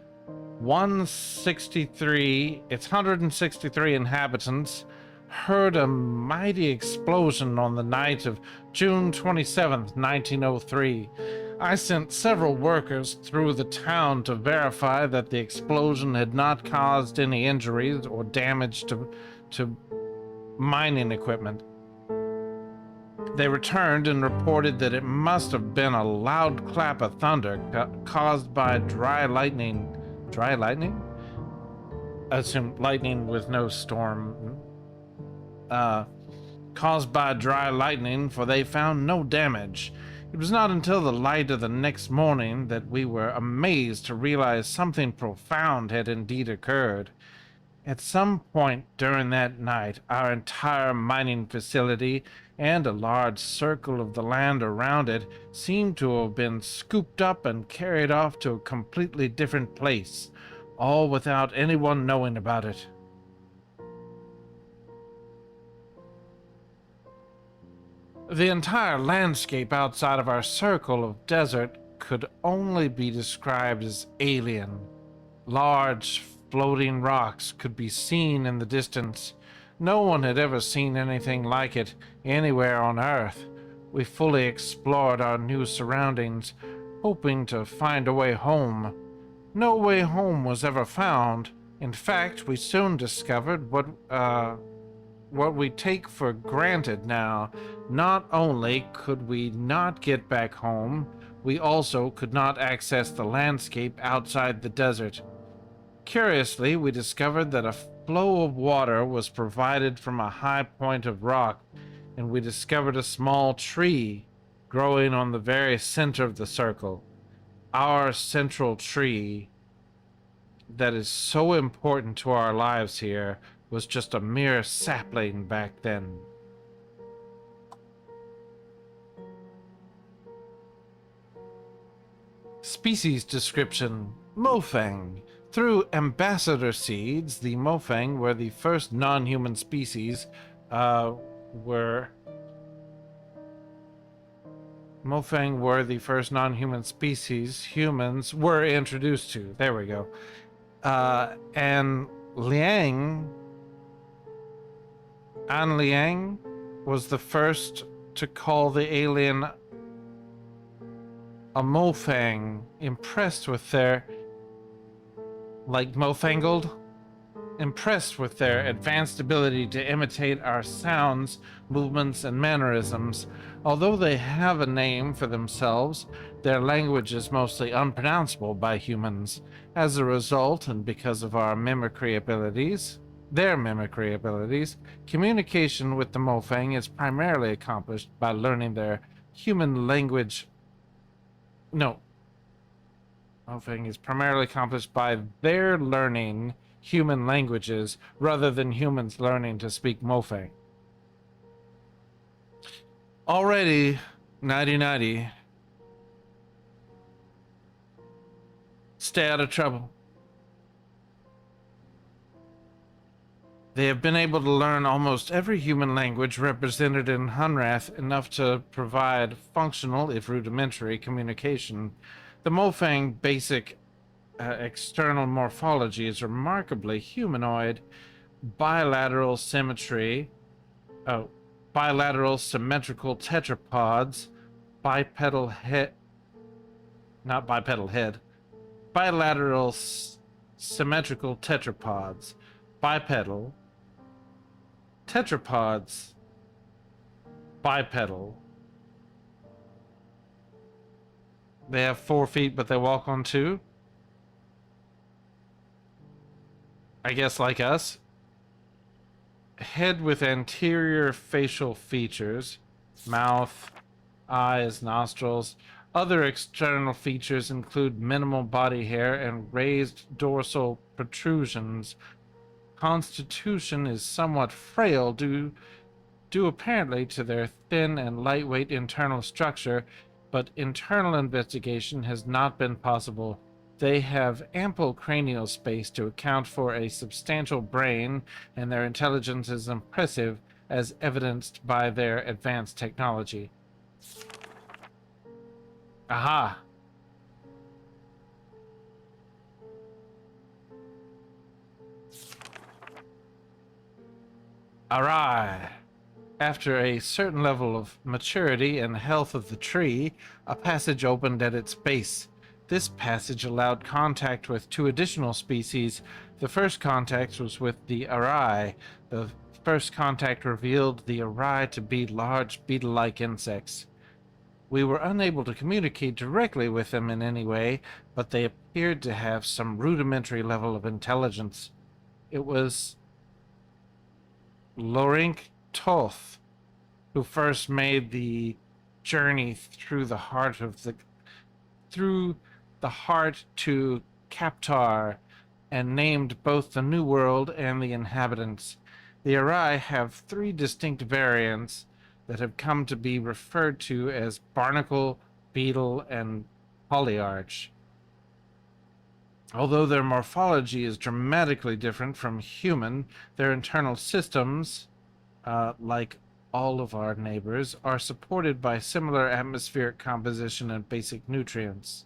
163 inhabitants heard a mighty explosion on the night of June 27th, 1903. I sent several workers through the town to verify that the explosion had not caused any injuries or damage to mining equipment. They returned and reported that it must have been a loud clap of thunder caused by dry lightning. Dry lightning? I assume lightning with no storm. Caused by dry lightning, for they found no damage. It was not until the light of the next morning that we were amazed to realize something profound had indeed occurred. At some point during that night, our entire mining facility and a large circle of the land around it seemed to have been scooped up and carried off to a completely different place, all without anyone knowing about it. The entire landscape outside of our circle of desert could only be described as alien. Large, floating rocks could be seen in the distance. No one had ever seen anything like it anywhere on Earth. We fully explored our new surroundings, hoping to find a way home. No way home was ever found. In fact, we soon discovered what we take for granted now. Not only could we not get back home, we also could not access the landscape outside the desert. Curiously, we discovered that a flow of water was provided from a high point of rock, and we discovered a small tree growing on the very center of the circle. Our central tree that is so important to our lives here was just a mere sapling back then. Species description: Mofang. Through ambassador seeds, the Mofang were the first non-human species Mofang were the first non-human species humans were introduced to. There we go. And Liang was the first to call the alien a Mofang, impressed with their advanced ability to imitate our sounds, movements, and mannerisms. Although they have a name for themselves, their language is mostly unpronounceable by humans. As a result, and because of our mimicry abilities, their mimicry abilities, communication with the Mofang is primarily accomplished by learning their human language. No, Mofang is primarily accomplished by their learning human languages rather than humans learning to speak Mofang. Already, 90-90. Stay out of trouble. They have been able to learn almost every human language represented in Hunrath, enough to provide functional, if rudimentary, communication. The Mofang basic external morphology is remarkably humanoid. Bilateral symmetry, bilateral symmetrical tetrapods, bipedal head, not bipedal head, bilateral symmetrical tetrapods, bipedal, tetrapods, bipedal. They have 4 feet, but they walk on 2. I guess like us. Head with anterior facial features, mouth, eyes, nostrils. Other external features include minimal body hair and raised dorsal protrusions. Constitution is somewhat frail due apparently to their thin and lightweight internal structure, but internal investigation has not been possible. They have ample cranial space to account for a substantial brain, and their intelligence is impressive, as evidenced by their advanced technology. Aha! Awry! After a certain level of maturity and health of the tree, a passage opened at its base. This passage allowed contact with 2 additional species. The first contact was with the Arai. The first contact revealed the Arai to be large beetle-like insects. We were unable to communicate directly with them in any way, but they appeared to have some rudimentary level of intelligence. It was Lorink Toth who first made the journey through the heart to Kaptar and named both the New World and the inhabitants. The Arai have 3 distinct variants that have come to be referred to as barnacle, beetle, and polyarch. Although their morphology is dramatically different from human, their internal systems, like all of our neighbors, are supported by similar atmospheric composition and basic nutrients.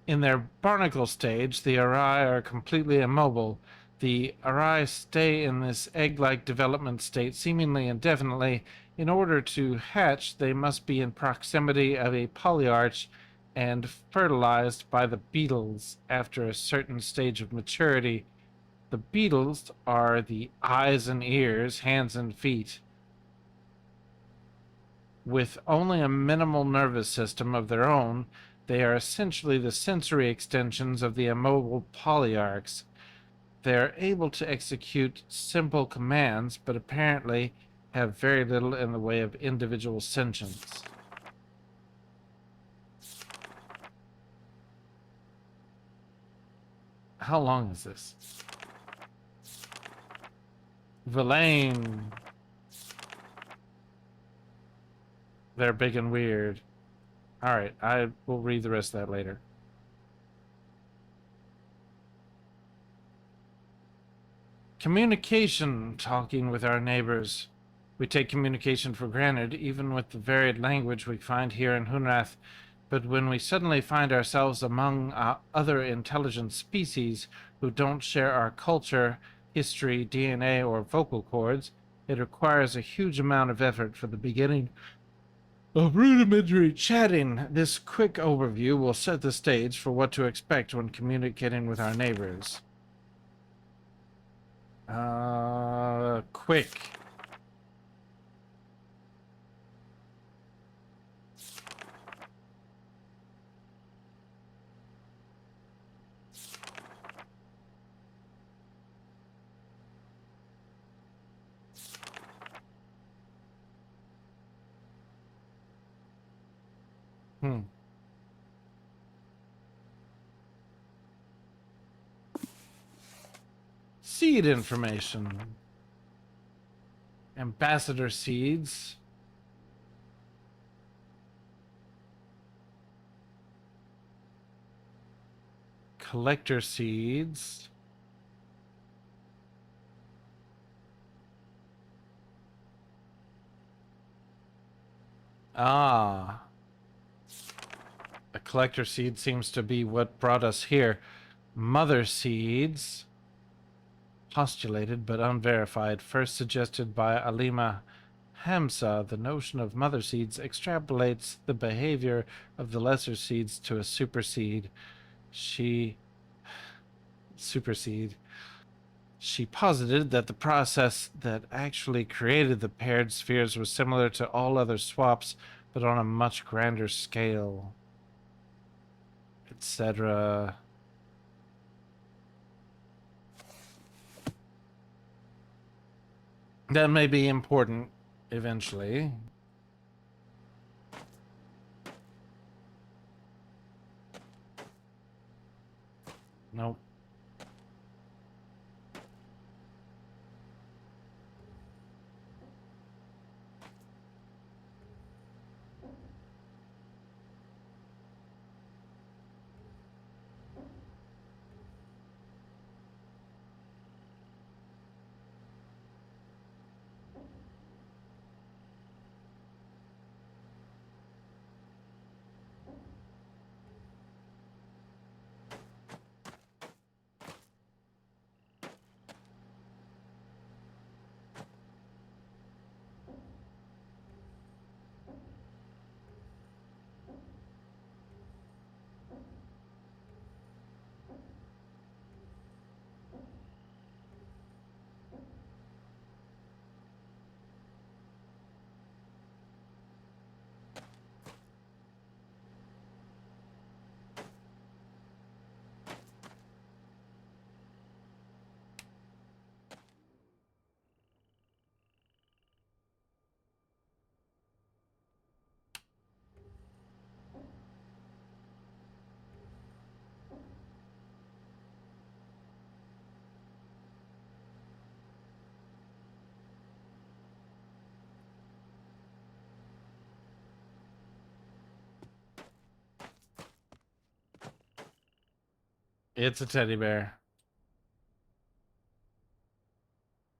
In their barnacle stage, the Arai are completely immobile. The Arai stay in this egg-like development state seemingly indefinitely. In order to hatch, they must be in proximity of a polyarch and fertilized by the beetles after a certain stage of maturity. The beetles are the eyes and ears, hands and feet. With only a minimal nervous system of their own, they are essentially the sensory extensions of the immobile polyarchs. They are able to execute simple commands, but apparently have very little in the way of individual sentience. How long is this? Villain. They're big and weird. Alright, I will read the rest of that later. Communication, talking with our neighbors. We take communication for granted, even with the varied language we find here in Hunrath. But when we suddenly find ourselves among other intelligent species who don't share our culture, history, DNA, or vocal cords, it requires a huge amount of effort for the beginning of rudimentary chatting. This quick overview will set the stage for what to expect when communicating with our neighbors. Quick. Hmm. Seed information. Ambassador seeds. Collector seeds. Ah. A collector seed seems to be what brought us here. Mother seeds. Postulated but unverified. First suggested by Alima Hamza, the notion of mother seeds extrapolates the behavior of the lesser seeds to a superseed. Superseed. She posited that the process that actually created the paired spheres was similar to all other swaps, but on a much grander scale, etc. That may be important eventually. Nope. It's a teddy bear.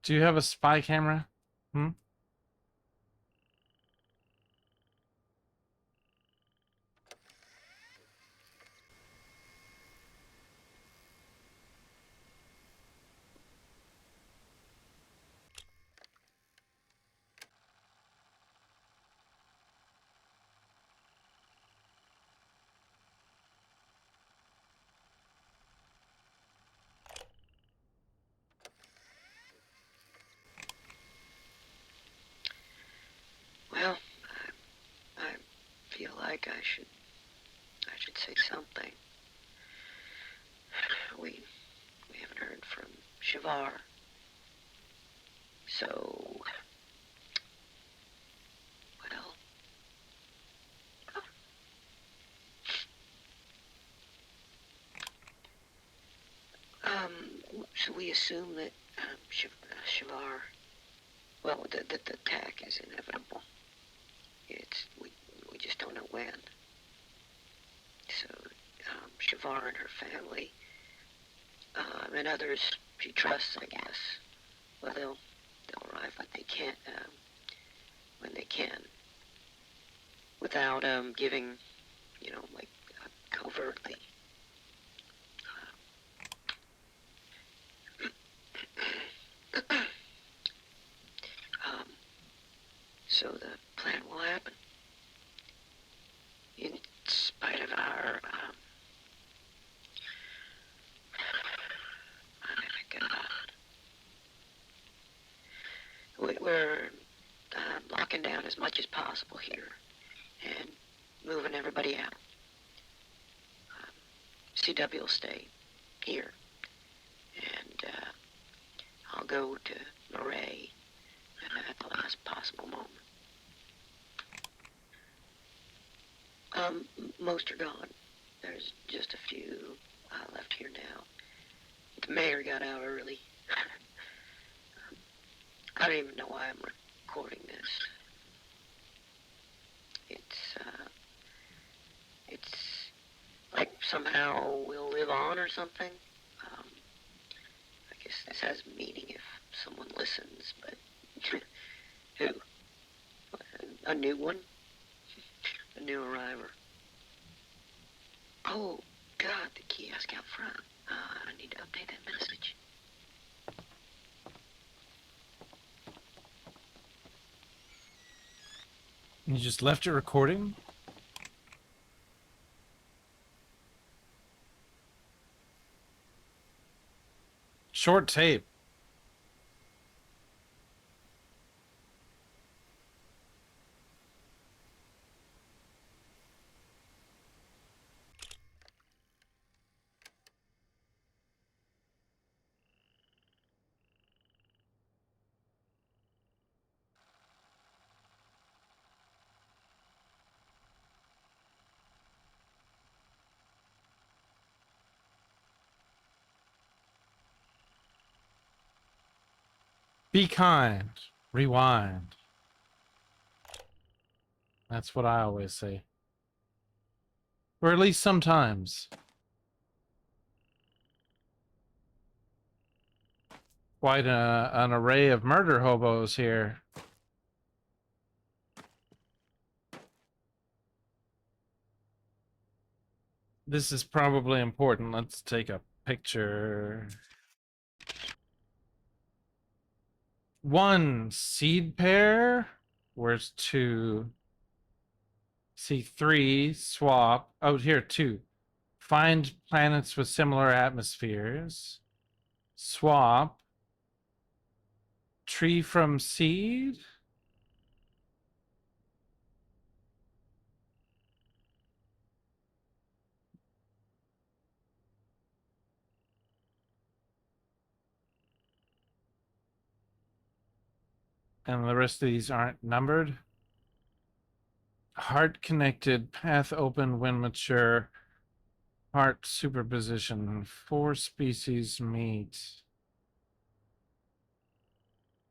Do you have a spy camera? Hmm? Well, I feel like I should say something. We haven't heard from Shavar. So, well, so we assume that Shavar, well, that the attack is inevitable. We just don't know when. So, Shavar and her family, and others she trusts, I guess, well, they'll arrive when they can, without giving, like covertly. So the plan will happen, in spite of our, my God. We're locking down as much as possible here, and moving everybody out. CW will stay here, and I'll go to Murray at the last possible moment. Most are gone. There's just a few left here now. The mayor got out early. I don't even know why I'm recording this. It's like somehow we'll live on or something. I guess this has meaning if someone listens, but who? A new one? A new arriver. Oh, God, the kiosk out front. I need to update that message. You just left it recording? Short tape. Be kind. Rewind. That's what I always say. Or at least sometimes. Quite an array of murder hobos here. This is probably important. Let's take a picture. 1 seed pair. Where's 2? See 3 swap. Oh, here 2. Find planets with similar atmospheres. Swap. Tree from seed. And the rest of these aren't numbered. Heart connected, path open when mature, heart superposition, 4 species meet.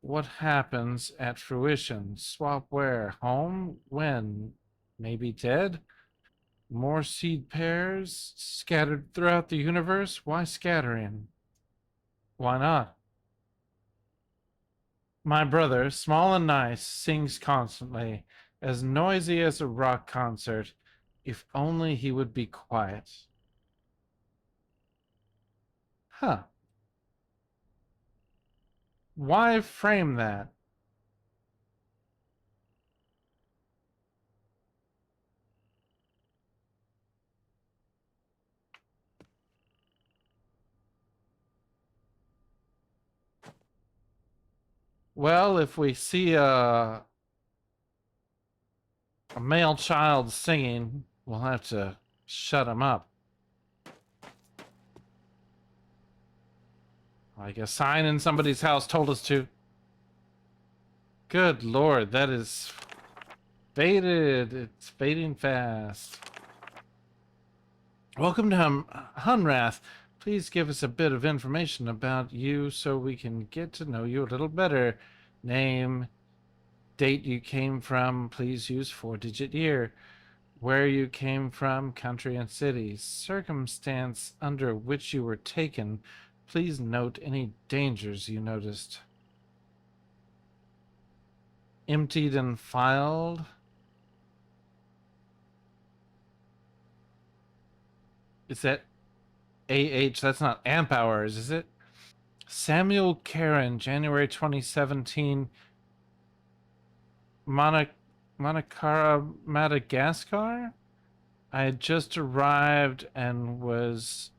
What happens at fruition? Swap where? Home? When? Maybe dead? More seed pairs scattered throughout the universe? Why scattering? Why not? My brother, small and nice, sings constantly, as noisy as a rock concert. If only he would be quiet. Huh. Why frame that? Well, if we see a male child singing, we'll have to shut him up. Like a sign in somebody's house told us to. Good Lord, that is faded. It's fading fast. Welcome to Hunrath. Please give us a bit of information about you so we can get to know you a little better. Name, date you came from, please use 4-digit year. Where you came from, country and city. Circumstance under which you were taken. Please note any dangers you noticed. Emptied and filed. Is that AH? That's not amp hours, is it? Samuel Karen, January 2017. Monacara, Madagascar? I had just arrived and was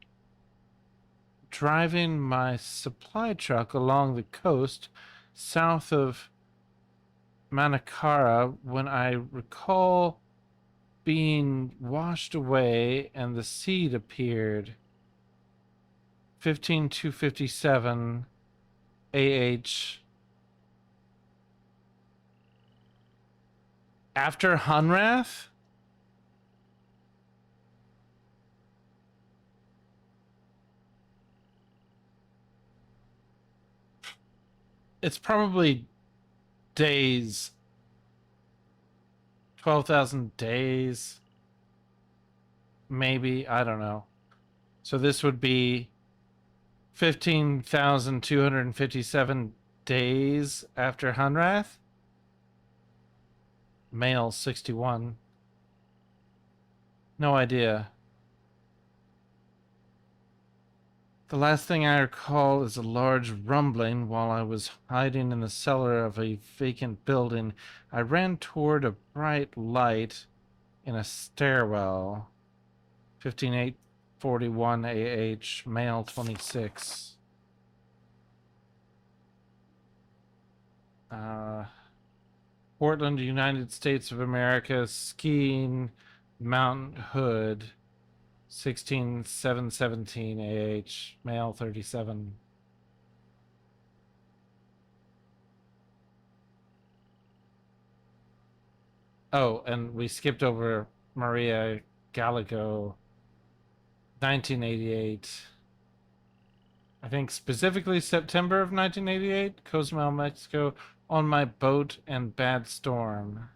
driving my supply truck along the coast south of Manakara when I recall being washed away and the seed appeared. 15257 AH. After Hunrath? It's probably days. 12,000 days. Maybe. I don't know. So this would be 15,257 days after Hunrath. Male 61. No idea. The last thing I recall is a large rumbling while I was hiding in the cellar of a vacant building. I ran toward a bright light in a stairwell. 15841 AH, male 26. Portland, United States of America, skiing, Mount Hood, 16717 AH, male 37. Oh, and we skipped over Maria Gallego, 1988. I think specifically September of 1988, Cozumel, Mexico, on my boat and bad storm.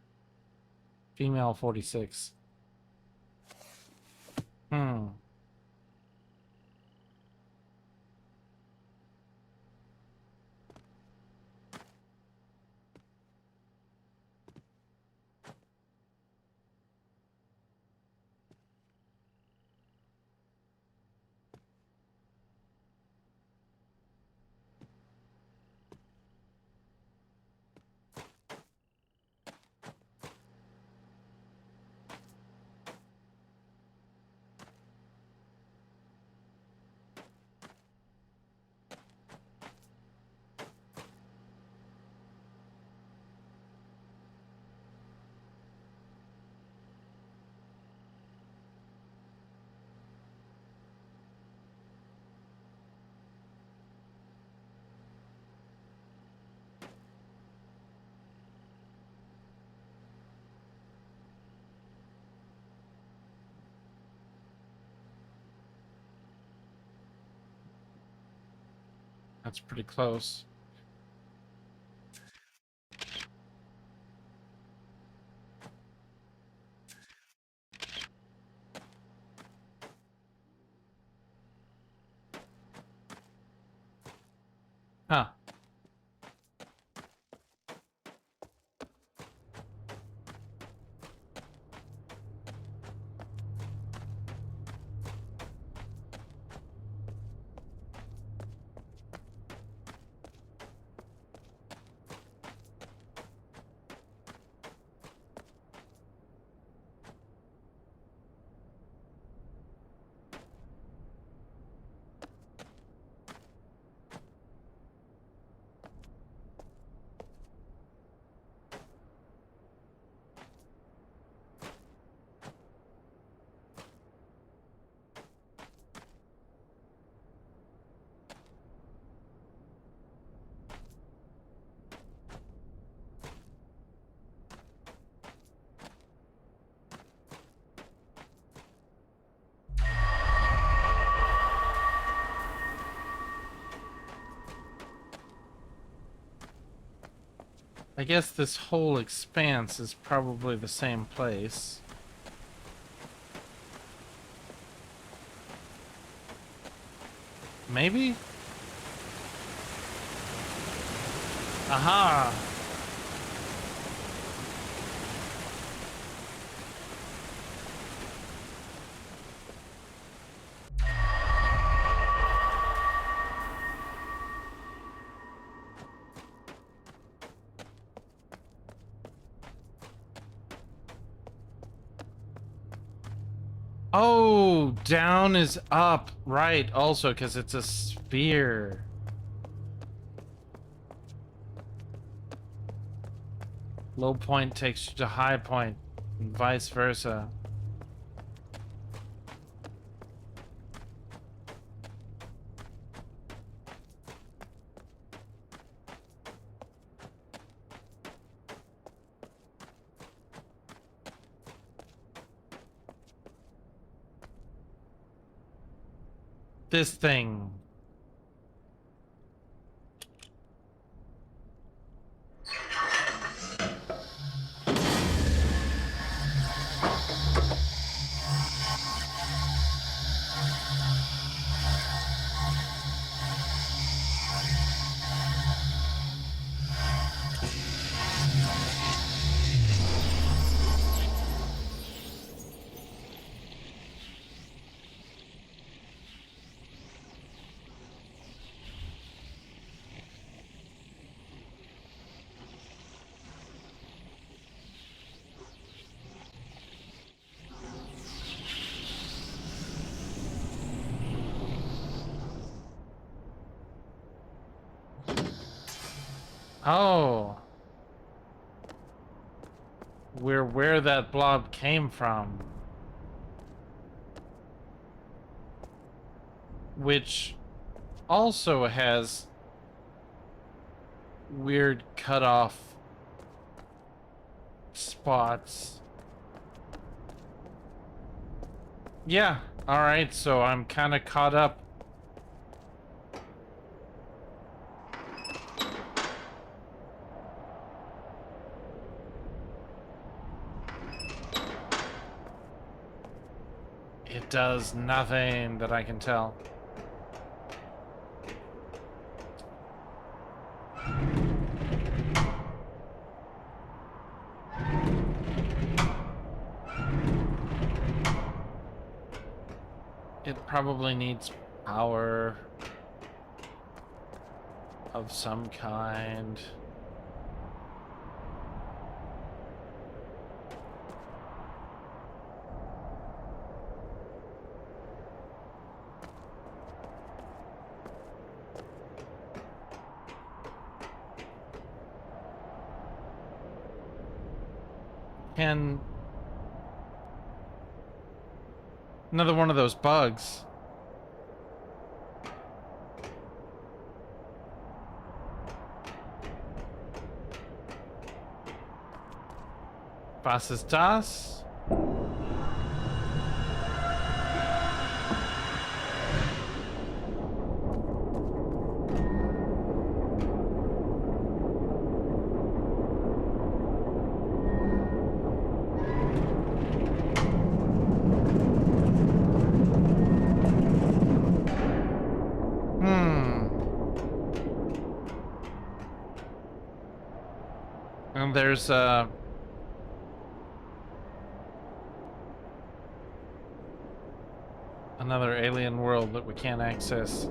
Female 46. That's pretty close. Huh. I guess this whole expanse is probably the same place. Maybe? Aha! Oh, down is up. Right, also, because it's a sphere. Low point takes you to high point, and vice versa. This thing. Oh. We're where that blob came from. Which also has weird cutoff spots. Yeah, alright, so I'm kind of caught up. It does nothing that I can tell. It probably needs power of some kind. And another one of those bugs. Was ist das? And there's another alien world that we can't access.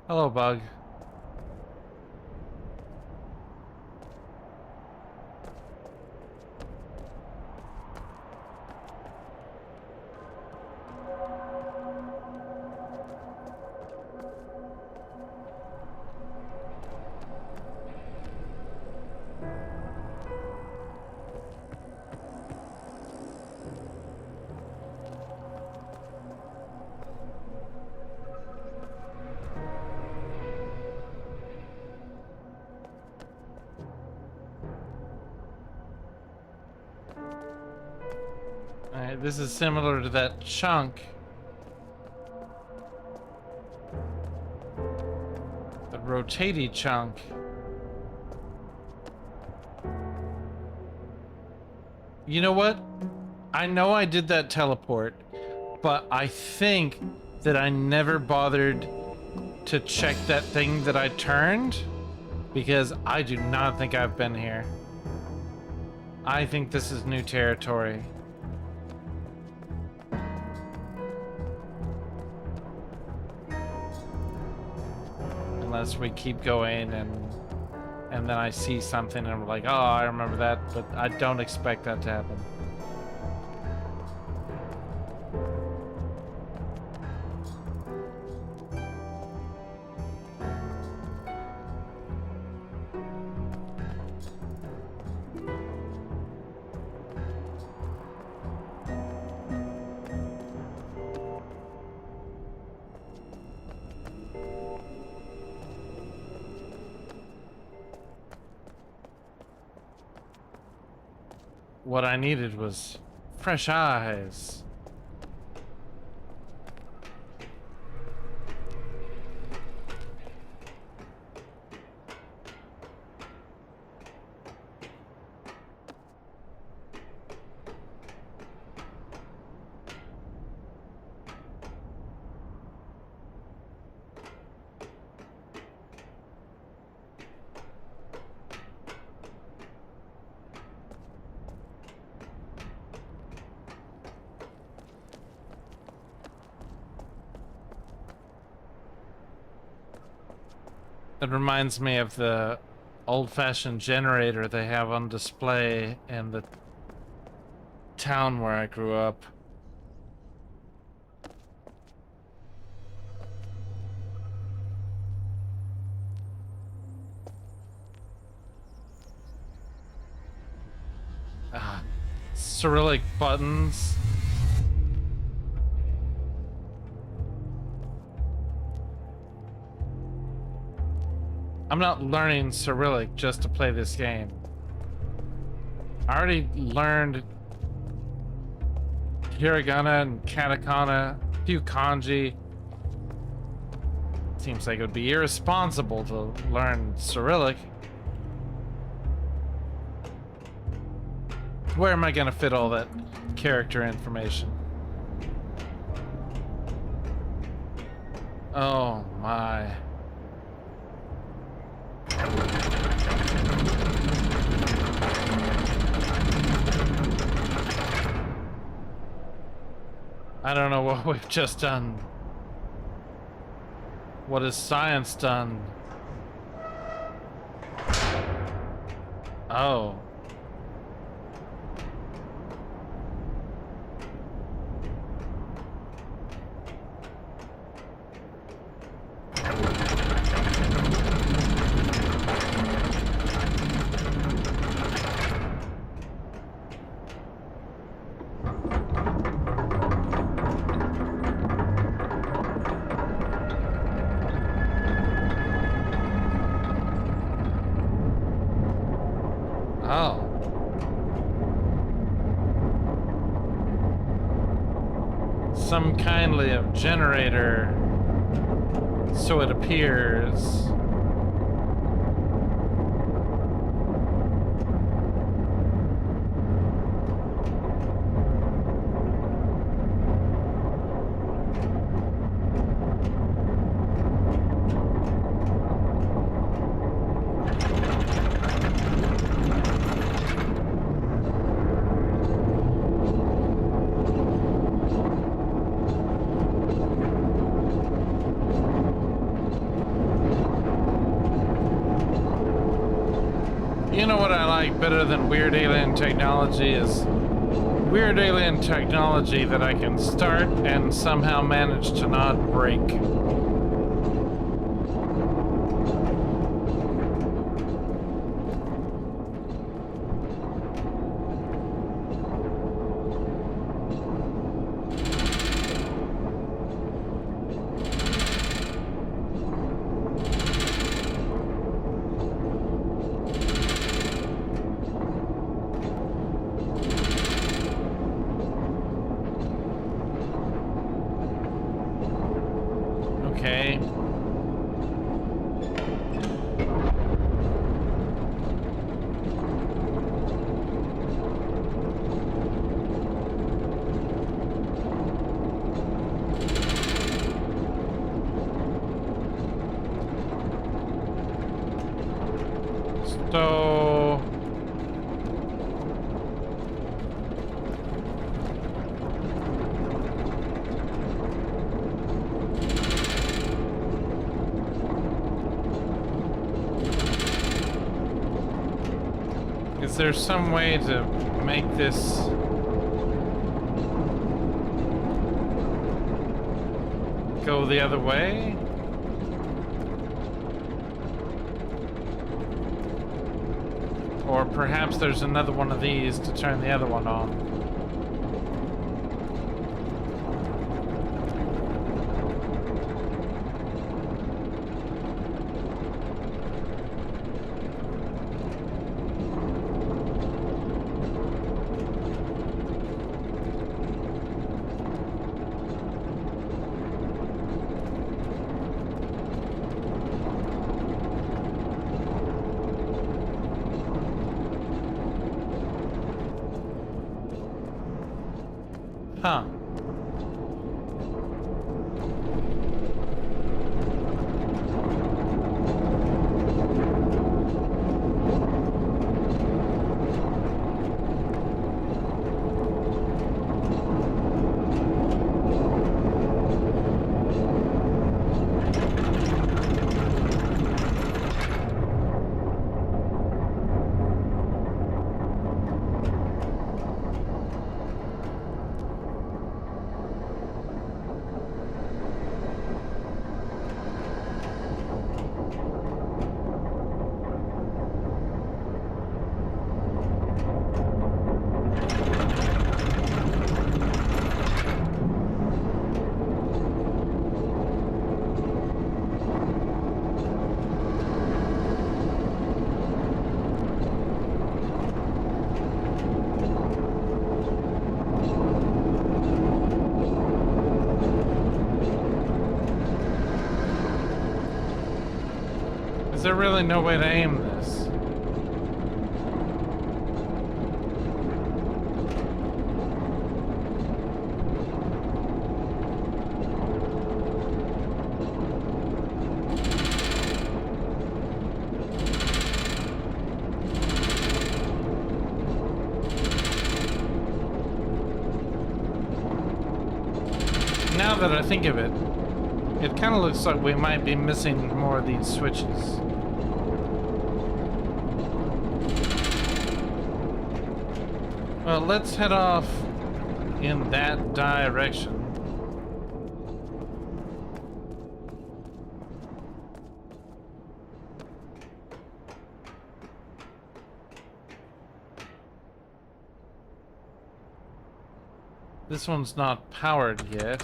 Hello, bug. Alright, this is similar to that chunk. The rotatey chunk. You know what? I know I did that teleport, but I think that I never bothered to check that thing that I turned, because I do not think I've been here. I think this is new territory. Unless we keep going and then I see something and I'm like, oh, I remember that, but I don't expect that to happen. What I needed was fresh eyes. That reminds me of the old-fashioned generator they have on display in the town where I grew up. Ah, Cyrillic buttons. I'm not learning Cyrillic just to play this game. I already learned hiragana and katakana, a few kanji. Seems like it would be irresponsible to learn Cyrillic. Where am I gonna fit all that character information? Oh my. I don't know what we've just done. What has science done? Oh. Oh. Some kindly of generator, so it appears. You know what I like better than weird alien technology is weird alien technology that I can start and somehow manage to not break. Okay. So is there some way to make this go the other way? Or perhaps there's another one of these to turn the other one on. Huh. Is there really no way to aim this? Now that I think of it, it kind of looks like we might be missing more of these switches. Well, let's head off in that direction. This one's not powered yet.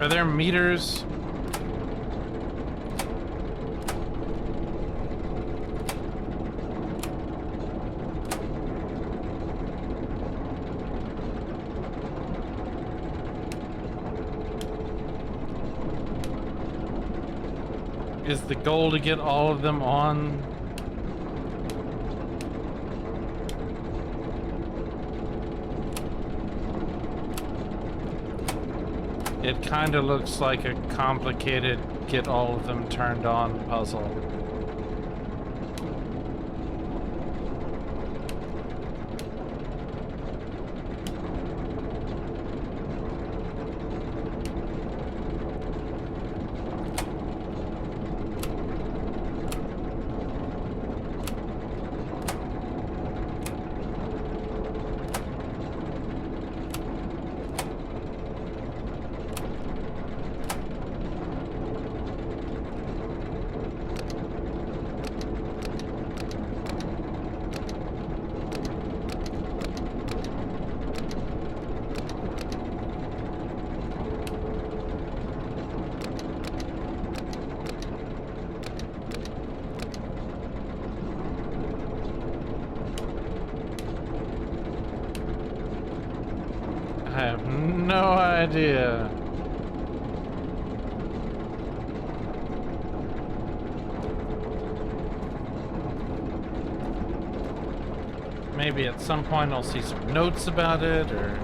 Are there meters? Is the goal to get all of them on? It kind of looks like a complicated get all of them turned on puzzle. I have no idea. Maybe at some point I'll see some notes about it, or...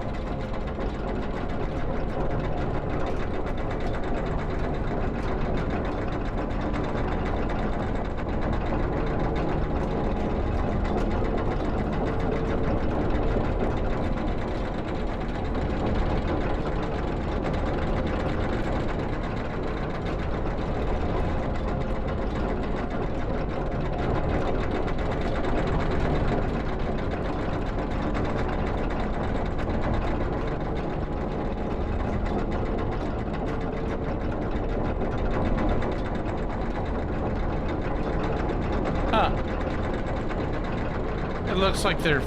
It looks like they're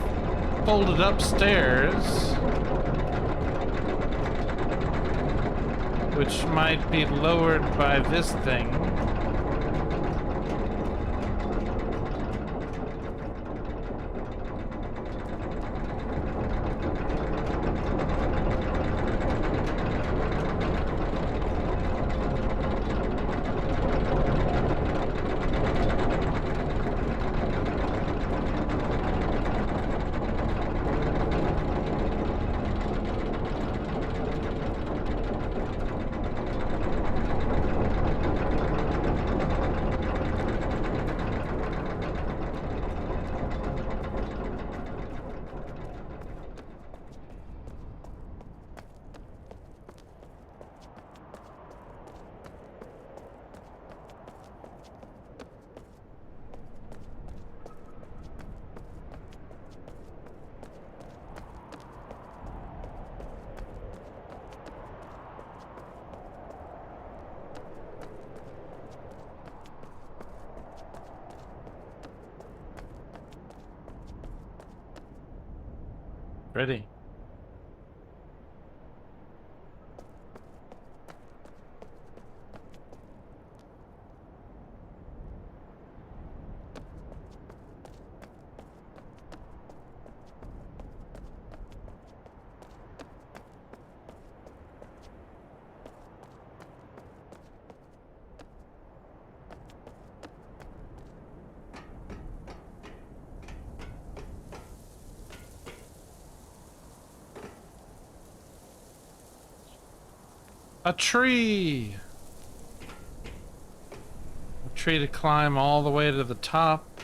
folded upstairs, which might be lowered by this thing. A tree! A tree to climb all the way to the top.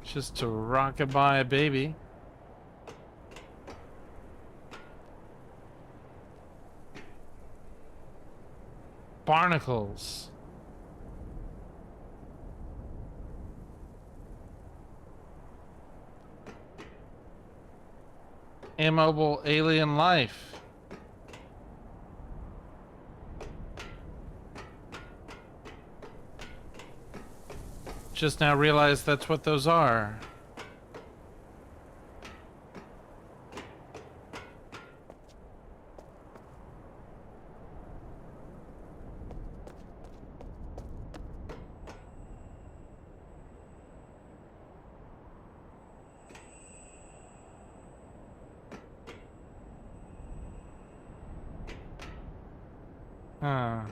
Just to rock it by a baby. Barnacles. Immobile alien life. Just now realized that's what those are. Huh.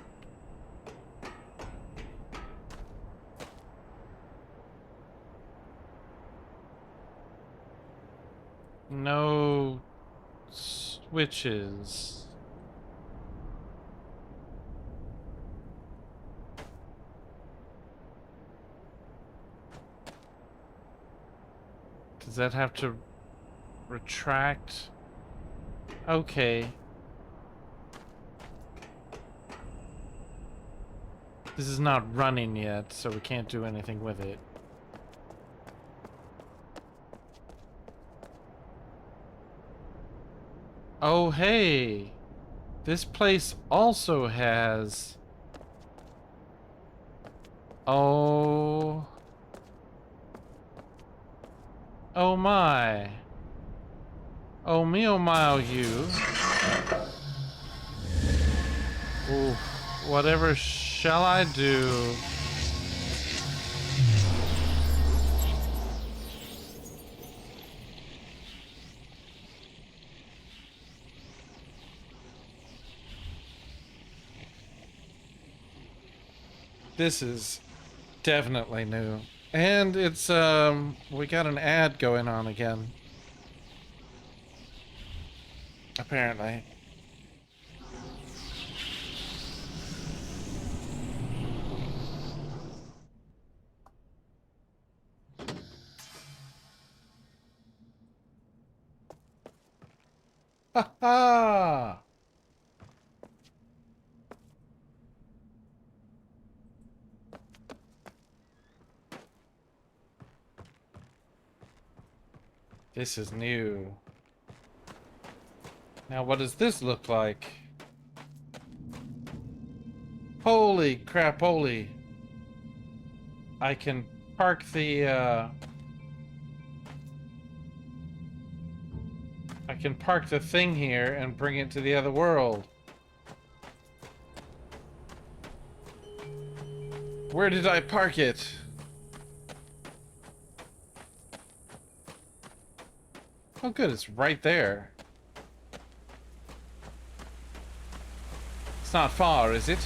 No switches. Does that have to retract? Okay. This is not running yet, so we can't do anything with it. Oh, hey! This place also has... Oh... Oh my. Oh me, oh my, oh you. Ooh, whatever shall I do? This is definitely new. And it's, we got an ad going on again. Apparently. Ha ha! This is new. Now what does this look like? Holy crap, holy. I can park the, I can park the thing here and bring it to the other world. Where did I park it? Oh good, it's right there. It's not far, is it?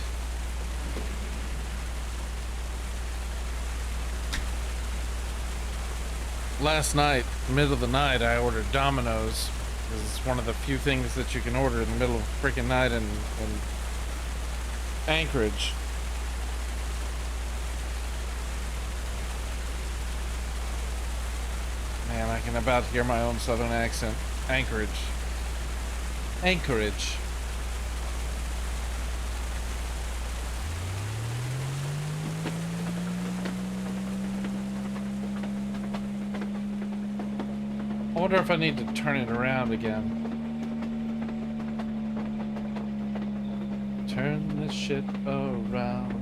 Last night, middle of the night, I ordered Domino's. Because it's one of the few things that you can order in the middle of freaking night in Anchorage. Man, I can about hear my own southern accent. Anchorage. Anchorage. I wonder if I need to turn it around again. Turn this shit around.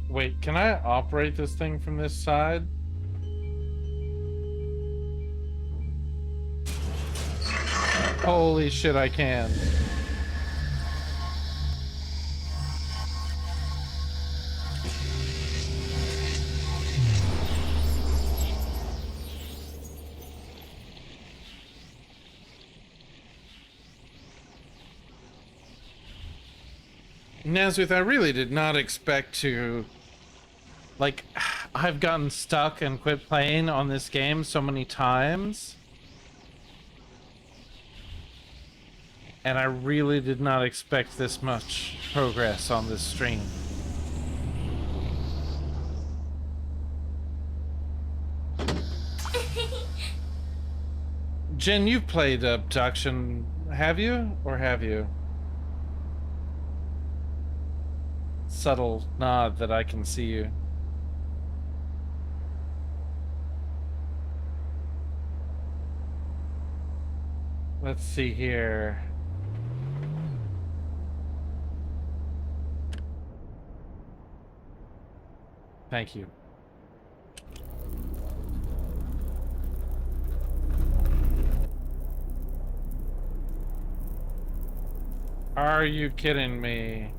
Wait, can I operate this thing from this side? Holy shit, I can. Nazareth, I really did not expect to... Like, I've gotten stuck and quit playing on this game so many times. And I really did not expect this much progress on this stream. Jen, you've played Obduction, have you? Or have you? Subtle nod that I can see you. Let's see here. Thank you. Are you kidding me?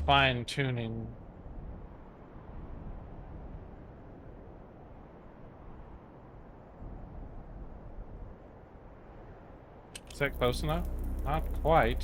Fine tuning. Is that close enough? Not quite.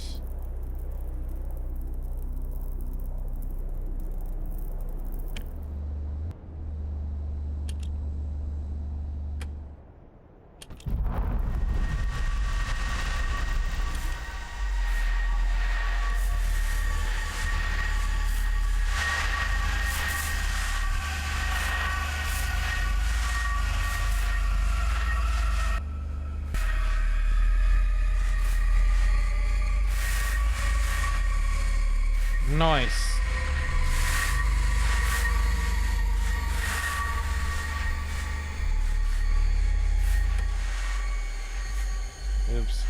Nice. Oops.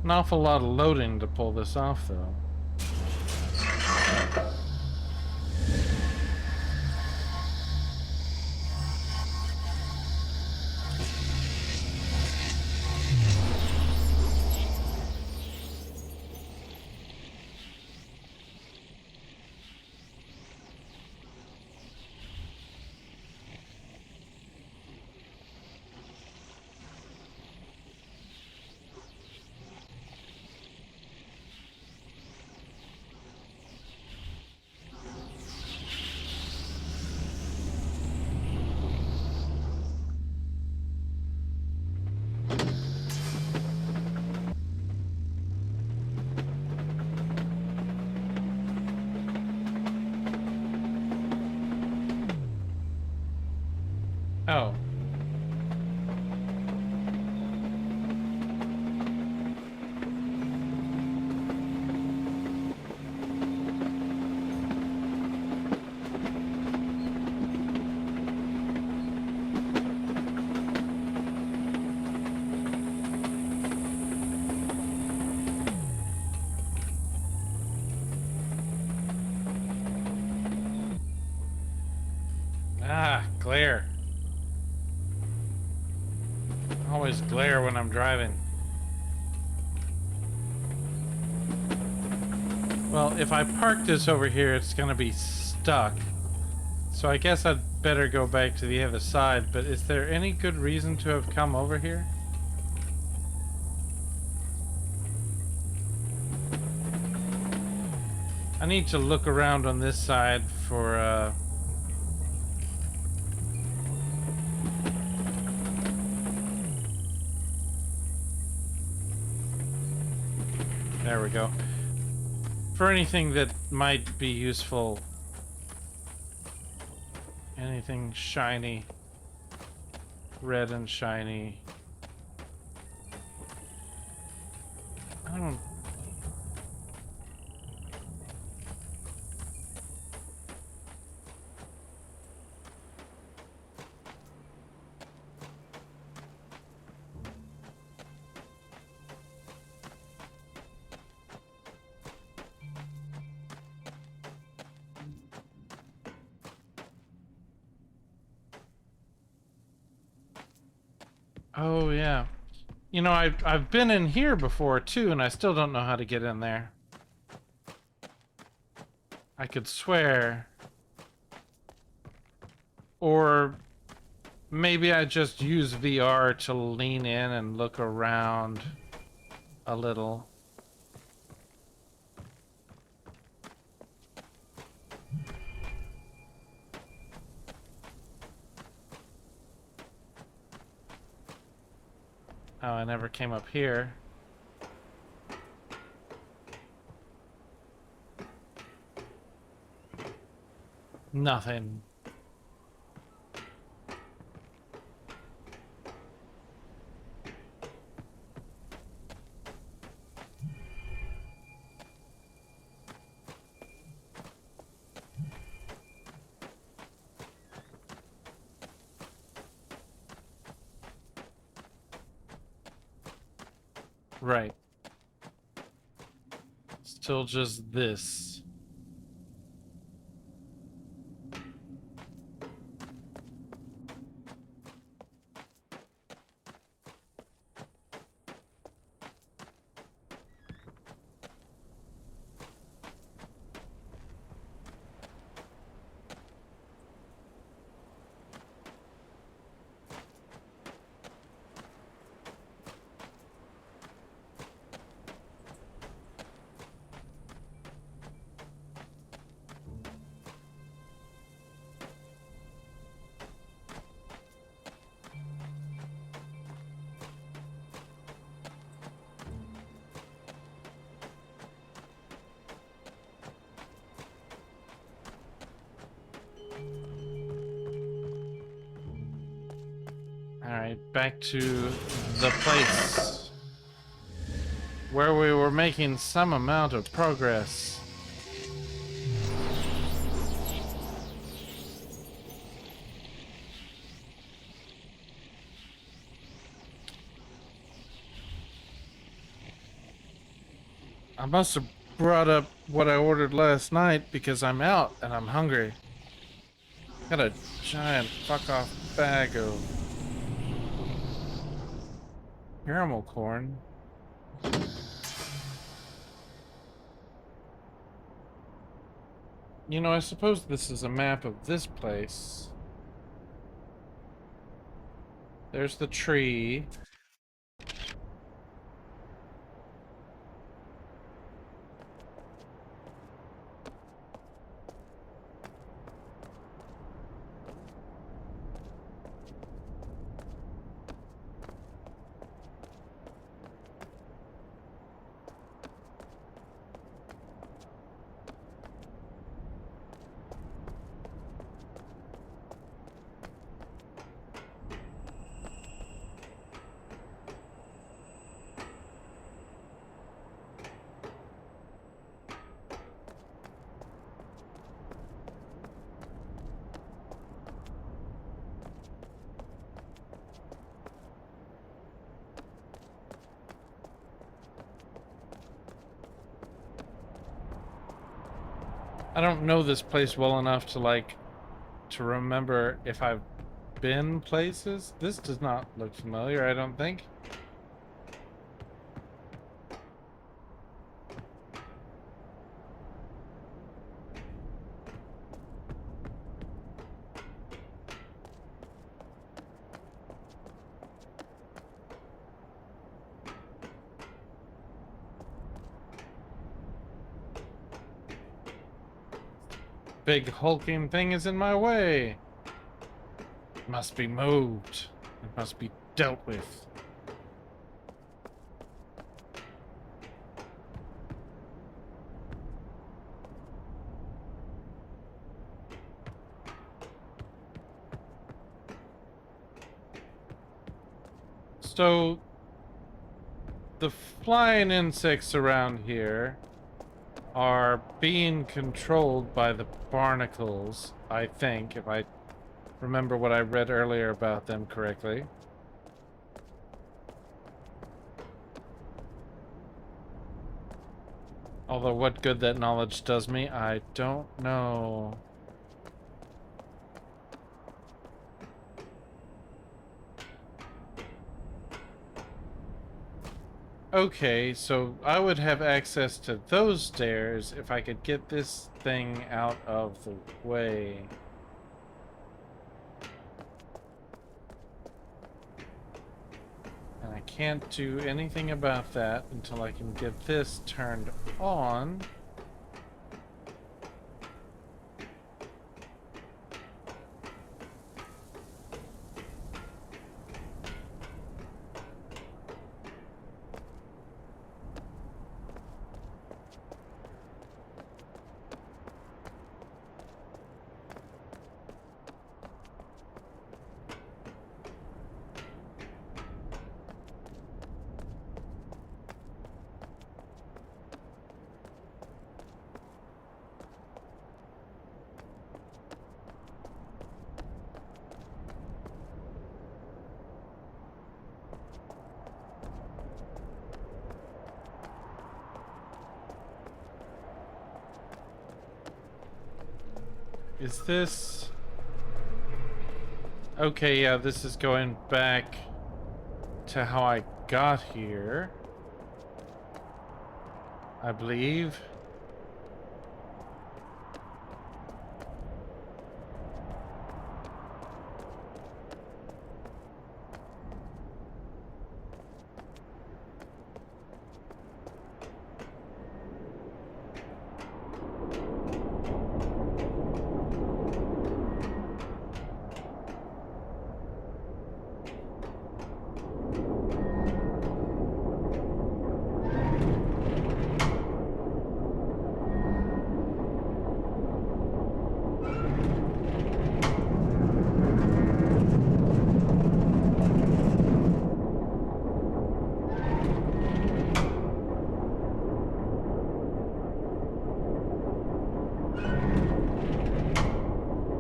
An awful lot of loading to pull this off, though. Oh. Ah, glare. Always glare when I'm driving. Well, if I park this over here, it's gonna be stuck. So I guess I'd better go back to the other side, but is there any good reason to have come over here? I need to look around on this side for, there we go. For anything that might be useful. Anything shiny. Red and shiny. I don't... Oh, yeah. You know, I've been in here before, too, and I still don't know how to get in there. I could swear. Or maybe I just use VR to lean in and look around a little. Oh, I never came up here. Nothing. Right. Still just this. Alright, back to the place where we were making some amount of progress. I must have brought up what I ordered last night because I'm out and I'm hungry. Got a giant fuck off bag of caramel corn. You know, I suppose this is a map of this place. There's the tree. I don't know this place well enough to remember if I've been places. This does not look familiar, I don't think. big hulking thing is in my way. It must be moved. It must be dealt with. So, the flying insects around here are being controlled by the barnacles, I think, if I remember what I read earlier about them correctly. Although what good that knowledge does me, I don't know. Okay, so I would have access to those stairs if I could get this thing out of the way. And I can't do anything about that until I can get this turned on. Is this... Okay, yeah, this is going back to how I got here, I believe.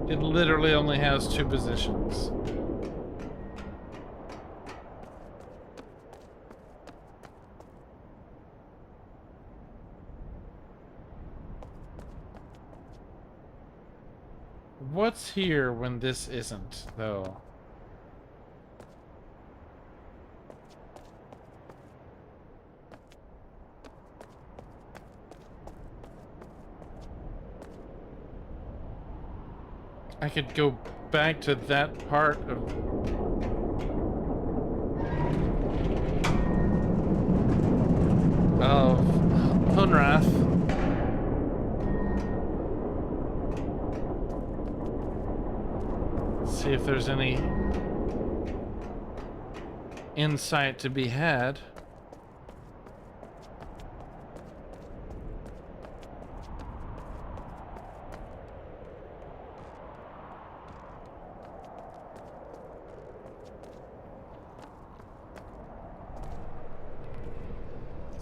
It literally only has 2 positions. What's here when this isn't, though? I could go back to that part of... Hunrath. See if there's any insight to be had.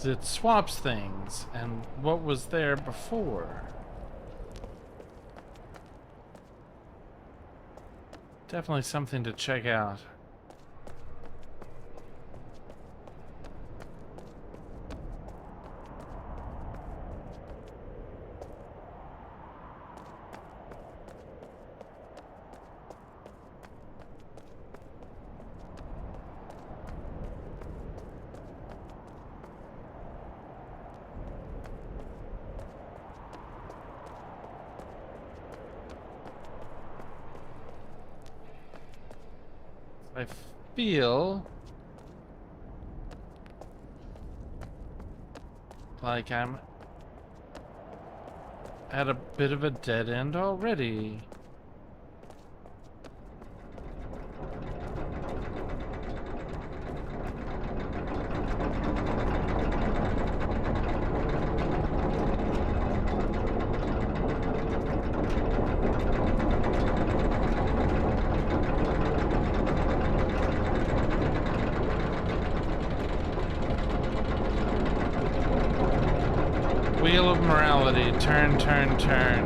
It swaps things, and what was there before? Definitely something to check out. I feel like I'm at a bit of a dead end already. Wheel of morality, turn, turn, turn.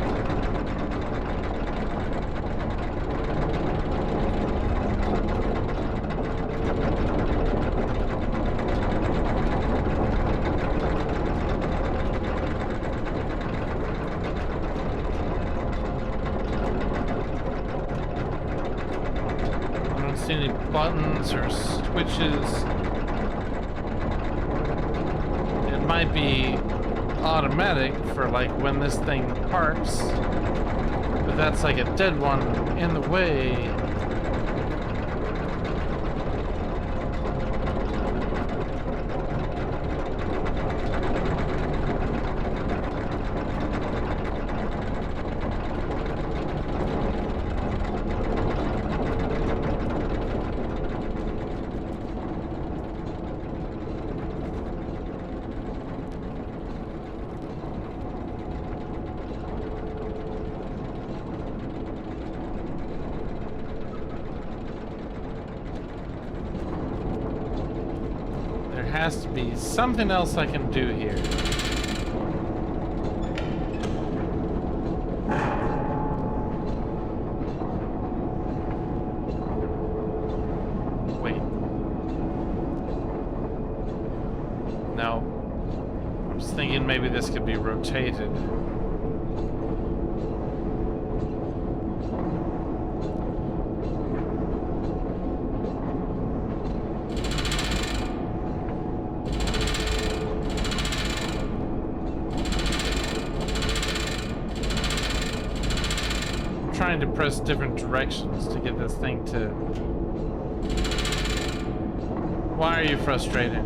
I don't see any buttons or switches. It might be automatic for like when this thing parks, but that's like a dead one in the way. Has to be something else I can do here. Wait. No. I was thinking maybe this could be rotated. Trying to press different directions to get this thing to... Why are you frustrated?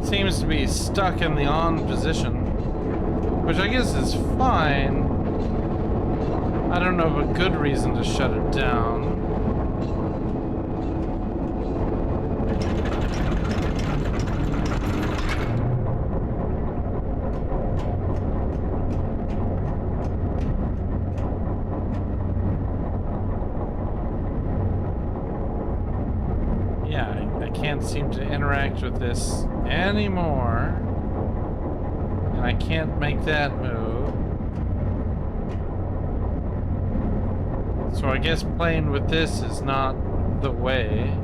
Seems to be stuck in the on position, which I guess is fine. I don't know of a good reason to shut it down. Yeah, I can't seem to interact with this anymore, and I can't make that move. So I guess playing with this is not the way.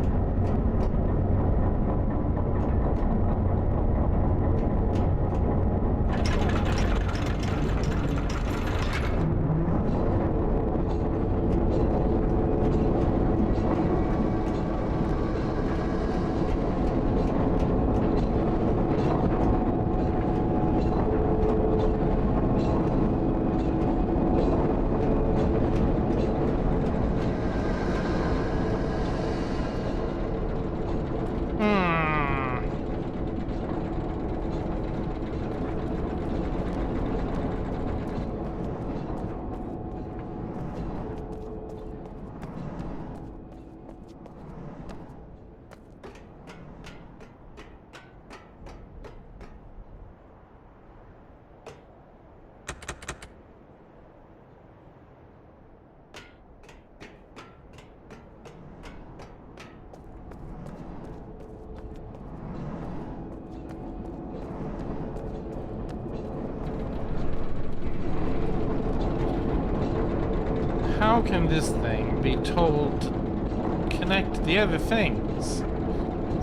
how can this thing be told to connect the other things?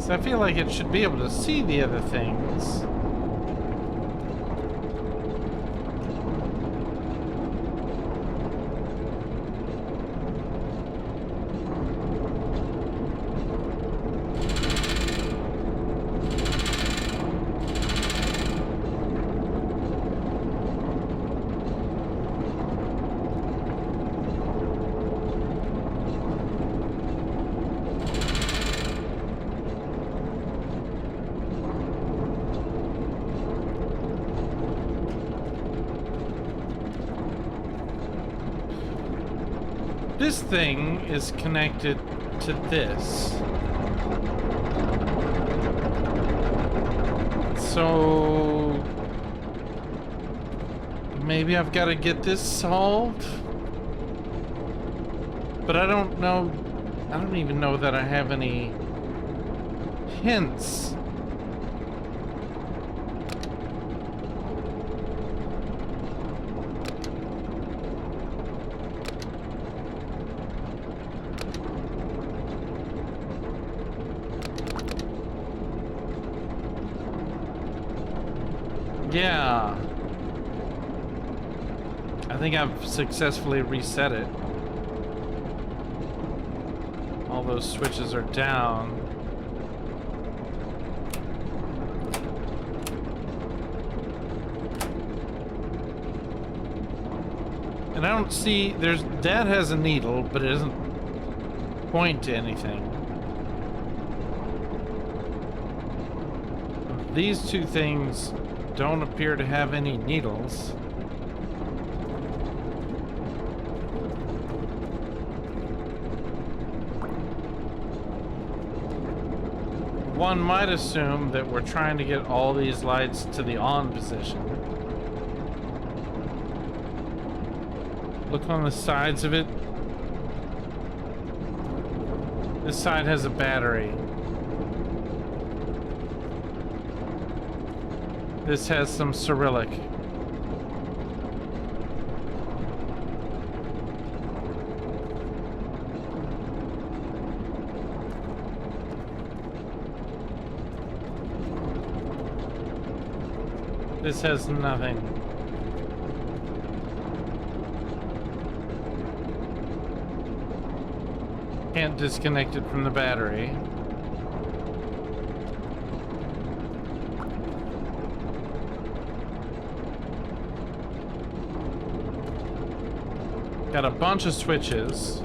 So I feel like it should be able to see the other things. This thing is connected to this. So maybe I've got to get this solved. But I don't know. I don't even know that I have any hints. Yeah. I think I've successfully reset it. All those switches are down. And I don't see, Dad has a needle, but it doesn't point to anything. These two things don't appear to have any needles. One might assume that we're trying to get all these lights to the on position. Look on the sides of it. This side has a battery. This has some Cyrillic. This has nothing. Can't disconnect it from the battery. Got a bunch of switches.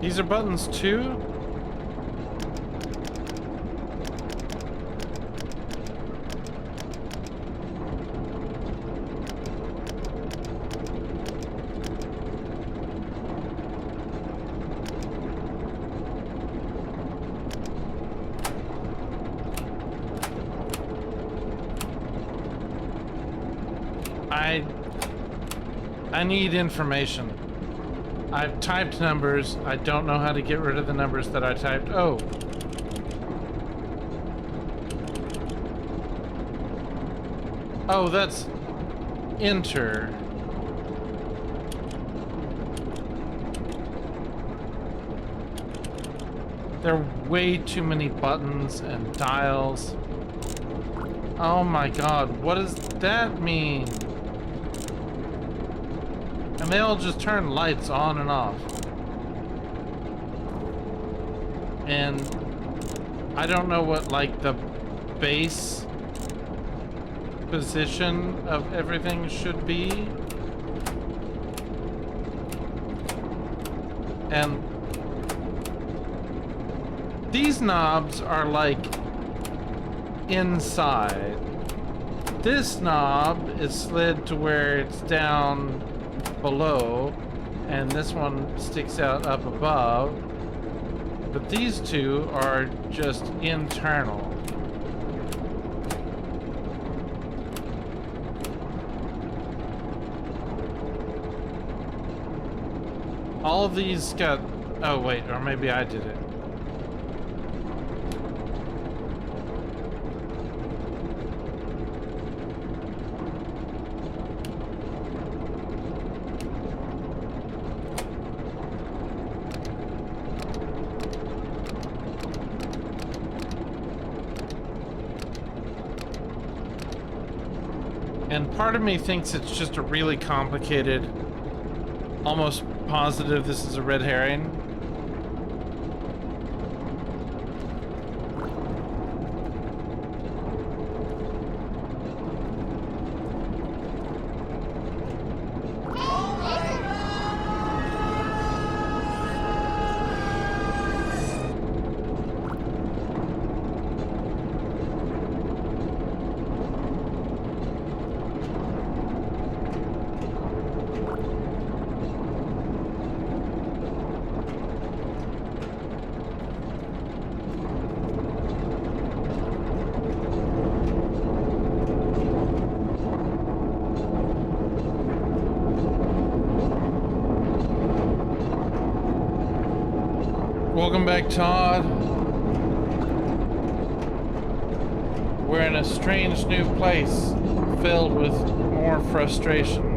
These are buttons too? I need information. I've typed numbers. I don't know how to get rid of the numbers that I typed. Oh. Oh, that's enter. There are way too many buttons and dials. Oh my god, what does that mean? And they all just turn lights on and off. And I don't know what, like, the base position of everything should be. And these knobs are, like, inside. This knob is slid to where it's down below, and this one sticks out up above, but these two are just internal. All of these got... oh wait, or maybe I did it. And part of me thinks it's just a really complicated, almost positive this is a red herring. Welcome back, Todd. We're in a strange new place, filled with more frustration.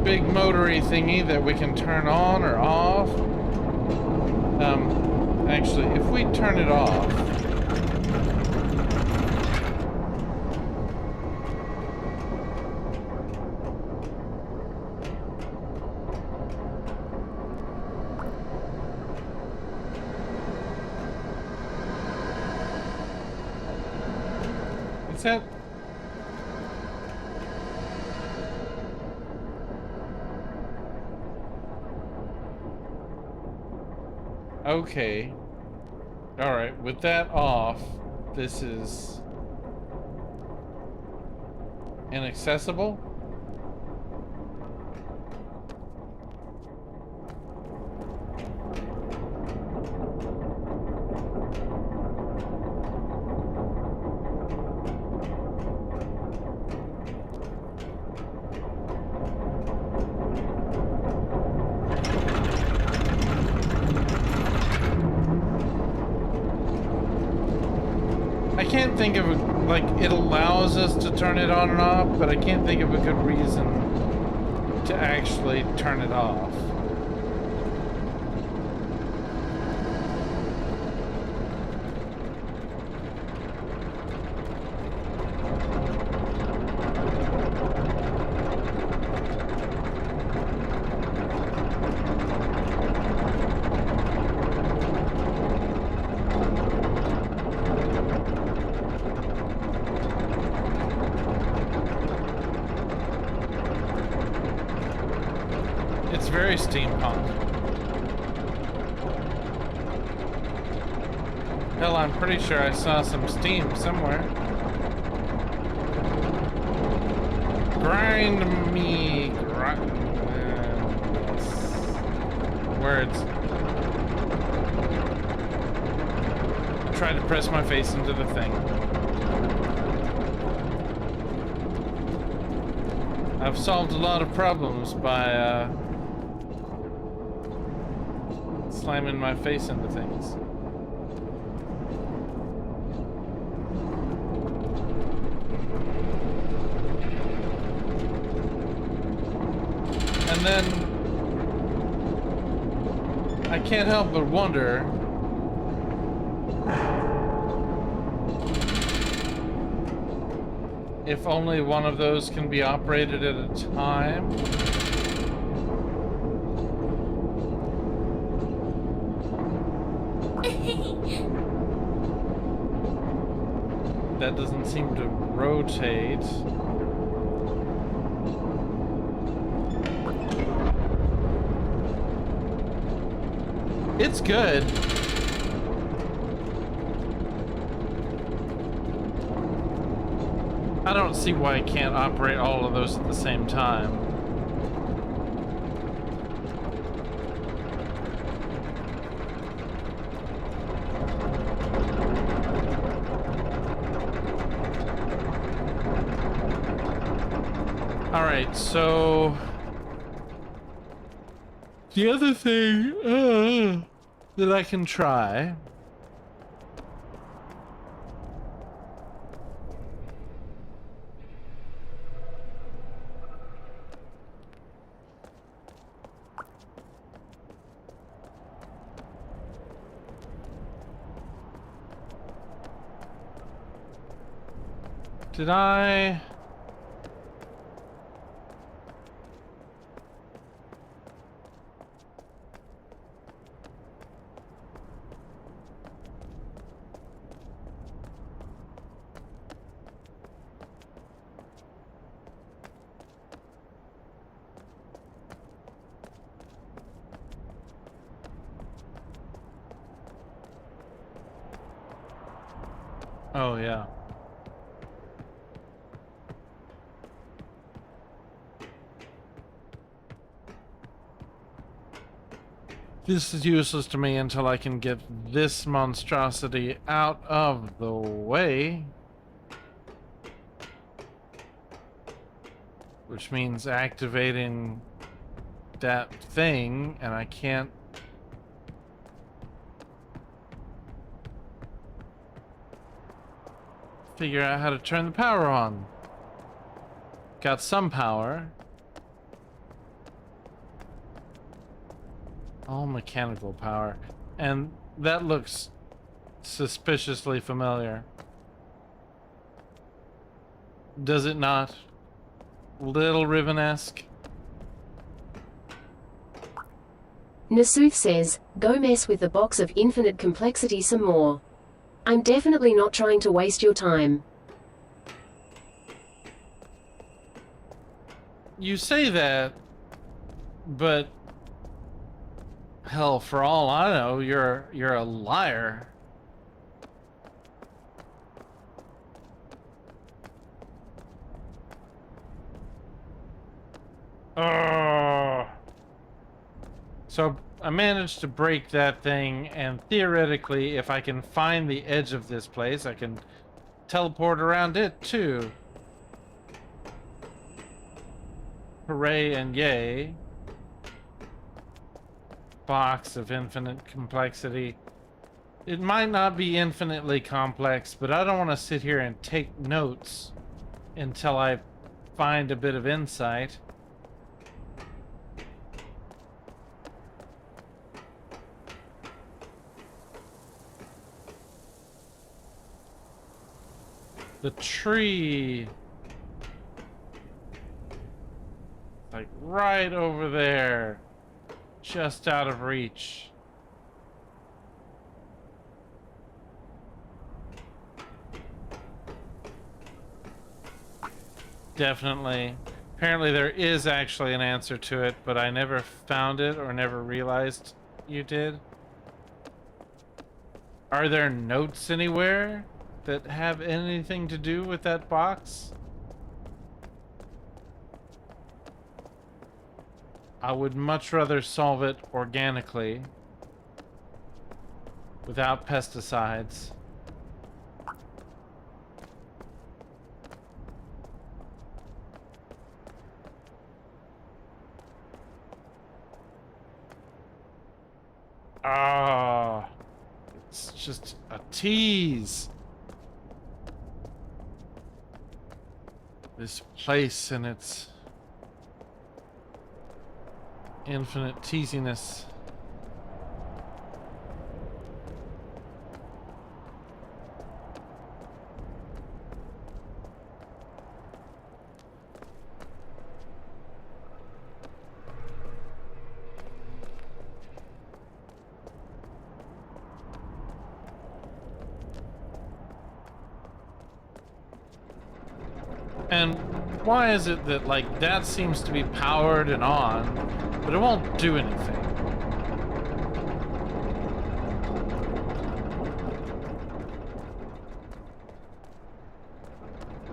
Big motory thingy that we can turn on or off. Actually, if we turn it off, what's that? Okay. Alright, with that off, this is inaccessible? I can't think of a, like, it allows us to turn it on and off, but I can't think of a good reason to actually turn it off. very steampunk. Hell, I'm pretty sure I saw some steam somewhere. Grind me. Words. Tried to press my face into the thing. I've solved a lot of problems by slamming my face into things. And then I can't help but wonder if only one of those can be operated at a time. That doesn't seem to rotate. It's good. I don't see why I can't operate all of those at the same time. All right, so the other thing that I can try did I... Oh, yeah. This is useless to me until I can get this monstrosity out of the way. Which means activating that thing, and I can't... figure out how to turn the power on. Got some power. All mechanical power. And that looks suspiciously familiar. Does it not? Little Riven-esque. Nasuth says, go mess with the box of infinite complexity some more. I'm definitely not trying to waste your time. You say that, but hell, for all I know, you're a liar. So I managed to break that thing, and theoretically, if I can find the edge of this place, I can teleport around it too. Hooray and yay. Box of infinite complexity. It might not be infinitely complex, but I don't want to sit here and take notes until I find a bit of insight. The tree, like right over there, just out of reach. Definitely Apparently there is actually an answer to it, but I never found it or never realized you did. Are there notes anywhere that have anything to do with that box? I would much rather solve it organically, without pesticides. Ah, it's just a tease. This place and its infinite teasiness. And why is it that, like, that seems to be powered and on, but it won't do anything?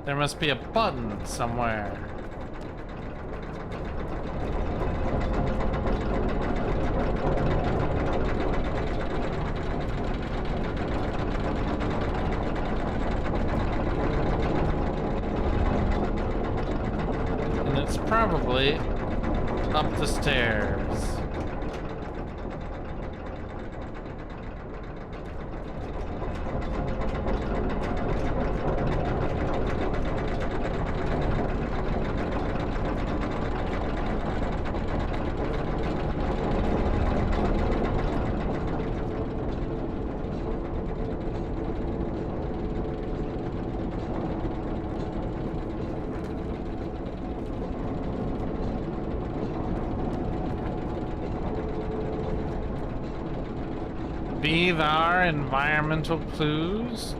There must be a button somewhere. And it's probably up the stairs. Be our environmental clues.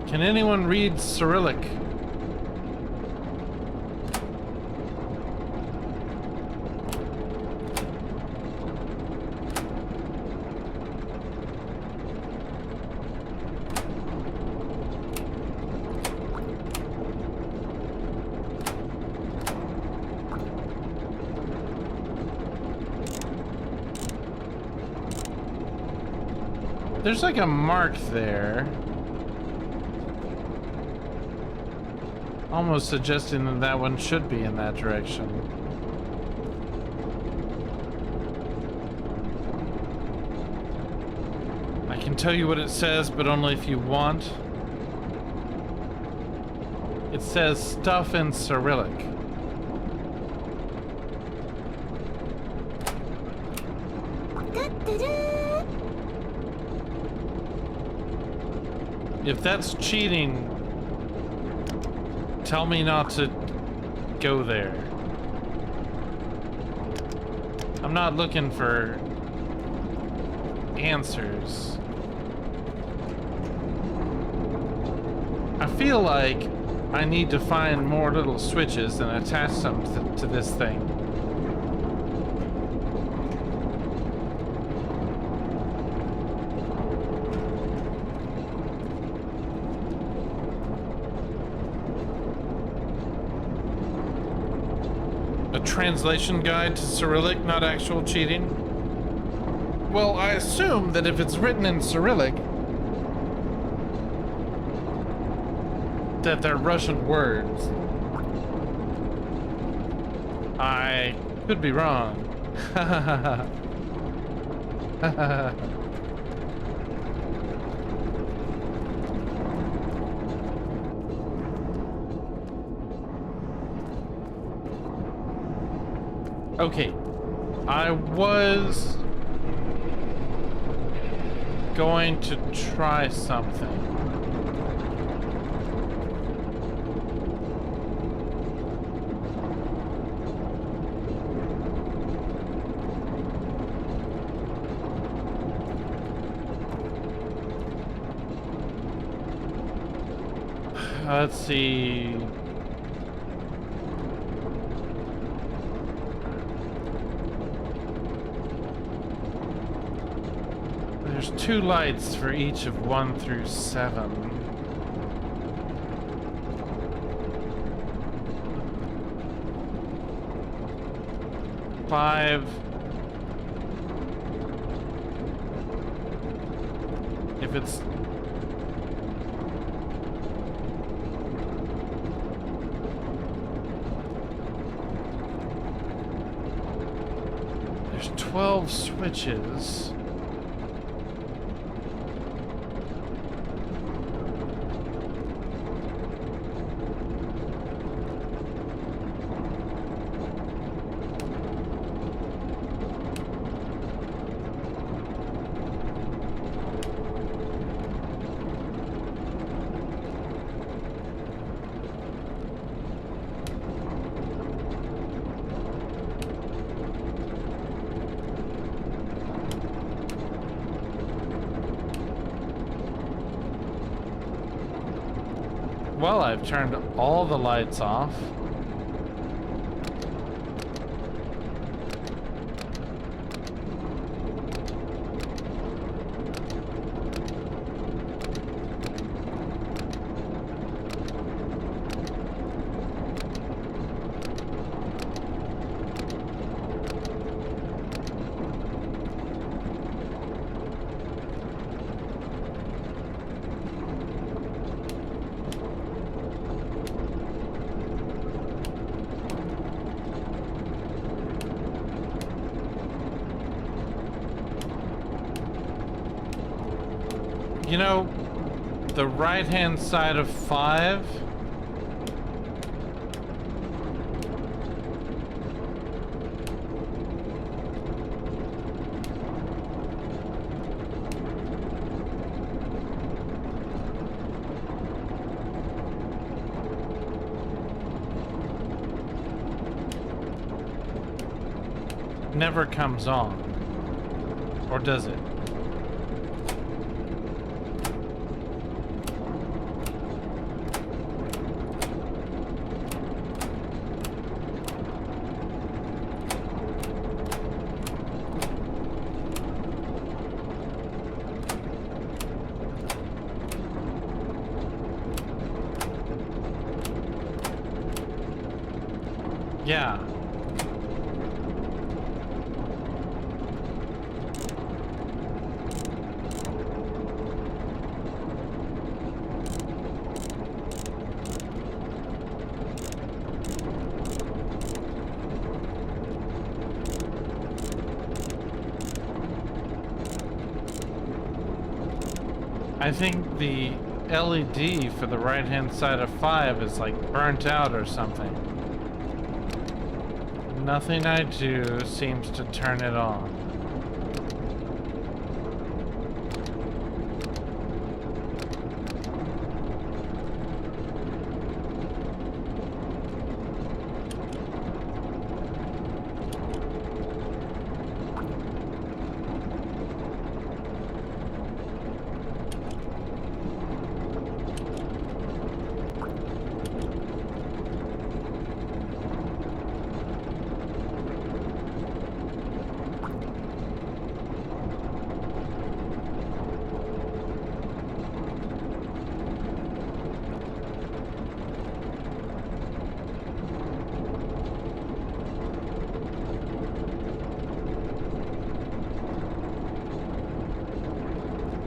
Can anyone read Cyrillic? There's like a mark there. Almost suggesting that that one should be in that direction. I can tell you what it says, but only if you want. It says stuff in Cyrillic. If that's cheating, tell me not to go there. I'm not looking for answers. I feel like I need to find more little switches and attach them to this thing. Translation guide to Cyrillic, not actual cheating? Well, I assume that if it's written in Cyrillic, that they're Russian words. I could be wrong. Okay, I was going to try something. Let's see. There's 2 lights for each of 1 through 7. Five. If it's there's 12 switches. Well, I've turned all the lights off. You know, the right-hand side of 5. Never comes on. Or does it? Yeah. I think the LED for the right-hand side of 5 is like burnt out or something. Nothing I do seems to turn it on.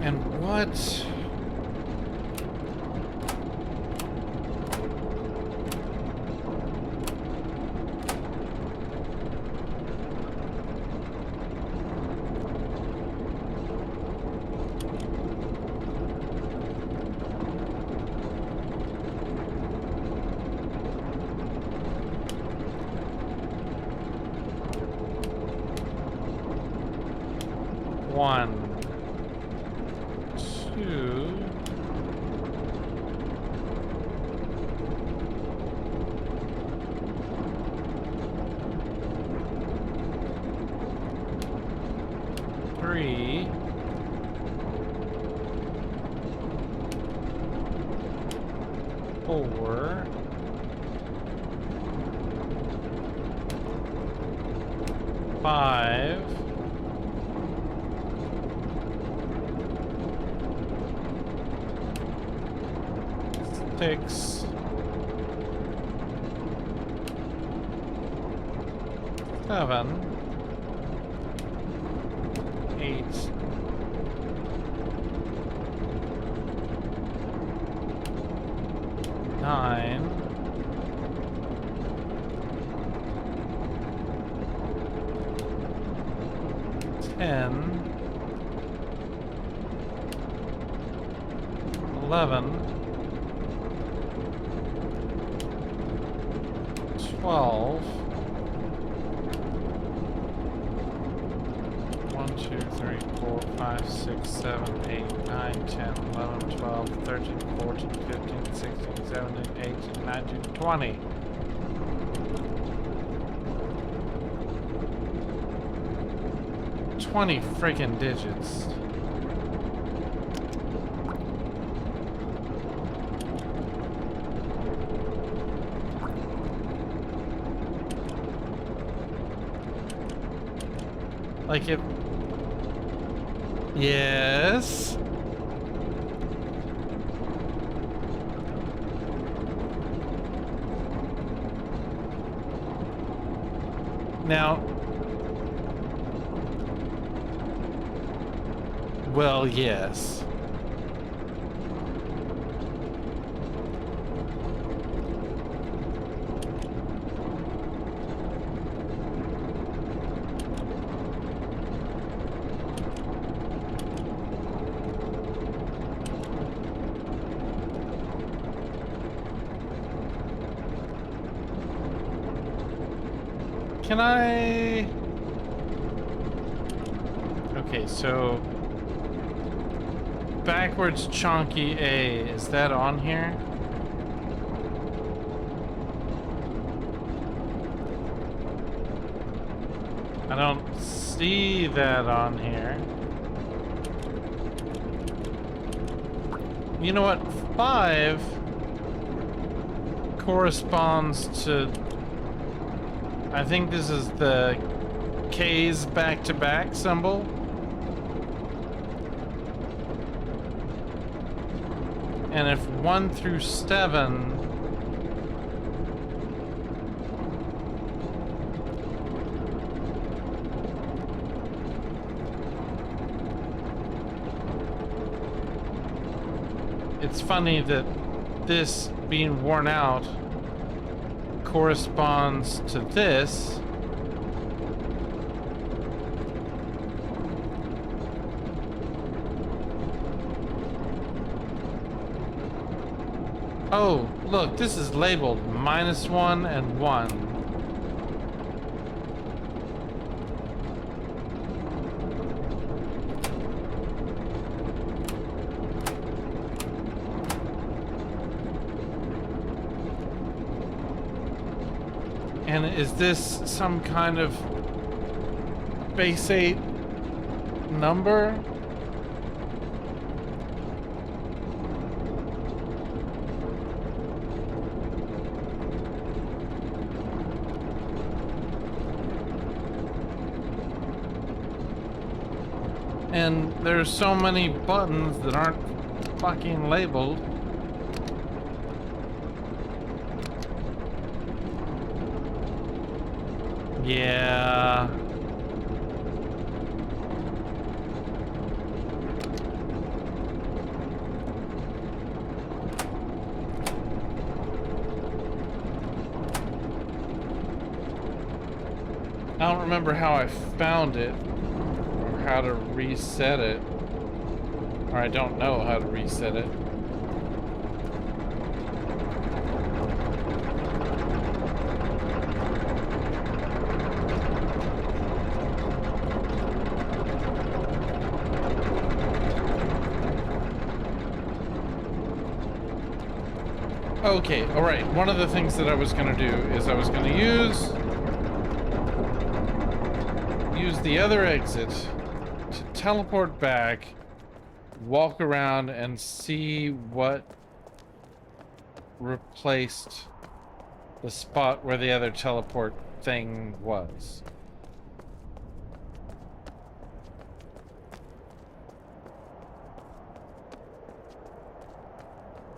And what? One, two, three, 4. Five. 6. 7. 8. 9. 10. 11. 12. 1, 2, 3, 4, 5, 6, 7, 8, 9, 10, 11, 12, 13, 14, 15, 16, 17, 18, 19, 20. 20 freaking digits. Like if... Yes? Now... Well, yes. Can I... Okay, so... Backwards chunky A, is that on here? I don't see that on here. You know what? 5 corresponds to... I think this is the K's back-to-back symbol. And if 1 through 7 it's funny that this being worn out corresponds to this. Oh, look, this is labeled -1 and 1. And is this some kind of base 8 number? And there's so many buttons that aren't fucking labeled. Yeah. I don't remember how I found it. How to reset it, or I don't know how to reset it. Okay, all right. One of the things that I was going to do is I was going to use the other exit to teleport back, walk around and see what replaced the spot where the other teleport thing was.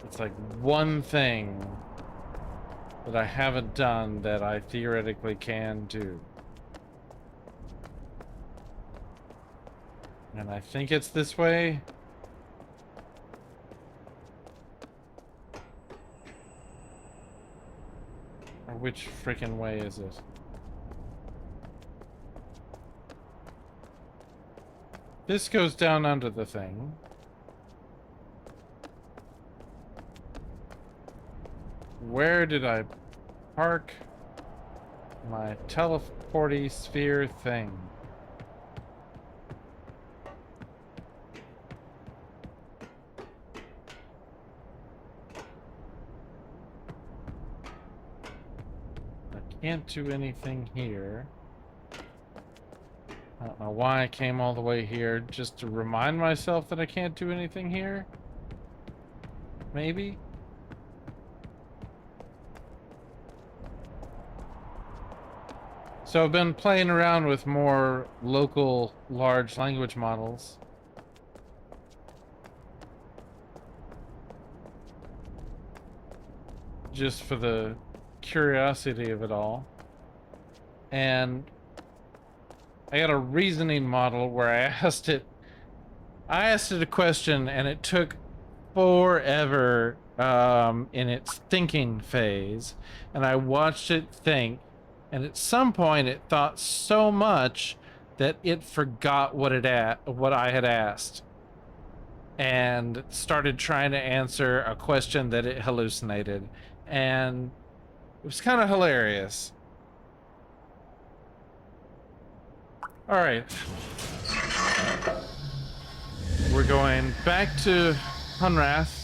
It's like one thing that I haven't done that I theoretically can do. And I think it's this way. Or which freaking way is it? This goes down under the thing. Where did I park my teleporty sphere thing? Can't do anything here. I don't know why I came all the way here, just to remind myself that I can't do anything here? Maybe? So I've been playing around with more local large language models. Just for the curiosity of it all. And I got a reasoning model where I asked it a question and it took forever in its thinking phase, and I watched it think, and at some point it thought so much that it forgot what I had asked and started trying to answer a question that it hallucinated, and it was kind of hilarious. All right. We're going back to Hunrath.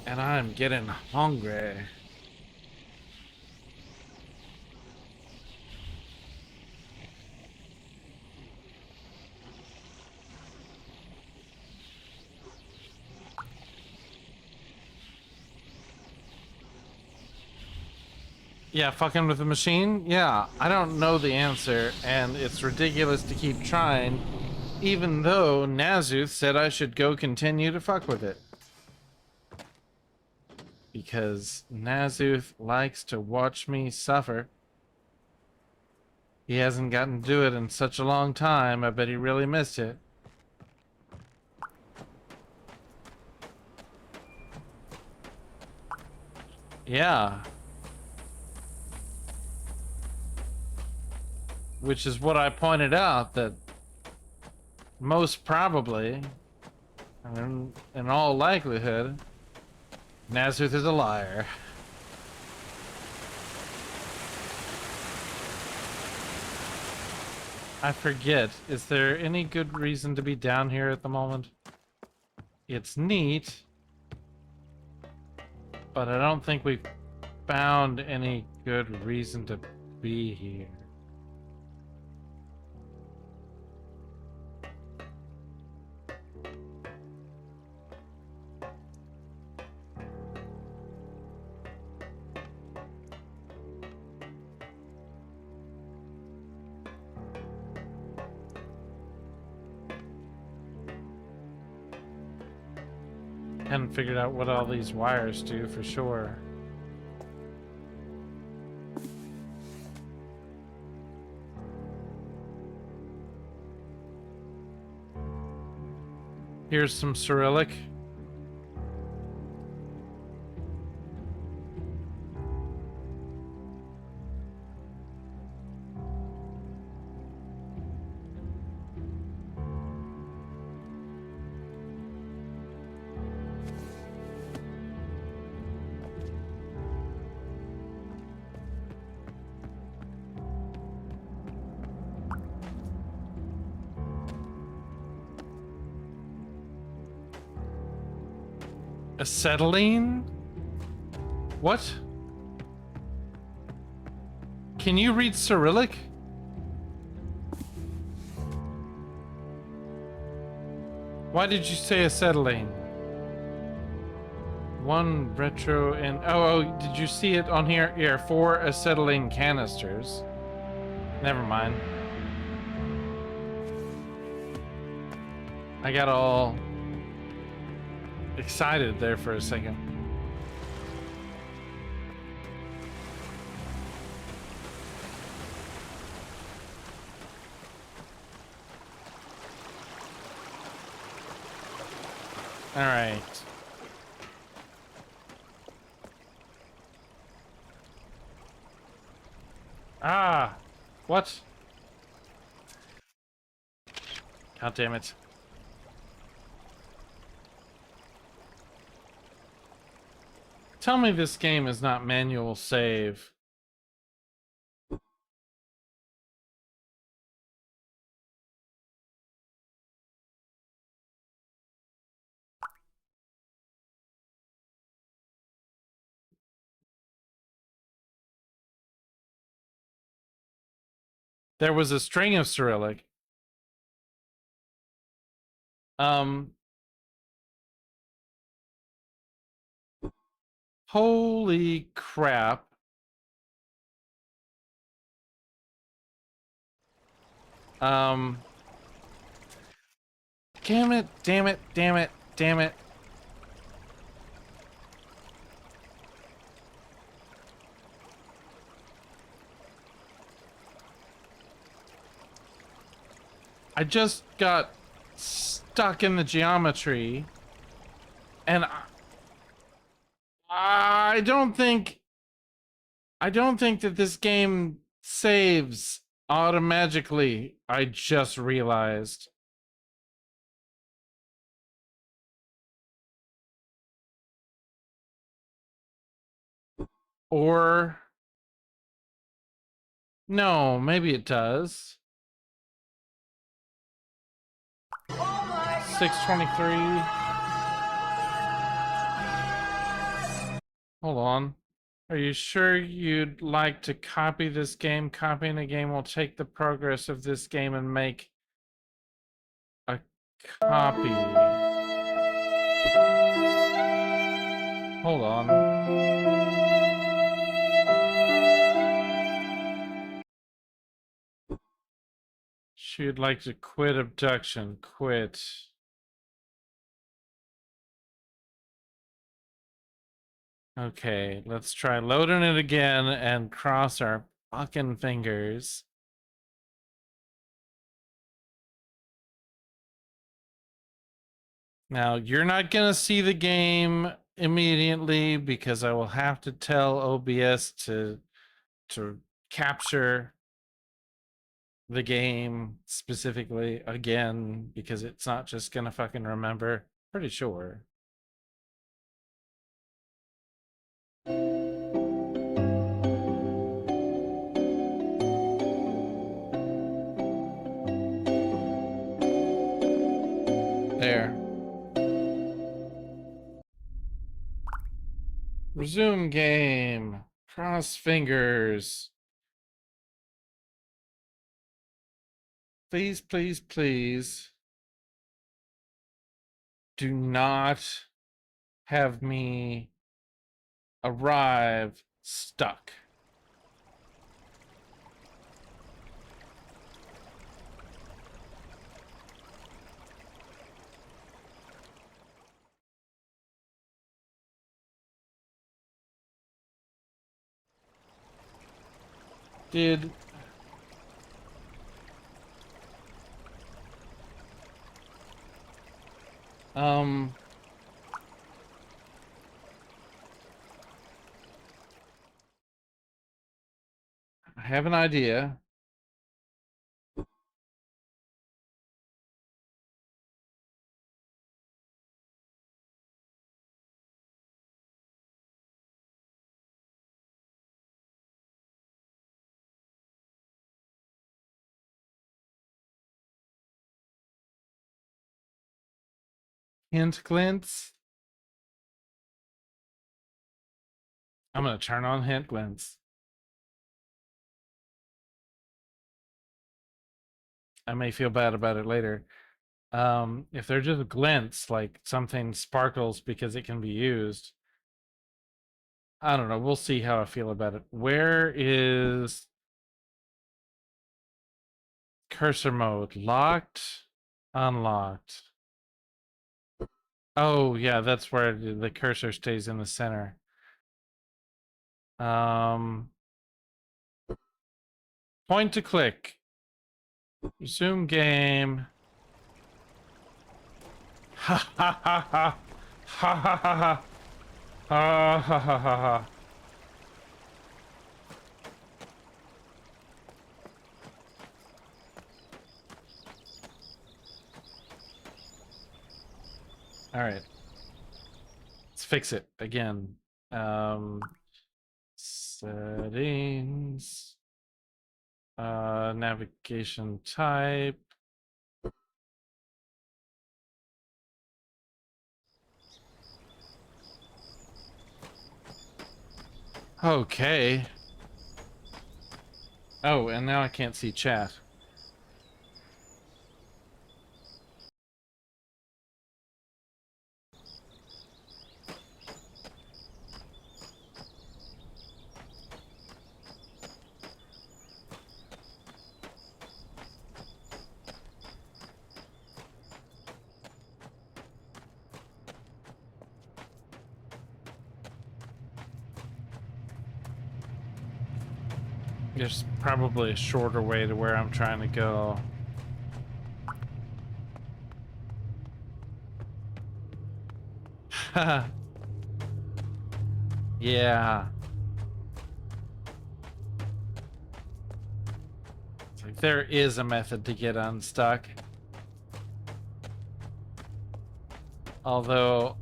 And I'm getting hungry. Yeah, fucking with the machine? Yeah, I don't know the answer, and it's ridiculous to keep trying, even though Nazuth said I should go continue to fuck with it. Because Nazuth likes to watch me suffer. He hasn't gotten to do it in such a long time, I bet he really missed it. Yeah. Which is what I pointed out, that most probably, and in all likelihood, Nazuth is a liar. I forget, is there any good reason to be down here at the moment? It's neat, but I don't think we've found any good reason to be here. Hadn't figured out what all these wires do for sure. Here's some Cyrillic. Acetylene? What? Can you read Cyrillic? Why did you say acetylene? One retro and oh, did you see it on here? Here, 4 acetylene canisters. Never mind. I got all excited there for a second. All right. Ah, what? God damn it. Tell me this game is not manual save. There was a string of Cyrillic. Holy crap. Damn it, damn it, damn it, damn it. I just got stuck in the geometry, and I don't think that this game saves automatically. I just realized. Or no, maybe it does. 623. Hold on. Are you sure you'd like to copy this game? Copying a game will take the progress of this game and make a copy. Hold on. She'd like to quit Obduction. Quit. Okay, let's try loading it again and cross our fucking fingers. Now, you're not gonna see the game immediately because I will have to tell OBS to capture the game specifically again because it's not just gonna fucking remember. Pretty sure. There. Resume game. Cross fingers. Please, please, please. Do not have me arrive stuck. Did I have an idea. Hint glints. I'm gonna turn on hint glints. I may feel bad about it later. If they're just glints, like something sparkles because it can be used, I don't know. We'll see how I feel about it. Where is cursor mode? Locked? Unlocked? Oh, yeah, that's where the cursor stays in the center. Point to click. Resume game. Ha ha ha ha. Ha ha ha ha. Ha ha ha ha ha. All right. Let's fix it again. Settings. Navigation type. Okay. Oh, and now I can't see chat. There's probably a shorter way to where I'm trying to go. Yeah. It's like there is a method to get unstuck. Although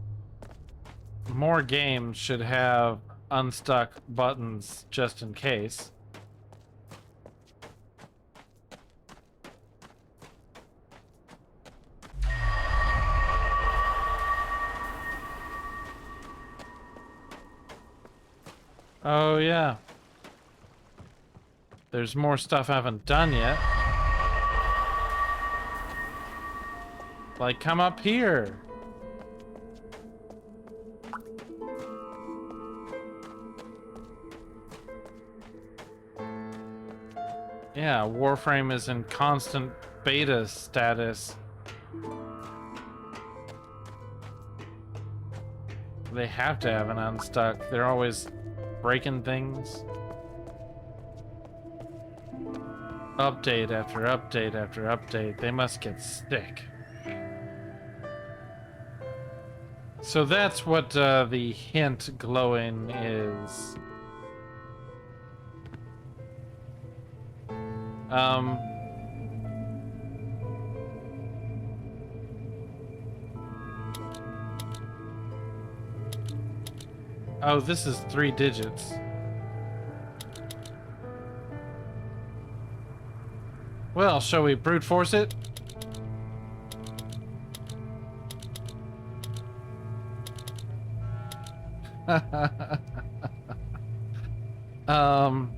more games should have unstuck buttons just in case. Oh yeah. There's more stuff I haven't done yet. Like, come up here. Yeah, Warframe is in constant beta status. They have to have an unstuck. They're always breaking things. Update after update after update. They must get sick. So that's what the hint glowing is. Oh, this is 3 digits. Well, shall we brute force it? um...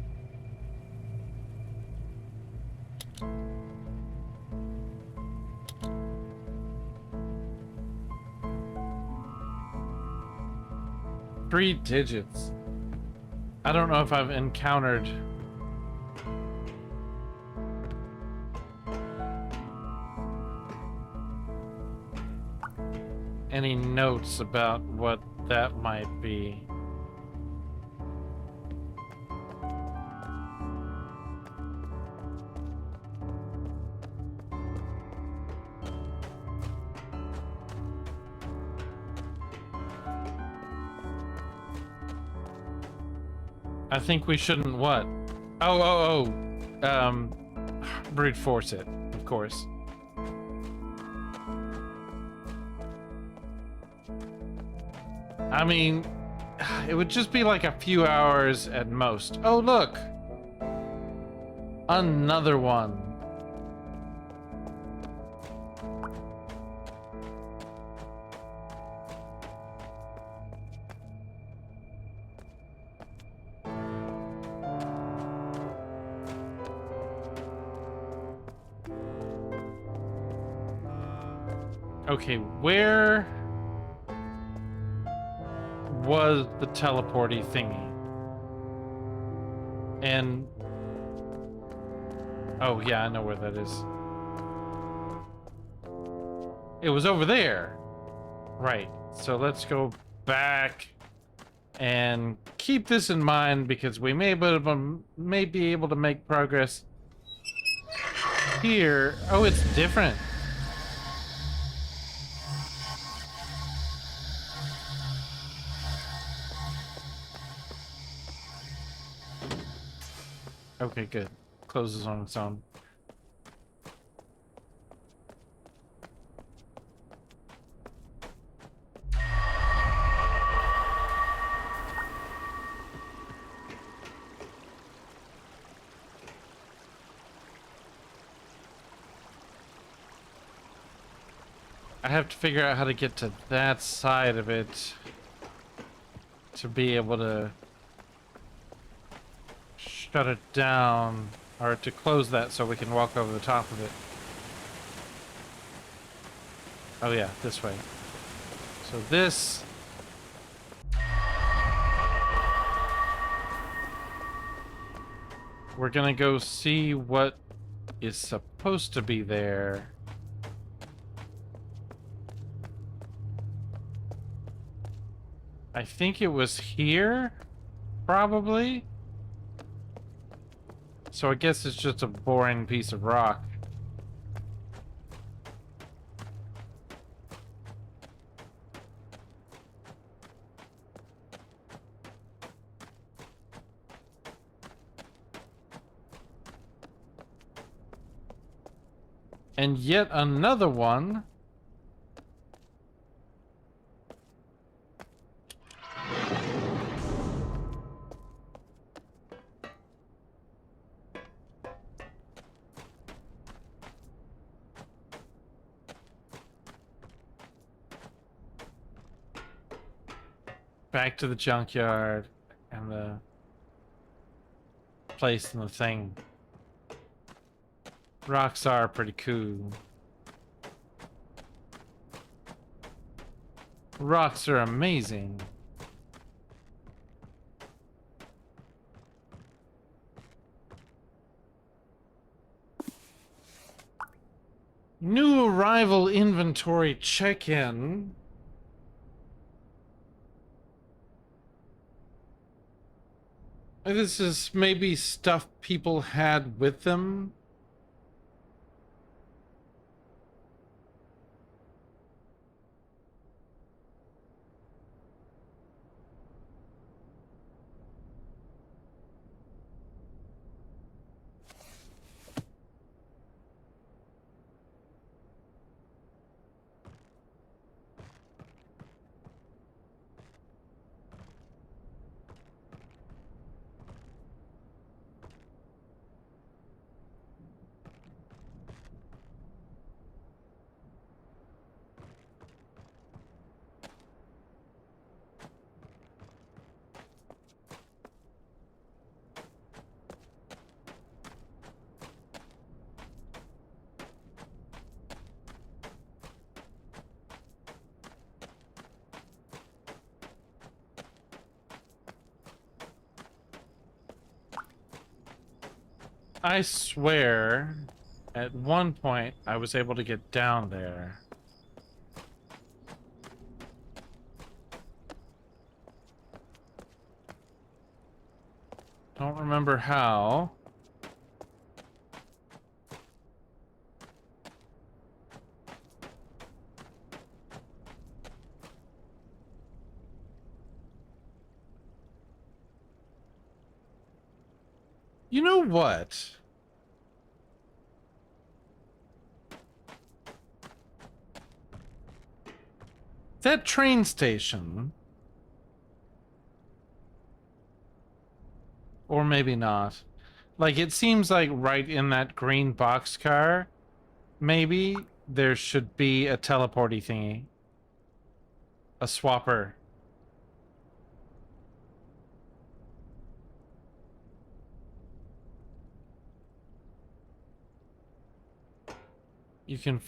3 digits. I don't know if I've encountered any notes about what that might be. I think we shouldn't what? Brute force it, of course. I mean, it would just be like a few hours at most. Oh, look! Another one. Okay, where was the teleporty thingy? And oh yeah, I know where that is. It was over there. Right. So let's go back and keep this in mind because we may be able to make progress here. Oh, it's different. Okay, good. Closes on its own. I have to figure out how to get to that side of it to be able to shut it down, or to close that so we can walk over the top of it. Oh yeah, this way. So this... We're gonna go see what is supposed to be there. I think it was here, probably. So I guess it's just a boring piece of rock. And yet another one. Back to the junkyard and the place and the thing. Rocks are pretty cool. Rocks are amazing. New arrival inventory check-in. This is maybe stuff people had with them. I swear, at one point, I was able to get down there. Don't remember how. You know what? That train station, or maybe not. Like, it seems like right in that green boxcar, maybe there should be a teleporty thingy. A swapper. You can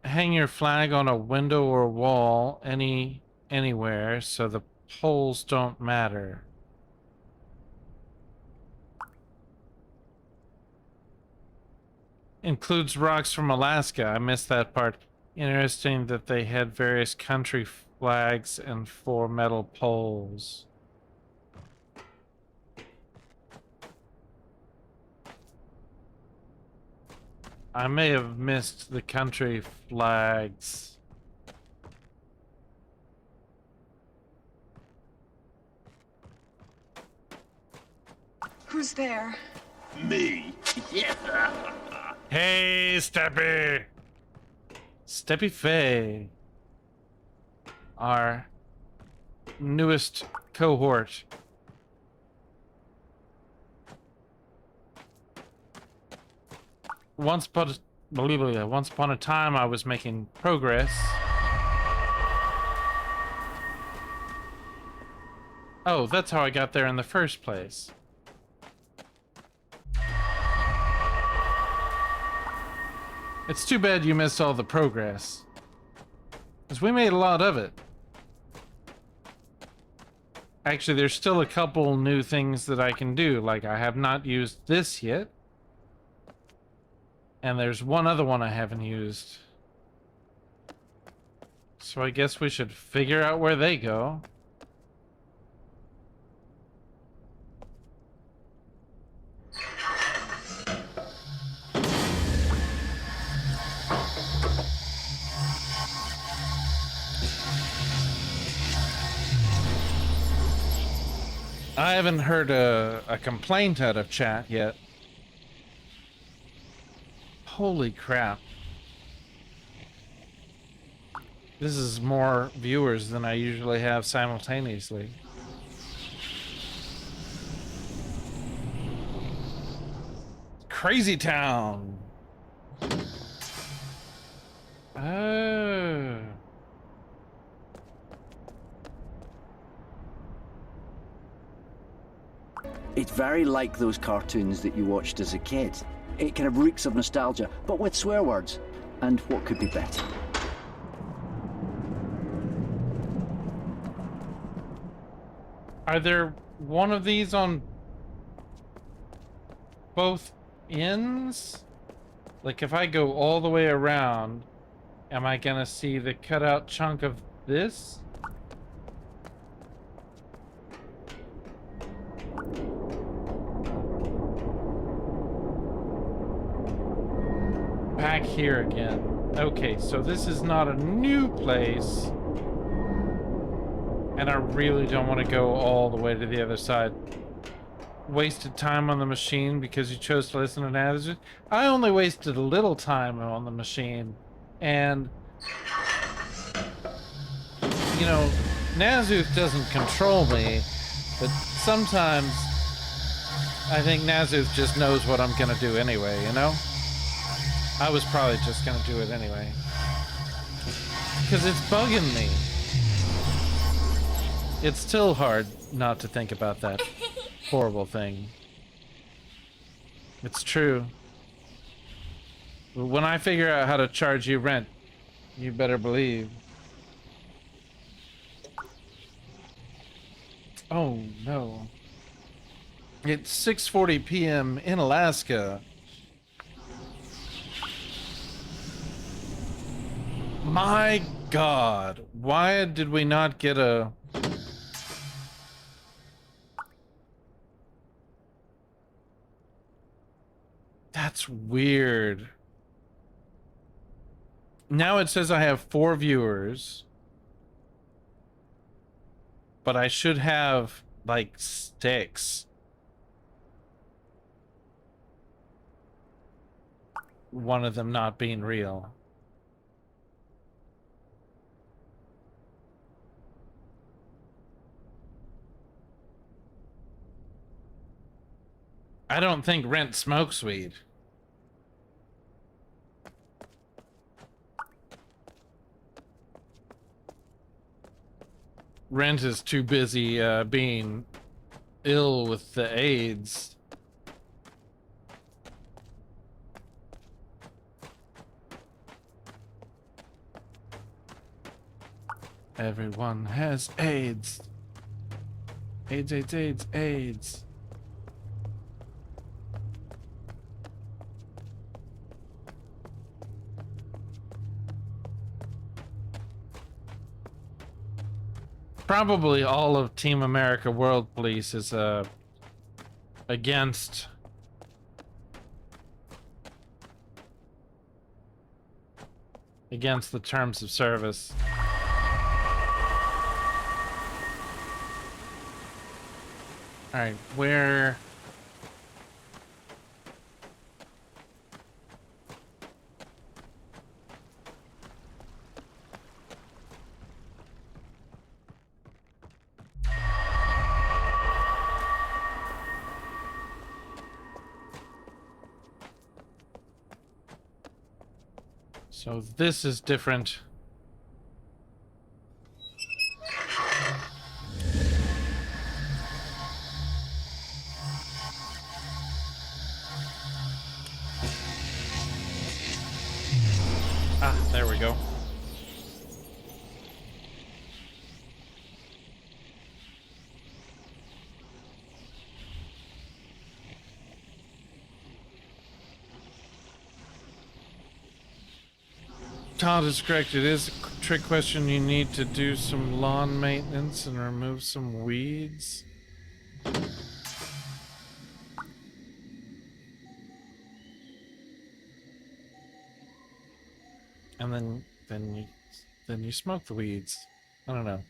hang your flag on a window or wall anywhere, so the poles don't matter. Includes rocks from Alaska. I missed that part. Interesting that they had various country flags and 4 metal poles. I may have missed the country flags. Who's there? Me. Hey, Steppy! Steppy Faye. Our newest cohort. Once upon a time, I was making progress. Oh, that's how I got there in the first place. It's too bad you missed all the progress, because we made a lot of it. Actually, there's still a couple new things that I can do, like I have not used this yet. And there's one other one I haven't used. So I guess we should figure out where they go. I haven't heard a complaint out of chat yet. Holy crap. This is more viewers than I usually have simultaneously. Crazy Town. Oh. It's very like those cartoons that you watched as a kid. It kind of reeks of nostalgia, but with swear words. And what could be better? Are there one of these on both ends? Like if I go all the way around, am I gonna see the cutout chunk of this? Back here again. Okay, so this is not a new place. And I really don't want to go all the way to the other side. Wasted time on the machine because you chose to listen to Nazareth. I only wasted a little time on the machine. And, you know, Nazareth doesn't control me, but sometimes I think Nazareth just knows what I'm gonna do anyway, you know? I was probably just gonna do it anyway. Because it's bugging me. It's still hard not to think about that horrible thing. It's true. But when I figure out how to charge you rent, you better believe. Oh no. It's 6:40 p.m. in Alaska. My God, why did we not get a... That's weird. Now it says I have 4 viewers. But I should have, like, 6. One of them not being real. I don't think Rent smokes weed. Rent is too busy being ill with the AIDS. Everyone has AIDS. AIDS, AIDS, AIDS, AIDS. Probably all of Team America World Police is against the terms of service. All right, where? So this is different. Ah, there we go. Todd is correct. It is a trick question. You need to do some lawn maintenance and remove some weeds. And then you smoke the weeds. I don't know.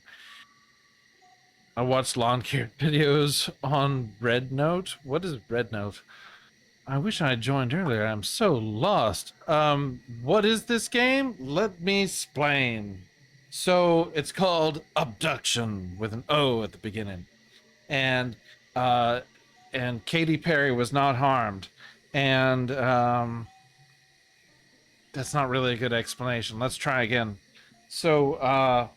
I watched lawn care videos on Red Note. What is Red Note? I wish I had joined earlier. I'm so lost. What is this game? Let me explain. So it's called Obduction with an O at the beginning, and Katy Perry was not harmed, and that's not really a good explanation. Let's try again. So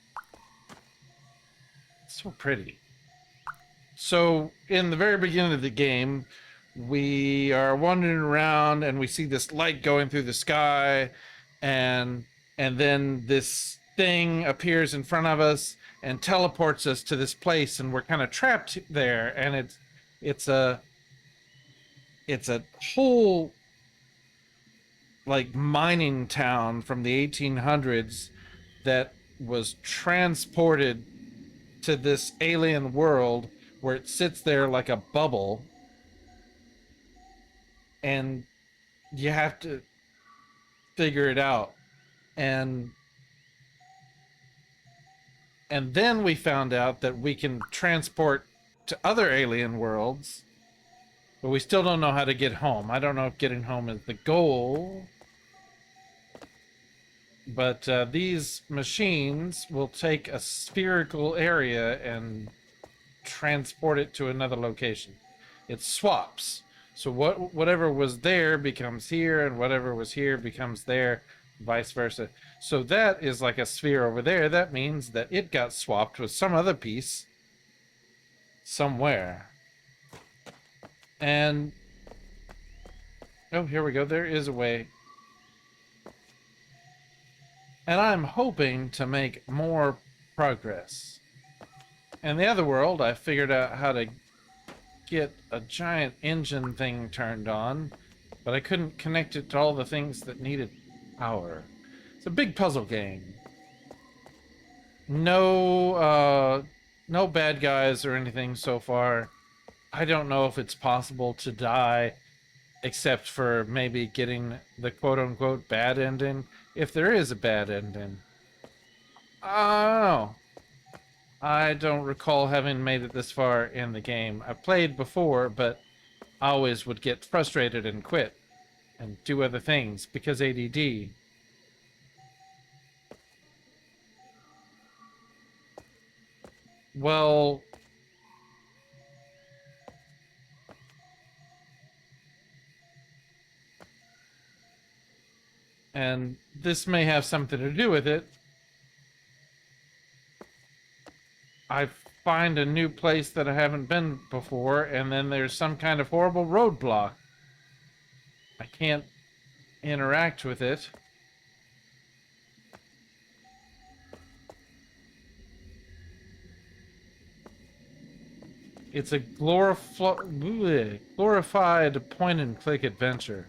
so pretty. So in the very beginning of the game, we are wandering around and we see this light going through the sky, and then this thing appears in front of us and teleports us to this place, and we're kind of trapped there. And it's a whole like mining town from the 1800s that was transported to this alien world where it sits there like a bubble, and you have to figure it out. And then we found out that we can transport to other alien worlds, but we still don't know how to get home. I don't know if getting home is the goal, but these machines will take a spherical area and transport it to another location. It swaps. So whatever was there becomes here, and whatever was here becomes there, vice versa. So that is like a sphere over there. That means that it got swapped with some other piece somewhere. And oh, here we go. There is a way. And I'm hoping to make more progress. In the other world, I figured out how to get a giant engine thing turned on, but I couldn't connect it to all the things that needed power. It's a big puzzle game. No bad guys or anything so far. I don't know if it's possible to die except for maybe getting the quote-unquote bad ending. If there is a bad ending. I don't know. I don't recall having made it this far in the game. I played before, but I always would get frustrated and quit and do other things because ADD. Well, and this may have something to do with it. I find a new place that I haven't been before, and then there's some kind of horrible roadblock. I can't interact with it. It's a glorified point-and-click adventure.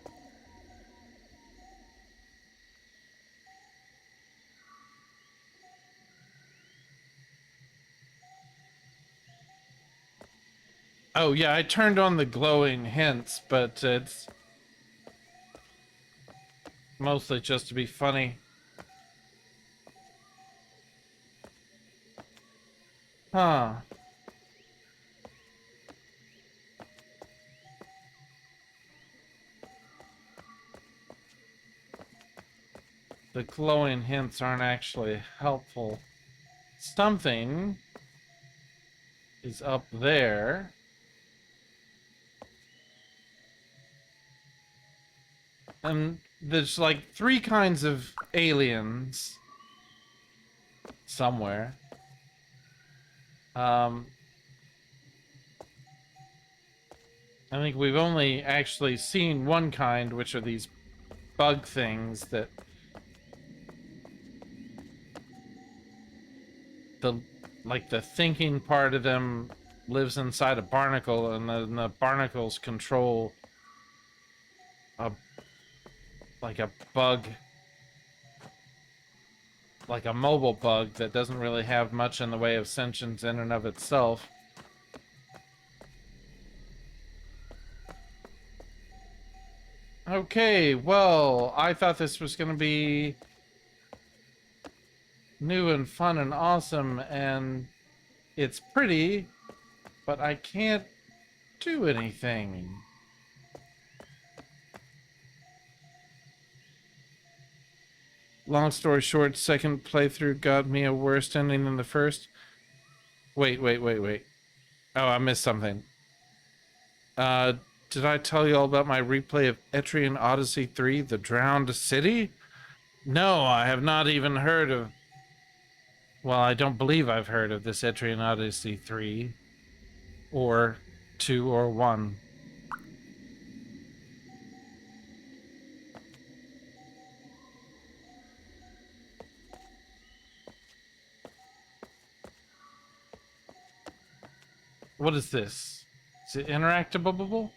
Oh yeah, I turned on the glowing hints, but it's mostly just to be funny. Huh. The glowing hints aren't actually helpful. Something is up there. And there's like 3 kinds of aliens somewhere. I think we've only actually seen one kind, which are these bug things that the thinking part of them lives inside a barnacle, and then the barnacles control a bug, like a mobile bug that doesn't really have much in the way of sentience in and of itself. Okay, well, I thought this was gonna be new and fun and awesome, and it's pretty, but I can't do anything. Long story short, second playthrough got me a worse ending than the first. Wait. Oh, I missed something. Did I tell you all about my replay of Etrian Odyssey 3, The Drowned City? No, I have not even heard of... Well, I don't believe I've heard of this Etrian Odyssey 3. Or 2 or 1. What is this? Is it interactable?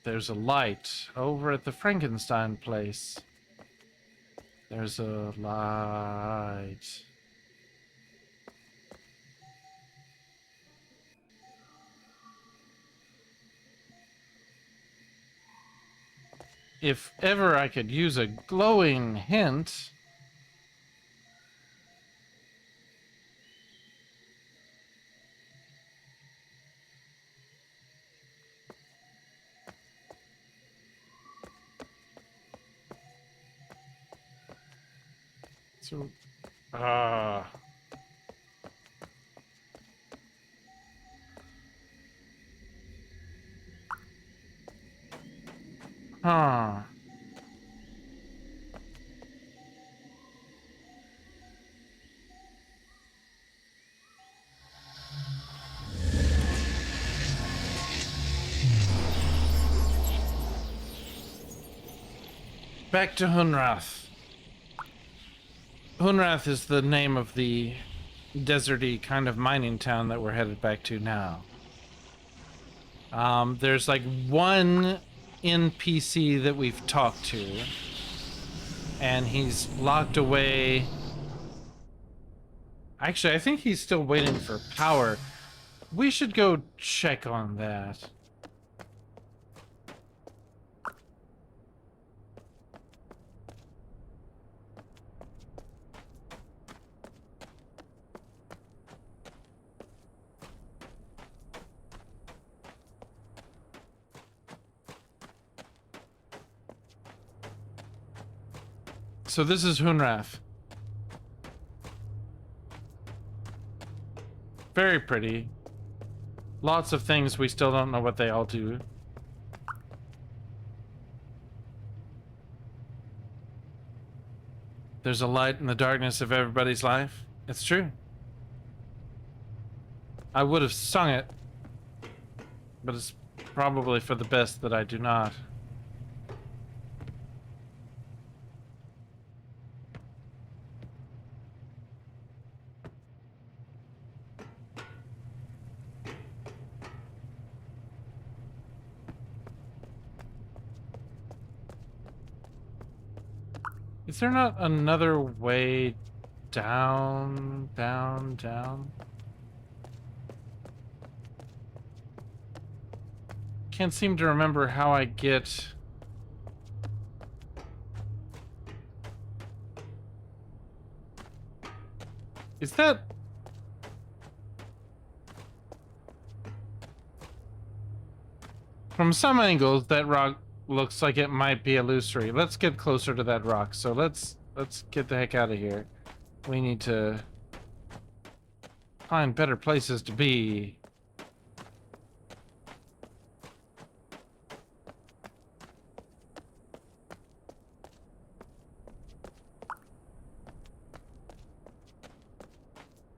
There's a light over at the Frankenstein place. There's a light. If ever I could use a glowing hint... So, Huh. Back to Hunrath. Hunrath is the name of the deserty kind of mining town that we're headed back to now. There's like one NPC that we've talked to, and he's locked away. Actually, I think he's still waiting for power. We should go check on that. So this is Hunrath. Very pretty. Lots of things we still don't know what they all do. There's a light in the darkness of everybody's life. It's true. I would have sung it, but it's probably for the best that I do not. Is there not another way down, down, down? Can't seem to remember how I get... Is that... From some angles, that rock looks like it might be illusory. Let's get closer to that rock. So let's get the heck out of here. We need to find better places to be.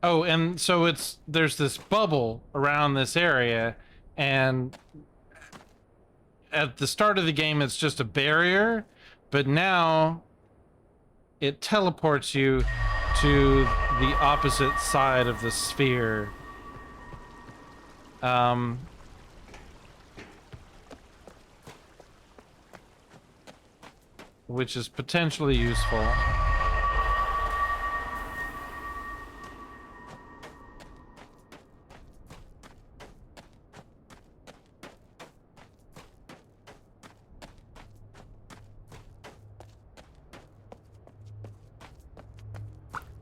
Oh, and so there's this bubble around this area, and at the start of the game it's just a barrier, but now it teleports you to the opposite side of the sphere. Which is potentially useful.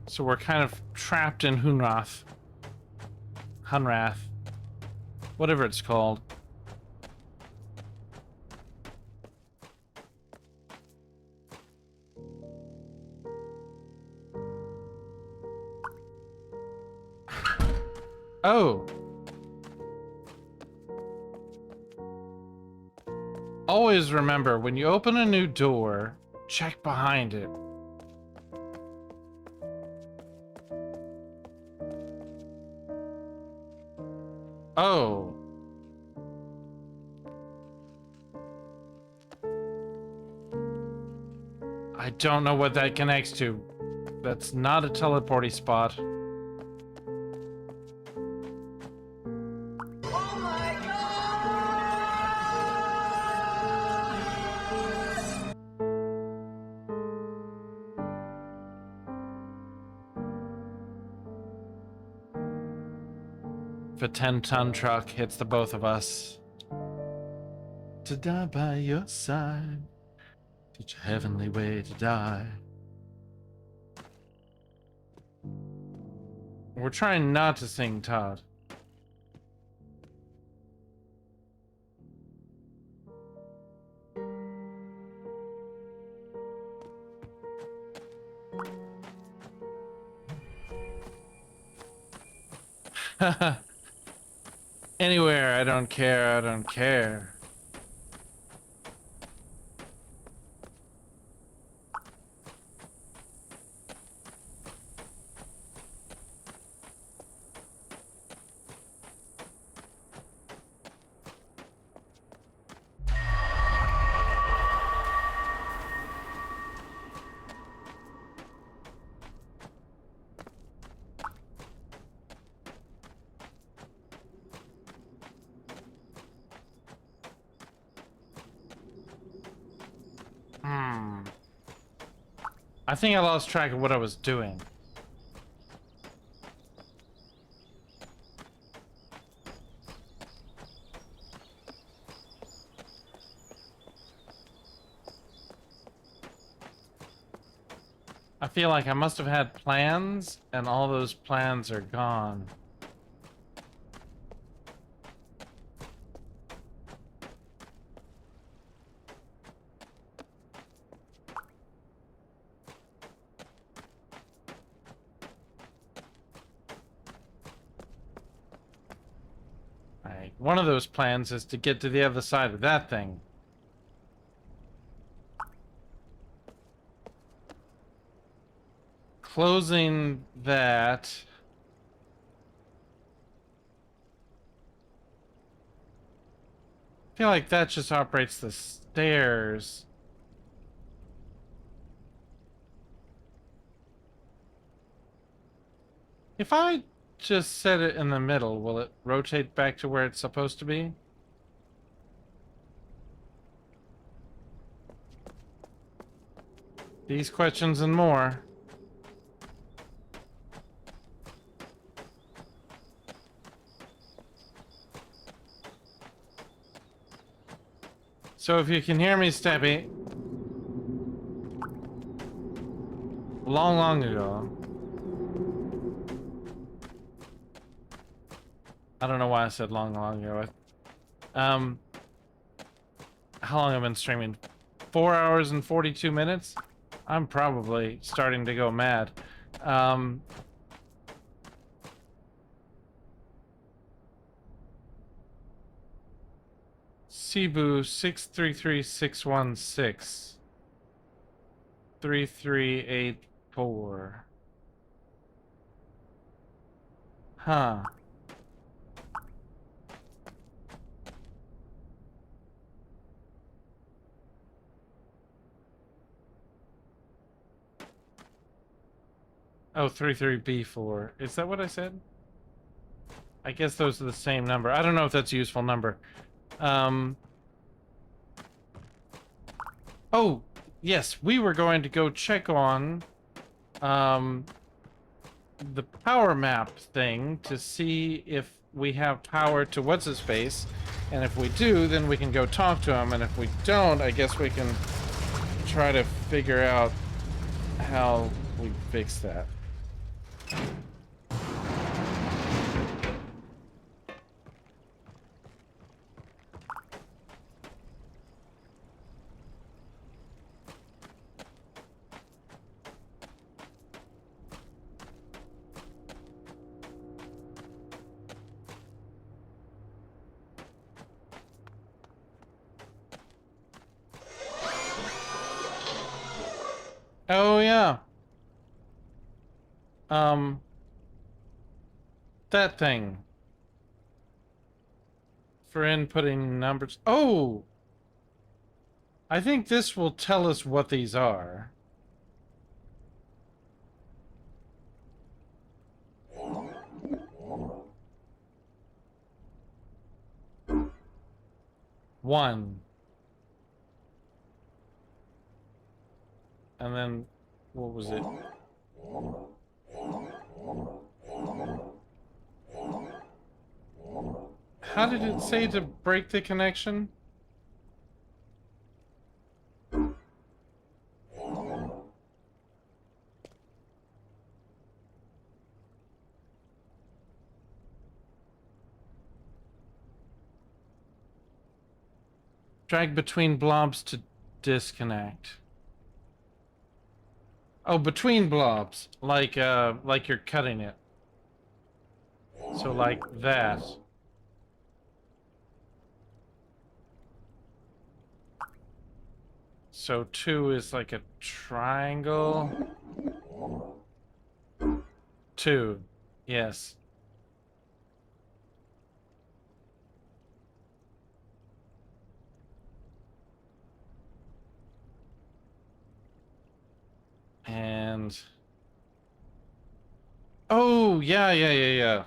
So we're kind of trapped in Hunrath, whatever it's called. Oh. Always remember, when you open a new door, check behind it. Oh. I don't know what that connects to. That's not a teleporty spot. Oh my If a 10-ton truck hits the both of us, to die by your side, such a heavenly way to die. We're trying not to sing, Todd. Anywhere, I don't care, I don't care. I think I lost track of what I was doing. I feel like I must have had plans, and all those plans are gone. One of those plans is to get to the other side of that thing. Closing that. I feel like that just operates the stairs. If I just set it in the middle, will it rotate back to where it's supposed to be? These questions and more. So if you can hear me, Steppy, long ago, I don't know why I said long ago. How long have I been streaming? 4 hours and 42 minutes? I'm probably starting to go mad. Cebu 633616 3384. Huh. Oh, 33B4. Is that what I said? I guess those are the same number. I don't know if that's a useful number. Oh, yes, we were going to go check on the power map thing to see if we have power to what's-his-face. And if we do, then we can go talk to him. And if we don't, I guess we can try to figure out how we fix that. Oh, yeah. That thing. For inputting numbers. Oh! I think this will tell us what these are. One. And then, what was it? How did it say to break the connection? Drag between blobs to disconnect. Oh, between blobs, like you're cutting it. So like that. So 2 is like a triangle. 2, yes. And oh, yeah.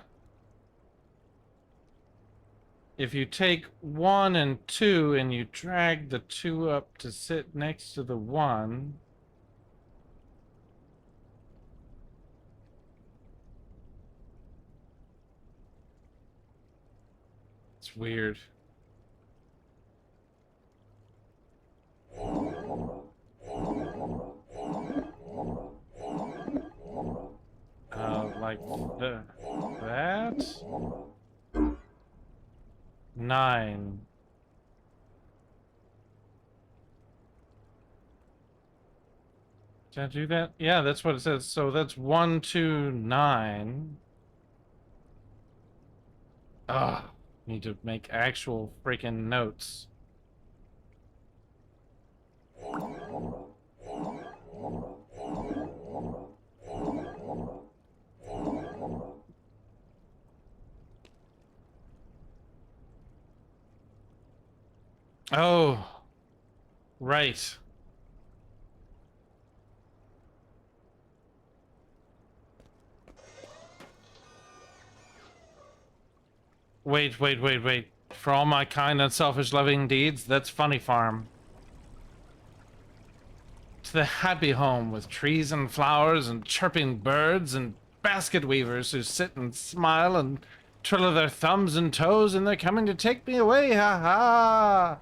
If you take 1 and 2 and you drag the 2 up to sit next to the 1, it's weird. Like that? 9. Did I do that? Yeah, that's what it says. So that's 1, 2, 9. Ah, need to make actual freaking notes. Oh, right. Wait. For all my kind and selfish loving deeds, that's Funny Farm. to the happy home with trees and flowers and chirping birds and basket weavers who sit and smile and twiddle their thumbs and toes, and they're coming to take me away, ha ha!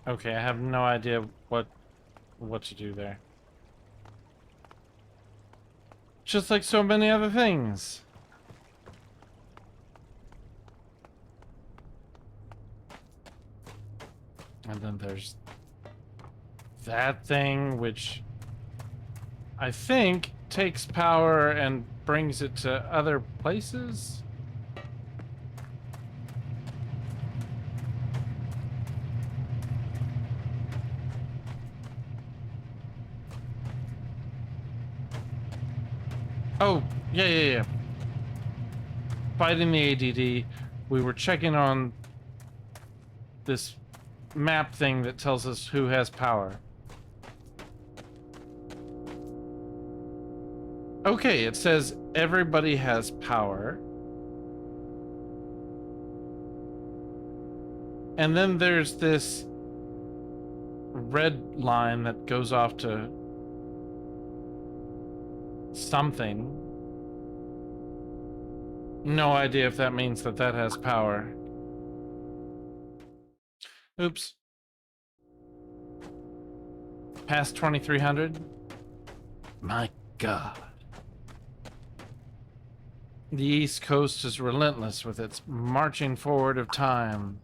Okay, I have no idea what to do there. Just like so many other things. And then there's that thing, which I think takes power and brings it to other places. Oh, yeah. Fighting the ADD, we were checking on this map thing that tells us who has power. Okay, it says everybody has power. And then there's this red line that goes off to something. No idea if that means that that has power. Oops. Past 2300? My God. The East Coast is relentless with its marching forward of time.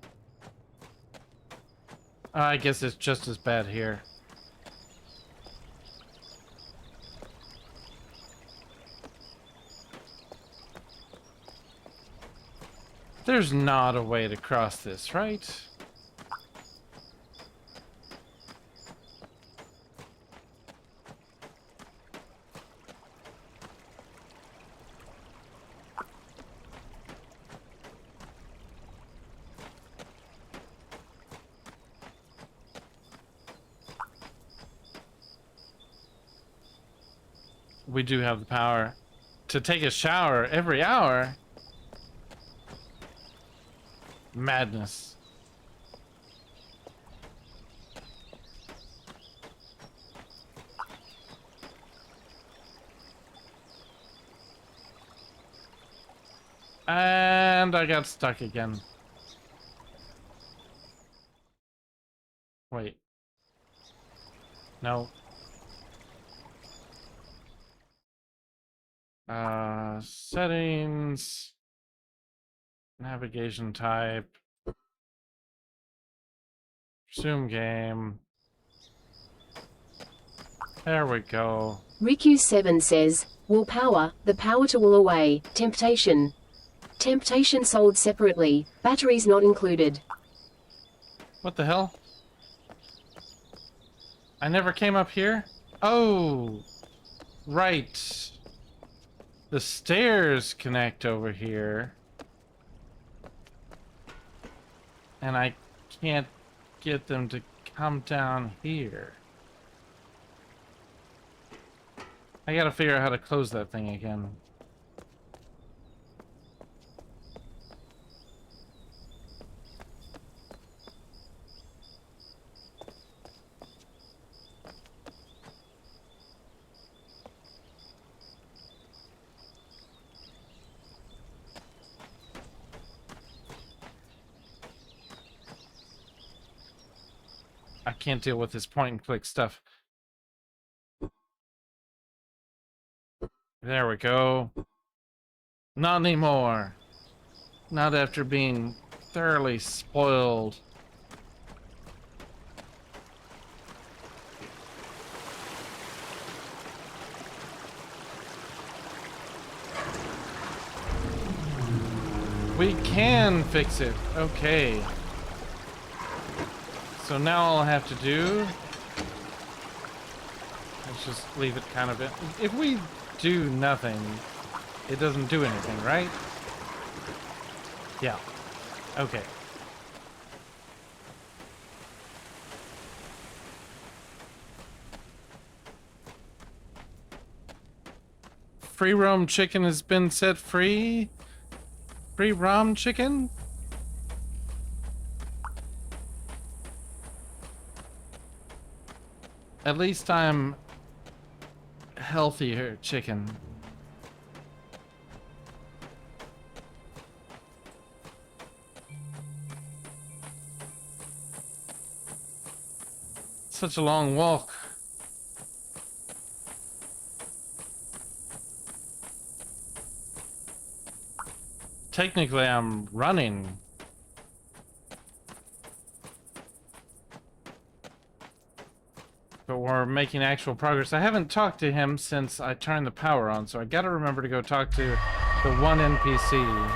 I guess it's just as bad here. There's not a way to cross this, right? We do have the power to take a shower every hour. Madness. And I got stuck again. Wait. No. Settings. Navigation type. Resume game. There we go. Riku7 says, willpower, the power to will away, temptation. Temptation sold separately, batteries not included. What the hell? I never came up here? Oh, right. The stairs connect over here. And I can't get them to come down here. I gotta figure out how to close that thing again. I can't deal with this point and click stuff. There we go. Not anymore. Not after being thoroughly spoiled. We can fix it. Okay. So now all I have to do, let's just leave it kind of, if we do nothing, It doesn't do anything, right? Yeah. Okay. Free roam chicken has been set free. Free Raum chicken? At least I'm healthier chicken. Such a long walk. Technically, I'm running. But we're making actual progress. I haven't talked to him since I turned the power on, so I gotta remember to go talk to the one NPC.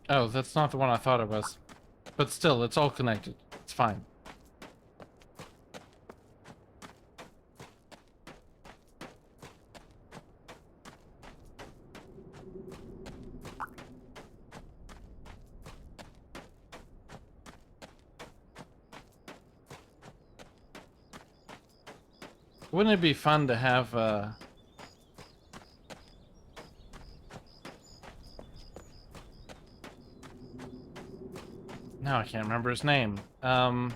Oh, that's not the one I thought it was. But still, it's all connected. It's fine. Wouldn't it be fun to have no, I can't remember his name. I'm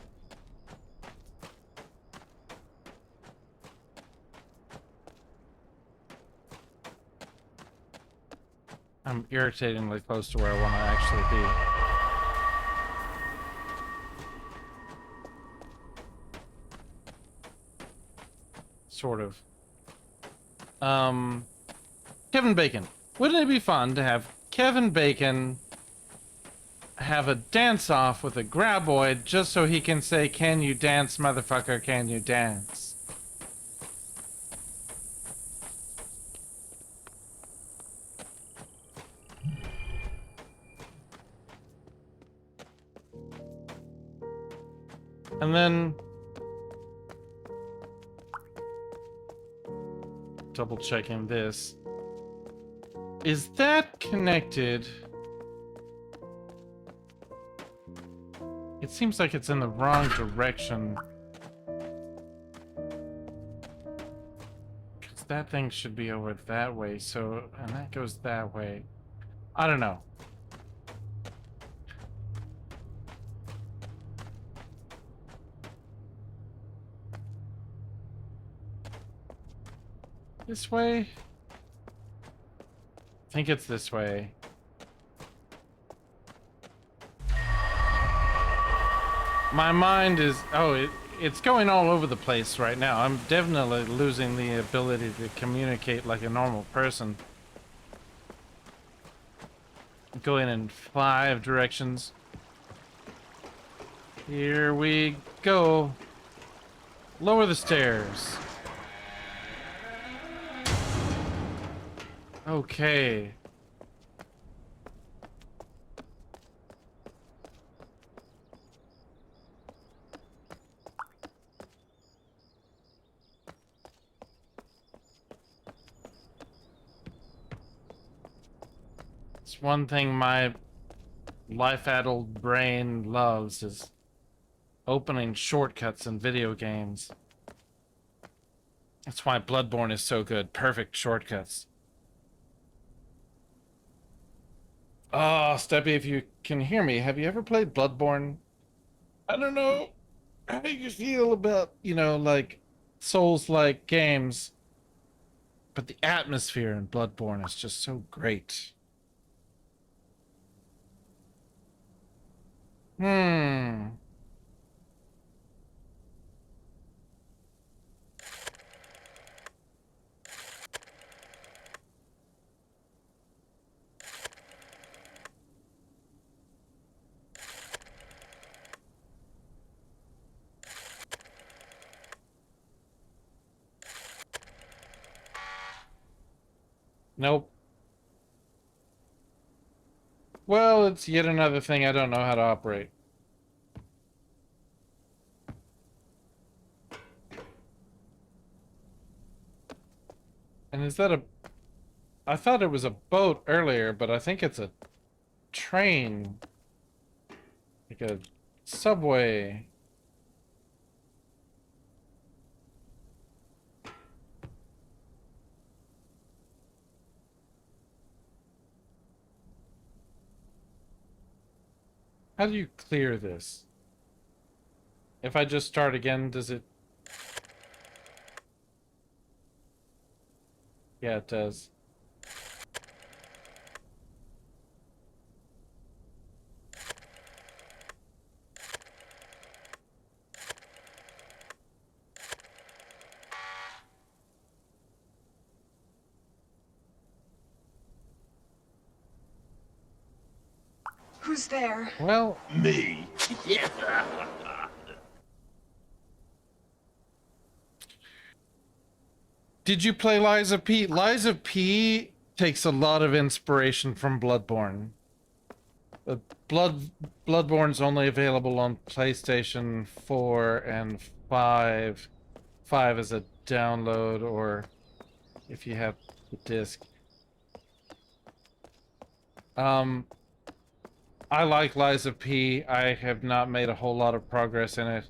irritatingly close to where I want to actually be. Sort of. Kevin Bacon. Wouldn't it be fun to have Kevin Bacon have a dance-off with a graboid just so he can say, "Can you dance, motherfucker? Can you dance?" And then double checking this. Is that connected? It seems like it's in the wrong direction. Because that thing should be over that way, so, and that goes that way. I don't know. This way? I think it's this way. My mind is... oh, it's going all over the place right now. I'm definitely losing the ability to communicate like a normal person. Going in 5 directions. Here we go. Lower the stairs. Okay. It's one thing my life-addled brain loves is opening shortcuts in video games. That's why Bloodborne is so good. Perfect shortcuts. Oh, Steppy, if you can hear me, have you ever played Bloodborne? I don't know how you feel about, you know, like Souls-like games, but the atmosphere in Bloodborne is just so great. Nope. Well, it's yet another thing I don't know how to operate. And is that a... I thought it was a boat earlier, but I think it's a train. Like a subway. How do you clear this? If I just start again, does it... Yeah, it does. Who's there? Well... Me. Did you play Lies of P? Lies of P takes a lot of inspiration from Bloodborne. Bloodborne's only available on PlayStation 4 and 5. 5 is a download, or if you have the disc. I like Lies of P. I have not made a whole lot of progress in it.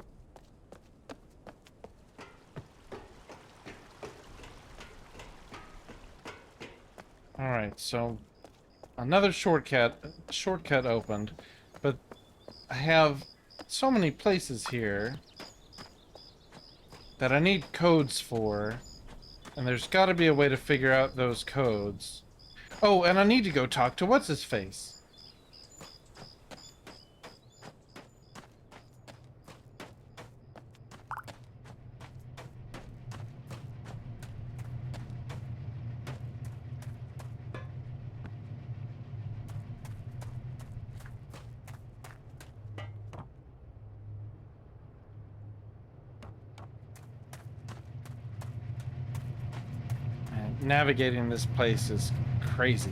Alright, so another shortcut opened, but I have so many places here that I need codes for, and there's got to be a way to figure out those codes. Oh, and I need to go talk to what's-his-face. Navigating this place is crazy.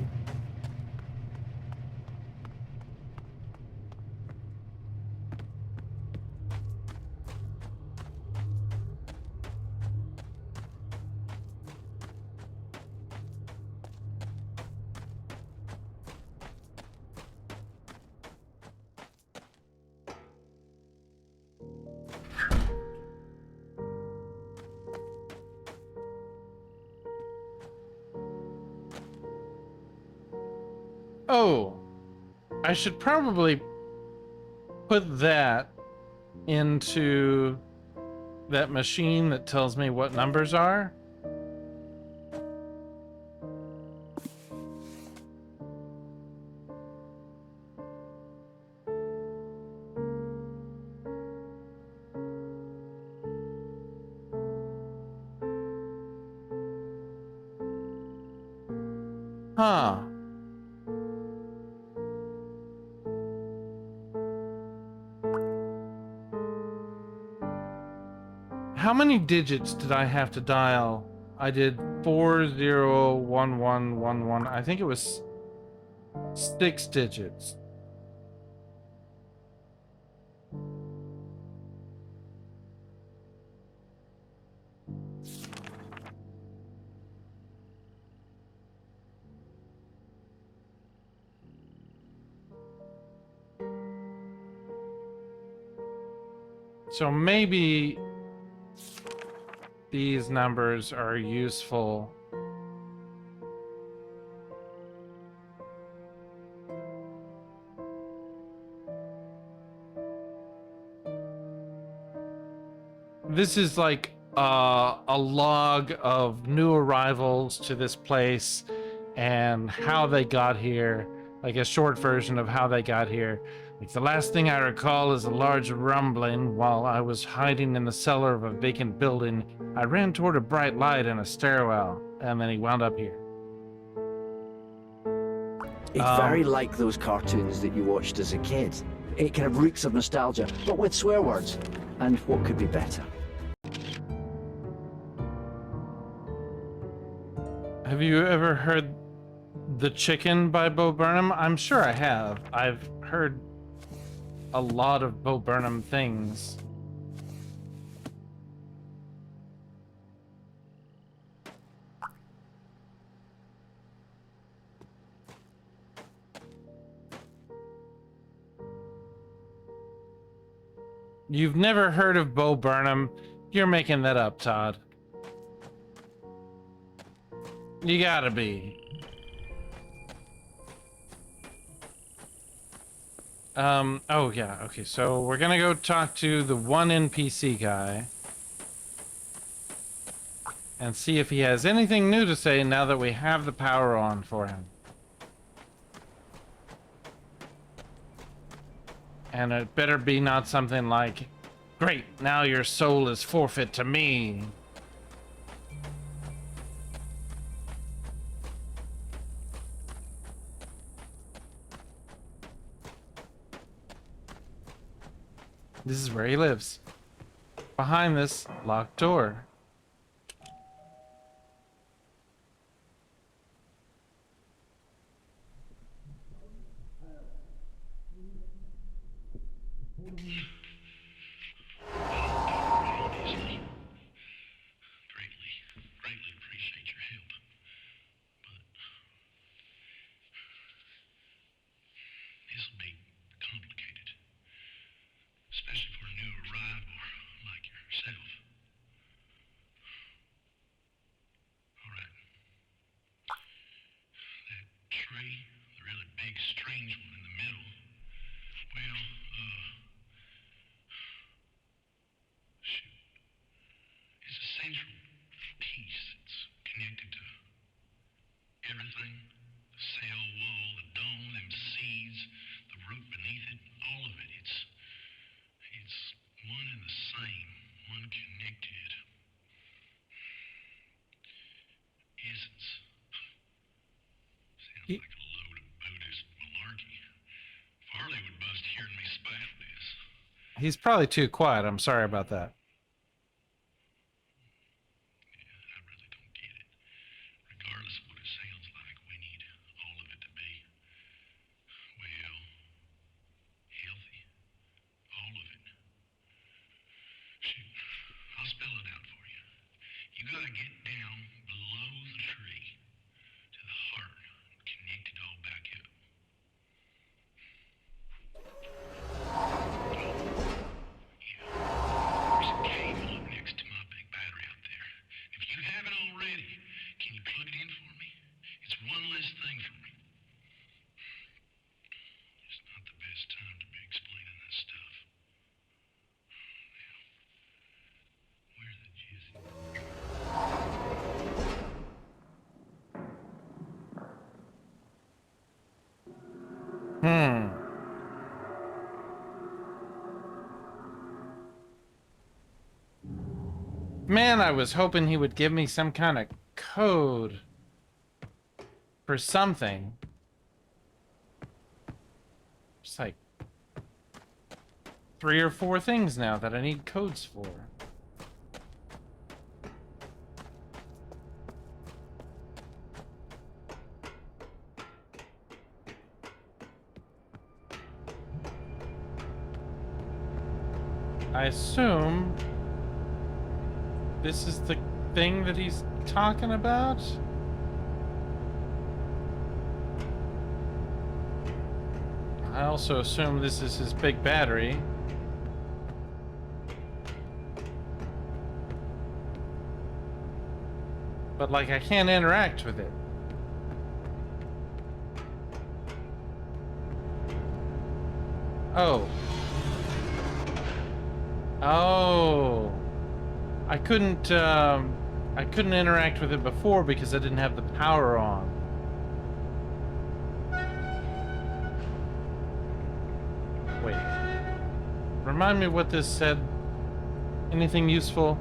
Oh, I should probably put that into that machine that tells me what numbers are. Huh. How many digits did I have to dial? I did 401111. I think it was 6 digits. So maybe these numbers are useful. This is like a log of new arrivals to this place and how they got here, like a short version of how they got here. Like, the last thing I recall is a large rumbling while I was hiding in the cellar of a vacant building. I ran toward a bright light in a stairwell, and then he wound up here. It's very like those cartoons that you watched as a kid. It kind of reeks of nostalgia, but with swear words. And what could be better? Have you ever heard The Chicken by Bo Burnham? I'm sure I have. I've heard a lot of Bo Burnham things. You've never heard of Bo Burnham? You're making that up, Todd. You gotta be. Oh yeah, okay, so we're gonna go talk to the one NPC guy and see if he has anything new to say now that we have the power on for him. And it better be not something like, great, now your soul is forfeit to me. This is where he lives. Behind this locked door. Greatly appreciate your help. But this'll be complicated. Especially for a new arrival like yourself. Alright. That tree, the really big, strange one in the middle, well, shoot. It's a central piece that's connected to everything. The cell wall, the dome, them seeds, the root beneath it, all of it. It's one and the same, one connected essence. Sounds like a load of Buddhist malarkey. Farley would bust hearing me spout this. He's probably too quiet. I'm sorry about that. I really don't get it. Regardless of what it sounds like, we need all of it to be, well, healthy. All of it. Shoot, I'll spell it out for you. You gotta get down below the tree to the heart, connect it all back up. There's a cable up next to my big battery out there. If you haven't already, can you plug it in for me? It's one less thing for me. It's not the best time to be explaining this stuff. Now, where's the jizzy? Man, I was hoping he would give me some kind of code for something. It's like 3 or 4 things now that I need codes for. I assume this is the thing that he's talking about? I also assume this is his big battery. But like, I can't interact with it. Oh. Oh. I couldn't interact with it before because I didn't have the power on. Wait. Remind me what this said. Anything useful?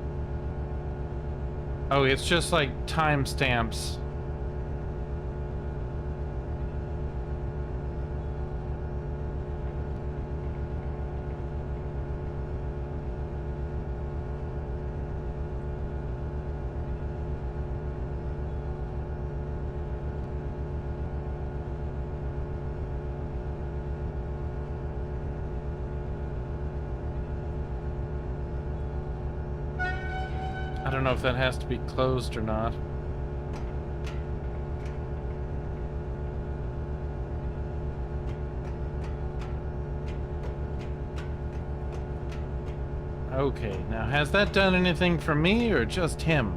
Oh, it's just like timestamps. I don't know if that has to be closed or not. Okay, now has that done anything for me or just him?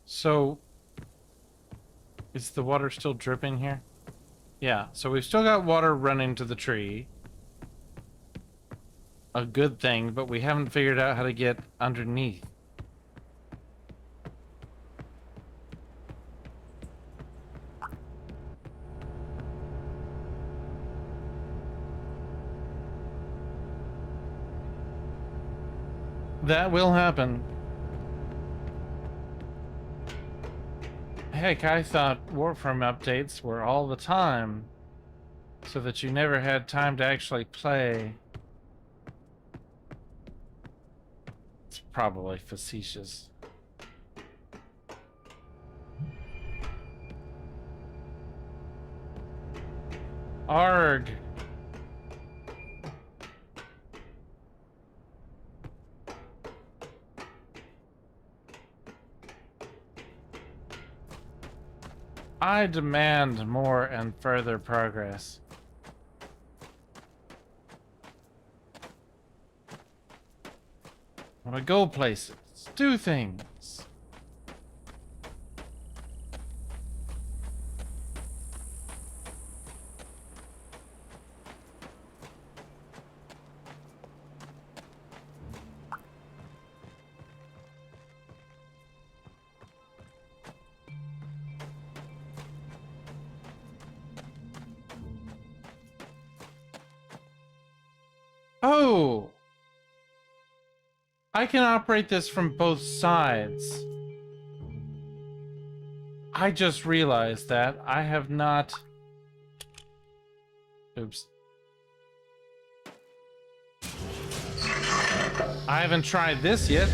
So, is the water still dripping here? Yeah, so we've still got water running to the tree. A good thing, but we haven't figured out how to get underneath. That will happen. Heck, I thought Warframe updates were all the time, so that you never had time to actually play. It's probably facetious. Arg! I demand more and further progress. I want to go places, do things. Oh! I can operate this from both sides. I just realized that I have not... Oops. I haven't tried this yet.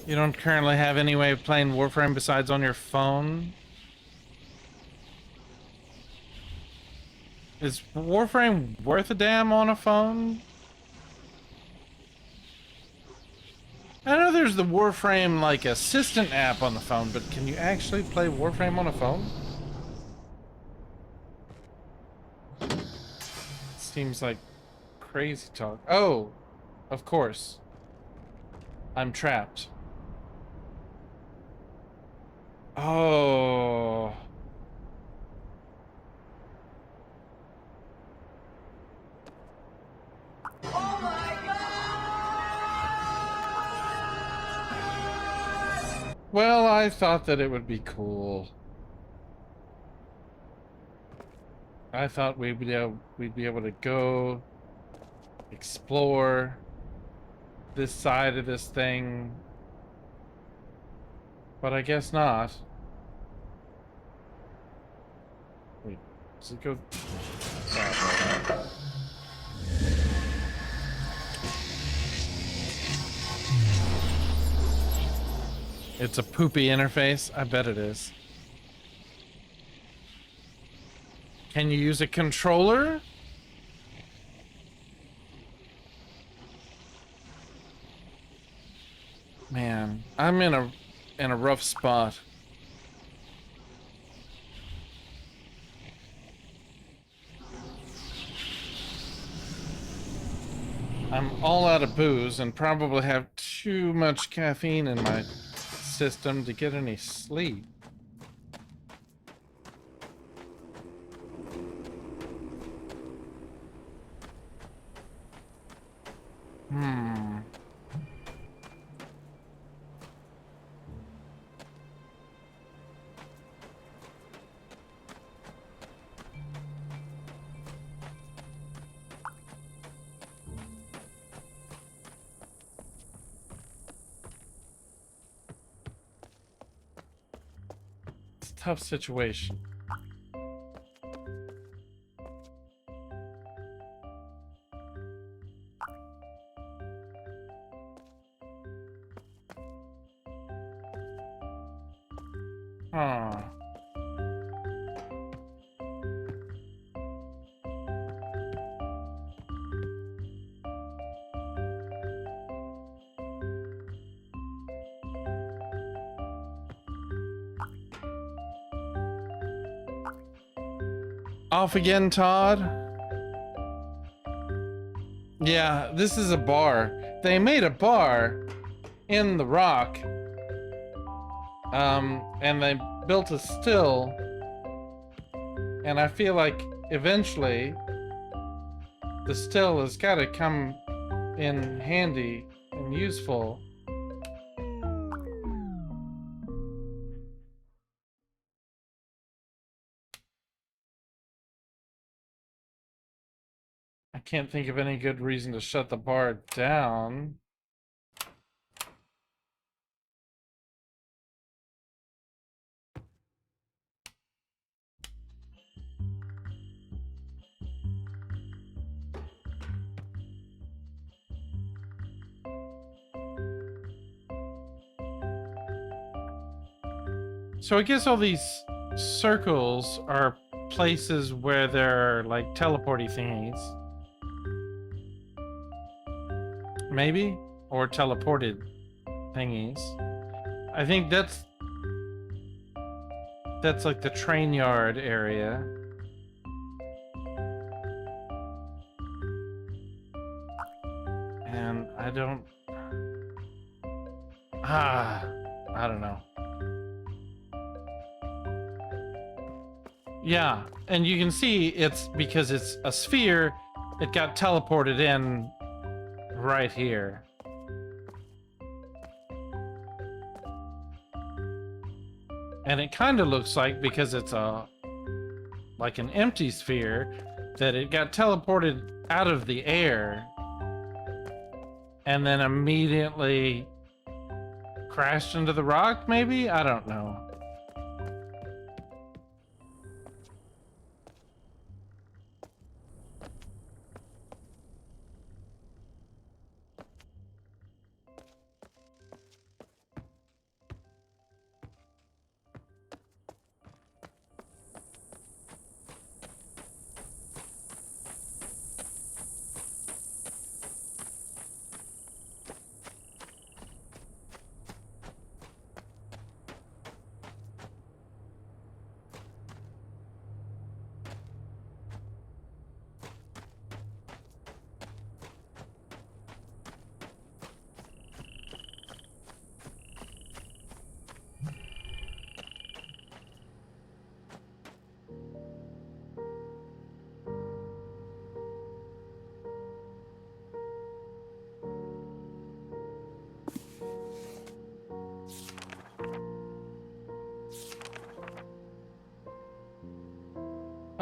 You don't currently have any way of playing Warframe besides on your phone? Is Warframe worth a damn on a phone? I know there's the Warframe, like, assistant app on the phone, but can you actually play Warframe on a phone? Seems like crazy talk. Oh, of course. I'm trapped. Oh. Well, I thought that it would be cool. I thought we'd be able to go explore this side of this thing, but I guess not. Wait, does it go? It's a poopy interface. I bet it is. Can you use a controller? Man, I'm in a rough spot. I'm all out of booze and probably have too much caffeine in my system to get any sleep. It's a tough situation. Huh. Off again, Todd? Yeah, this is a bar. They made a bar in the rock. And they built a still. And I feel like eventually the still has got to come in handy and useful. I can't think of any good reason to shut the bar down. So I guess all these circles are places where there are like teleporty thingies. Maybe? Or teleported thingies. I think that's like the train yard area. And I don't know. Yeah, and you can see it's because it's a sphere, it got teleported in right here. And it kind of looks like, because it's like an empty sphere, that it got teleported out of the air and then immediately crashed into the rock, maybe? I don't know.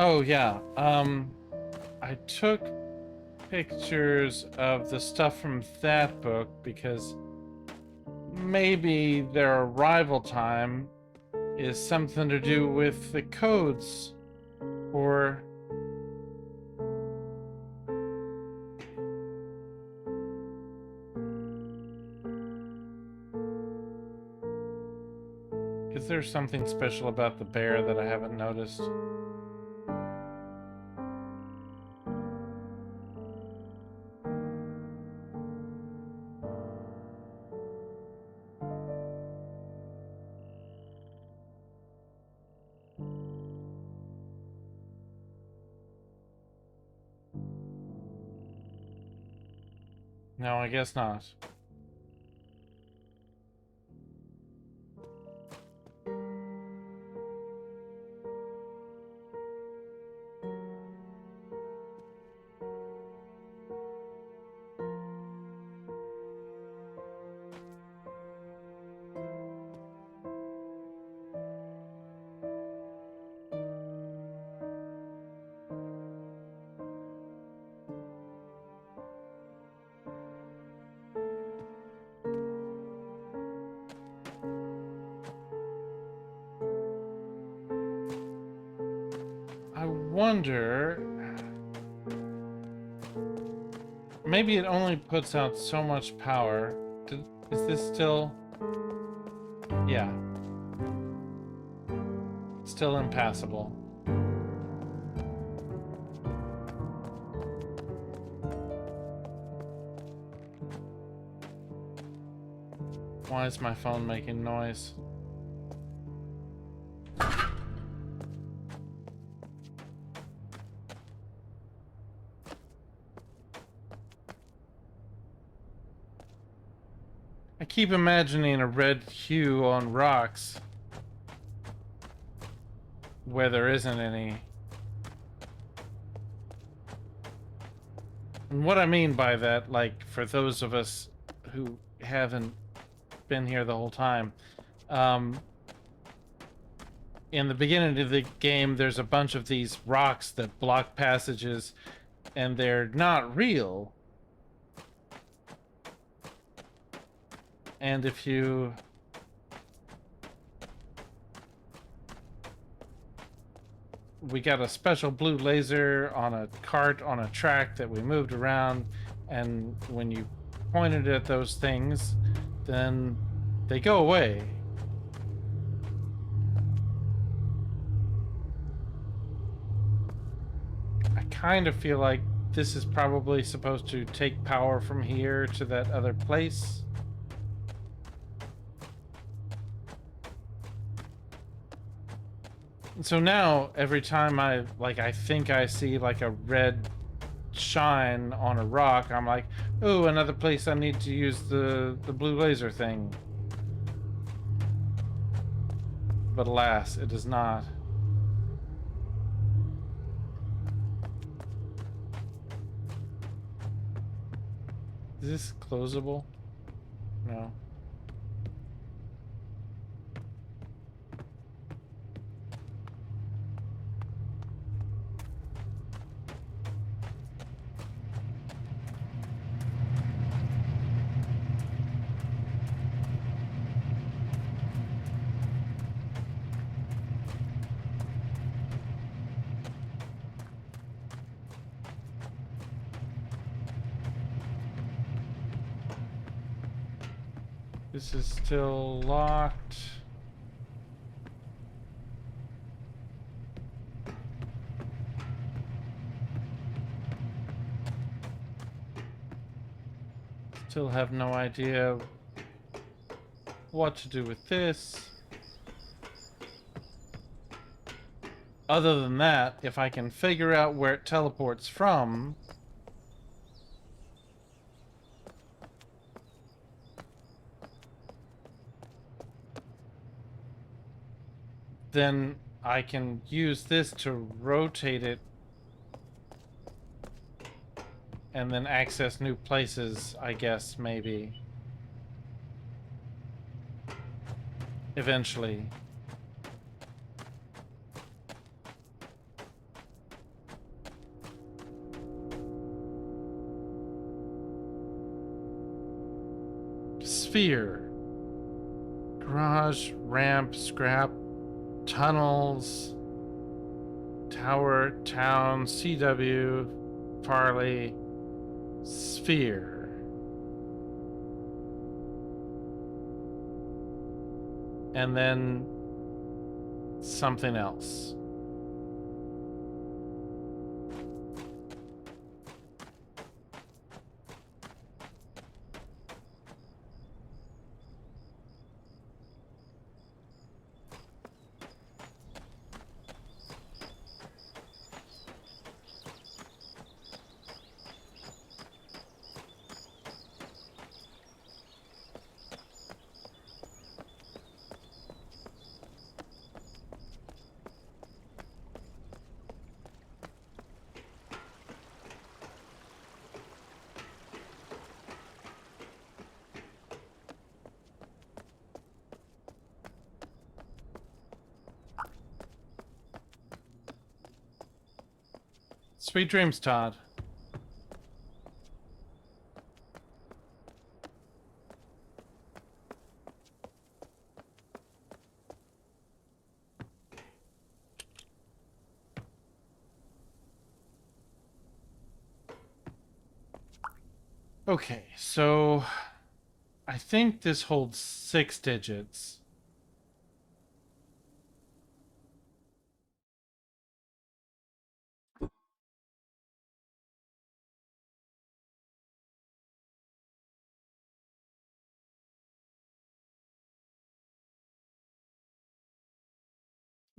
Oh yeah, I took pictures of the stuff from that book because maybe their arrival time is something to do with the codes, or is there something special about the bear that I haven't noticed? No, I guess not. I wonder, maybe it only puts out so much power. Is this still? Yeah. Still impassable. Why is my phone making noise? keep imagining a red hue on rocks where there isn't any. And what I mean by that, like, for those of us who haven't been here the whole time, in the beginning of the game, there's a bunch of these rocks that block passages, and they're not real. And if you... We got a special blue laser on a cart on a track that we moved around, and when you pointed at those things, then they go away. I kind of feel like this is probably supposed to take power from here to that other place. And so now, every time I think I see like a red shine on a rock, I'm like, oh, another place I need to use the blue laser thing. But alas, it does not. Is this closable? No. This is still locked. Still have no idea what to do with this. Other than that, if I can figure out where it teleports from, then I can use this to rotate it and then access new places, I guess, maybe. Eventually. Sphere. Garage, ramp, scrap, tunnels, tower, town, CW, Farley, sphere. And then something else. Sweet dreams, Todd. Okay, so I think this holds 6 digits.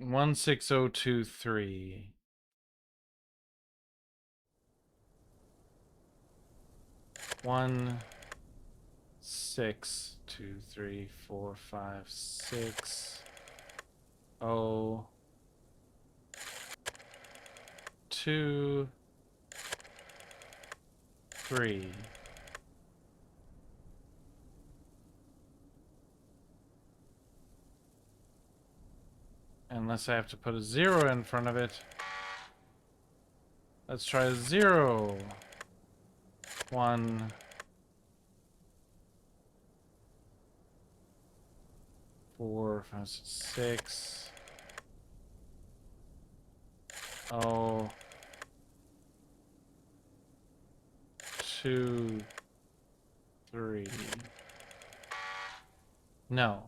One 16023. 6, 2, 3, 4, 5, 6. 0, 2, 3. Unless I have to put a 0 in front of it. Let's try 0. 1. 4, 5, 6. Oh. 2, 3. No.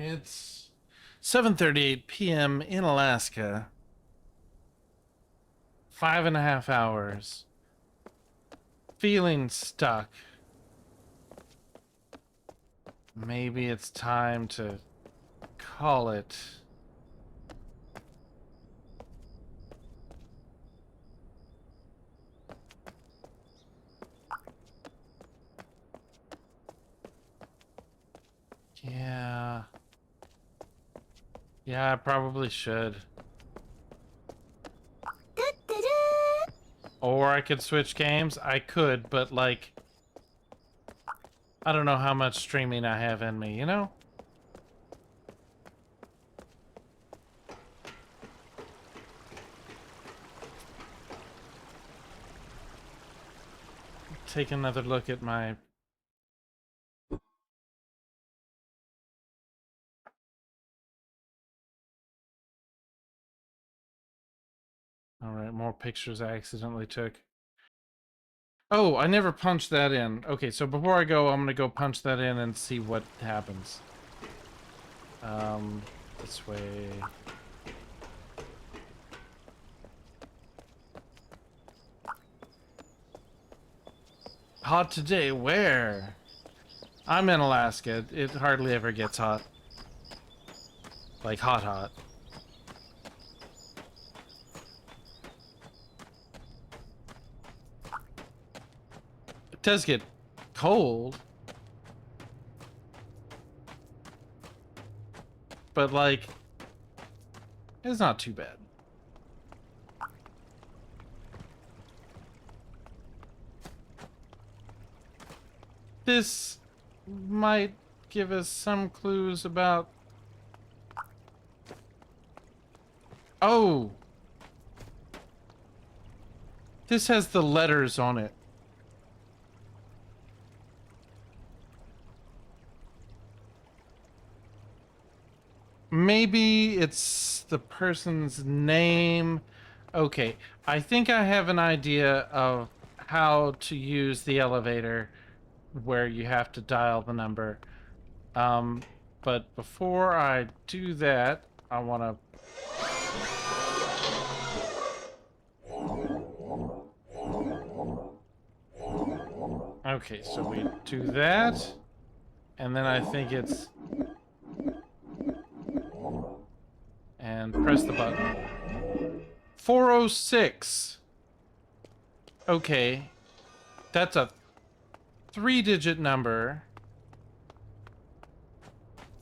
It's 7:38 p.m. in Alaska. 5.5 hours. Feeling stuck. Maybe it's time to call it. Yeah. Yeah, I probably should. Or I could switch games. I could, but like, I don't know how much streaming I have in me, you know? Take another look at my... Alright, more pictures I accidentally took. Oh, I never punched that in. Okay, so before I go, I'm gonna go punch that in and see what happens. This way... Hot today, where? I'm in Alaska. It hardly ever gets hot. Like hot hot. It does get cold. But like, it's not too bad. This might give us some clues about... Oh! This has the letters on it. Maybe it's the person's name. Okay, I think I have an idea of how to use the elevator where you have to dial the number. But before I do that, I want to... Okay, so we do that, and then I think it's... And press the button. 406. Okay. That's a 3-digit number.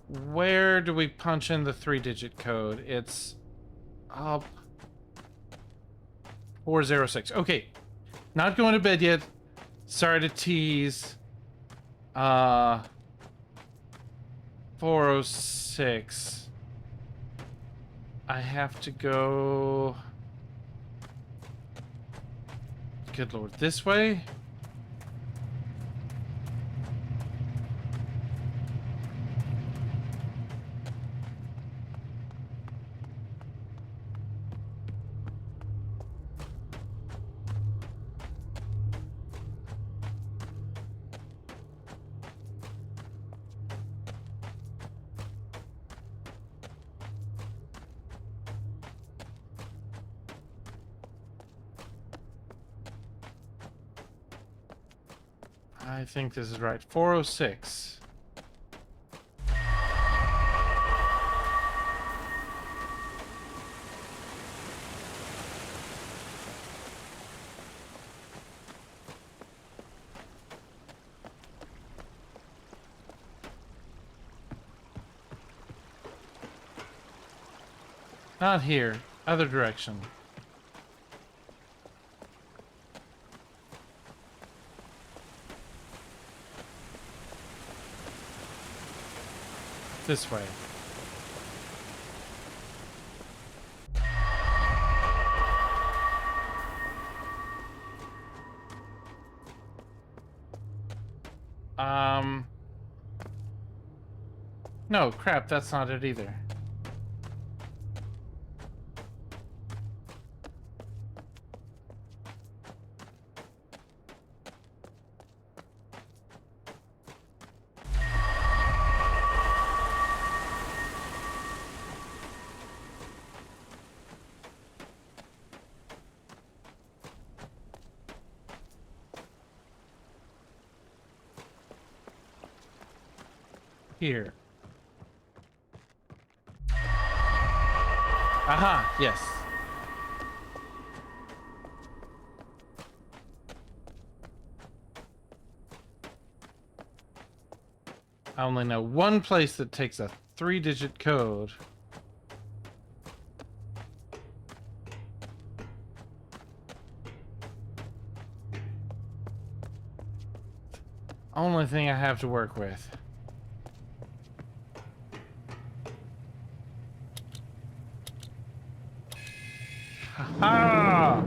Where do we punch in the 3-digit code? It's up 406. Okay. Not going to bed yet. Sorry to tease. 406. I have to go... Good lord, this way? I think this is right. 406. Not here. Other direction. This way. No, crap, that's not it either. Here. Aha, yes. I only know one place that takes a 3-digit code. Only thing I have to work with. Ha!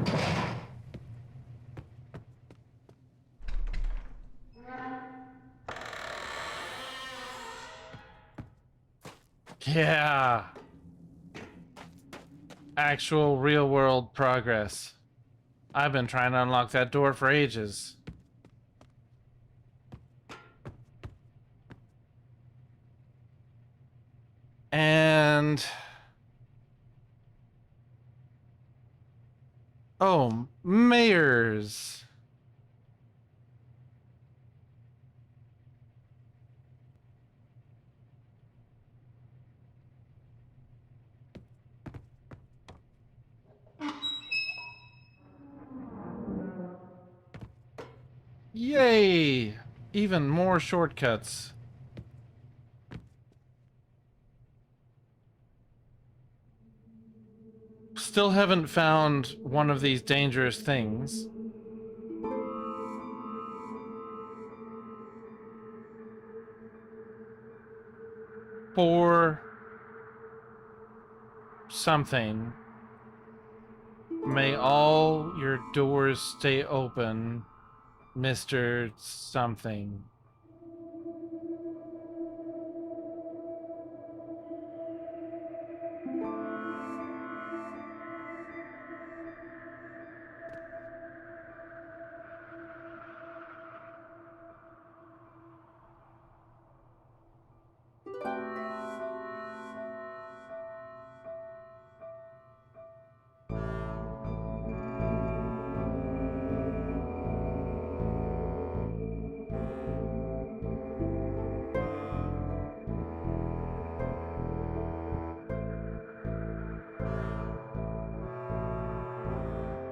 Yeah. Actual real world progress. I've been trying to unlock that door for ages. And... oh, mayors. Yay! Even more shortcuts. Still haven't found one of these dangerous things. For something. May all your doors stay open, Mr. Something.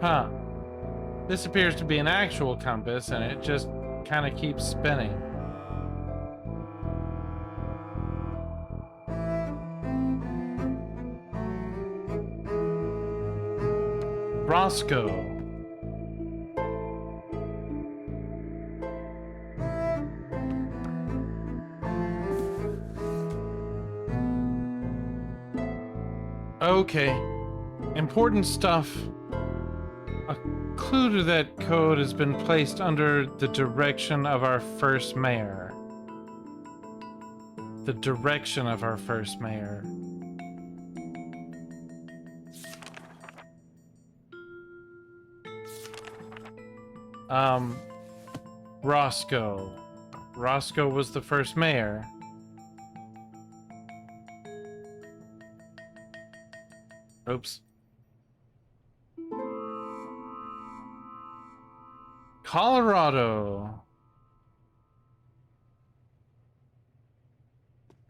Huh. This appears to be an actual compass, and it just kind of keeps spinning. Roscoe. Okay. Important stuff. A clue to that code has been placed under the direction of our first mayor. The direction of our first mayor. Roscoe. Roscoe was the first mayor. Oops. Colorado.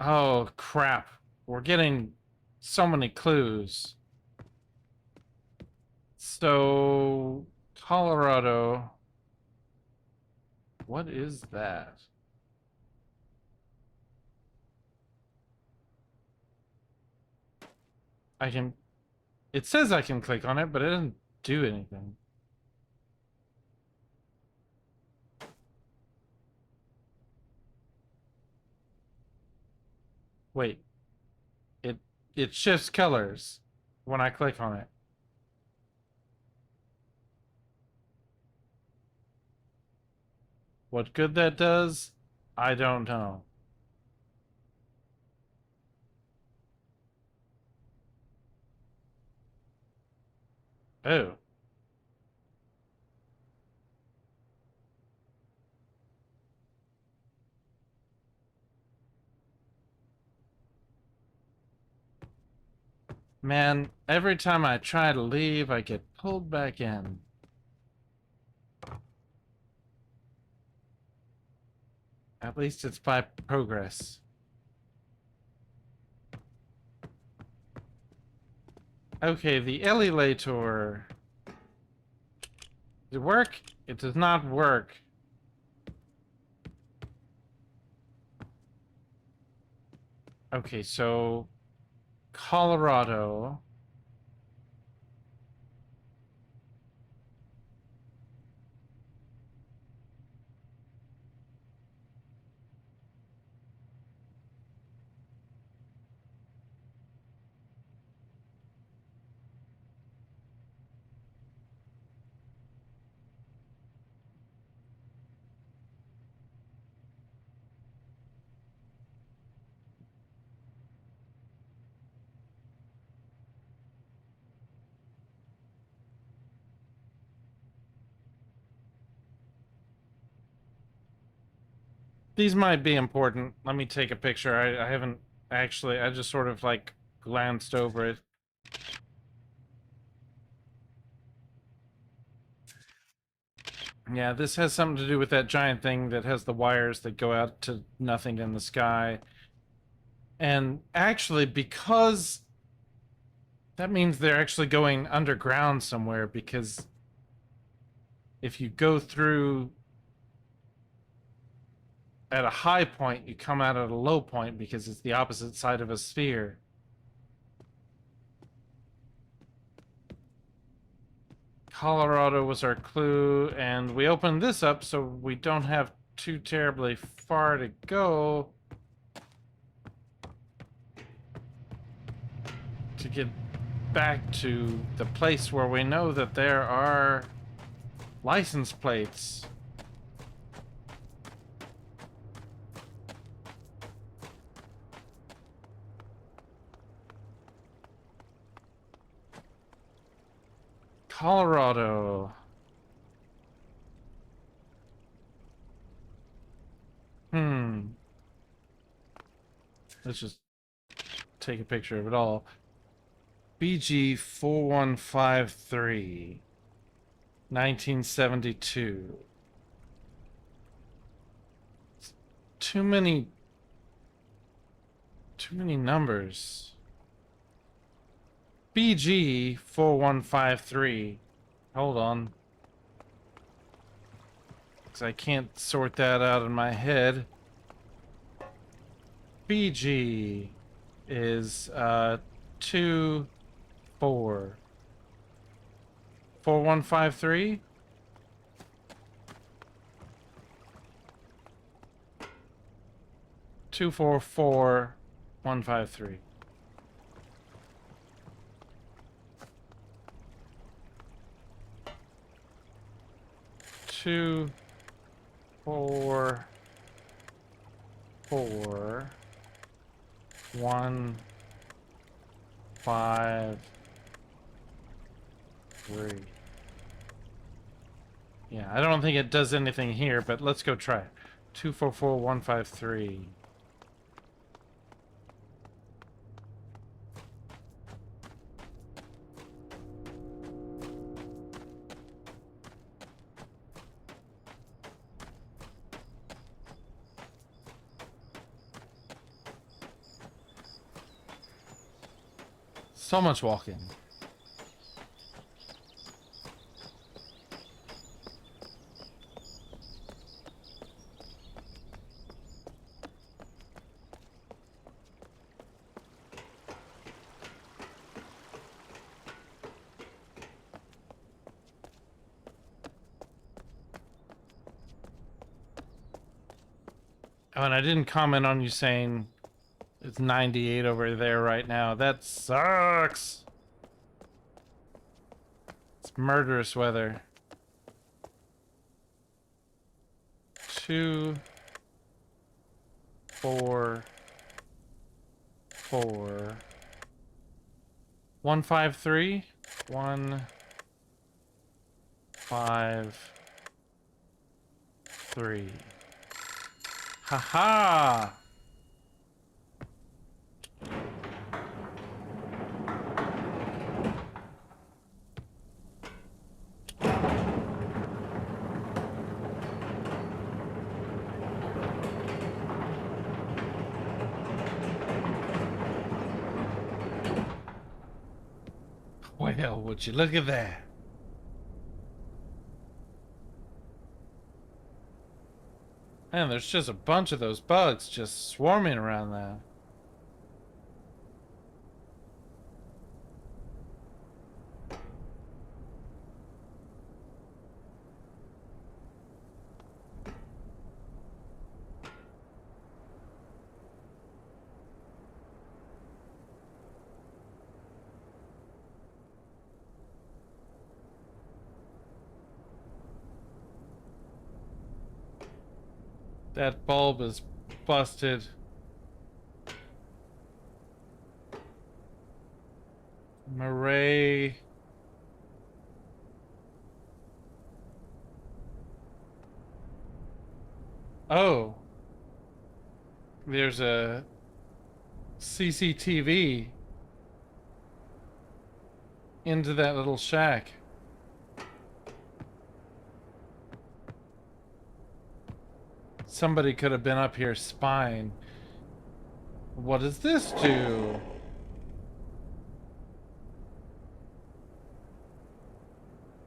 Oh, crap. We're getting so many clues. So, Colorado. What is that? I can... It says I can click on it, but it doesn't do anything. Wait. It shifts colors when I click on it. What good that does, I don't know. Oh. Man, every time I try to leave, I get pulled back in. At least it's by progress. Okay, the elevator. Does it work? It does not work. Okay, so Colorado. These might be important. Let me take a picture. I haven't actually, I just sort of like glanced over it. Yeah, this has something to do with that giant thing that has the wires that go out to nothing in the sky. And actually, because that means they're actually going underground somewhere, because if you go through at a high point, you come out at a low point because it's the opposite side of a sphere. Colorado was our clue, and we opened this up so we don't have too terribly far to go to get back to the place where we know that there are license plates. Colorado. Let's just take a picture of it all. BG 4153, 1972. Too many numbers. BG 4153. Hold on. Because I can't sort that out in my head. BG is 2 4 4153. Two, 4, 4, 1, 5, 3. Two, 4, 4, 1, 5, 3. Yeah, I don't think it does anything here, but let's go try it. 2, 4, 4, 1, 5, 3. So much walking. Oh, and I didn't comment on you saying it's 98 over there right now. That sucks. It's murderous weather. 2, 4, 4, 1, 5, 3, 1, 5, 3. Haha! Well, would you look at that? Man, there's just a bunch of those bugs just swarming around that. That bulb is busted. Murray. Oh. There's a CCTV into that little shack. Somebody could have been up here spying. What does this do?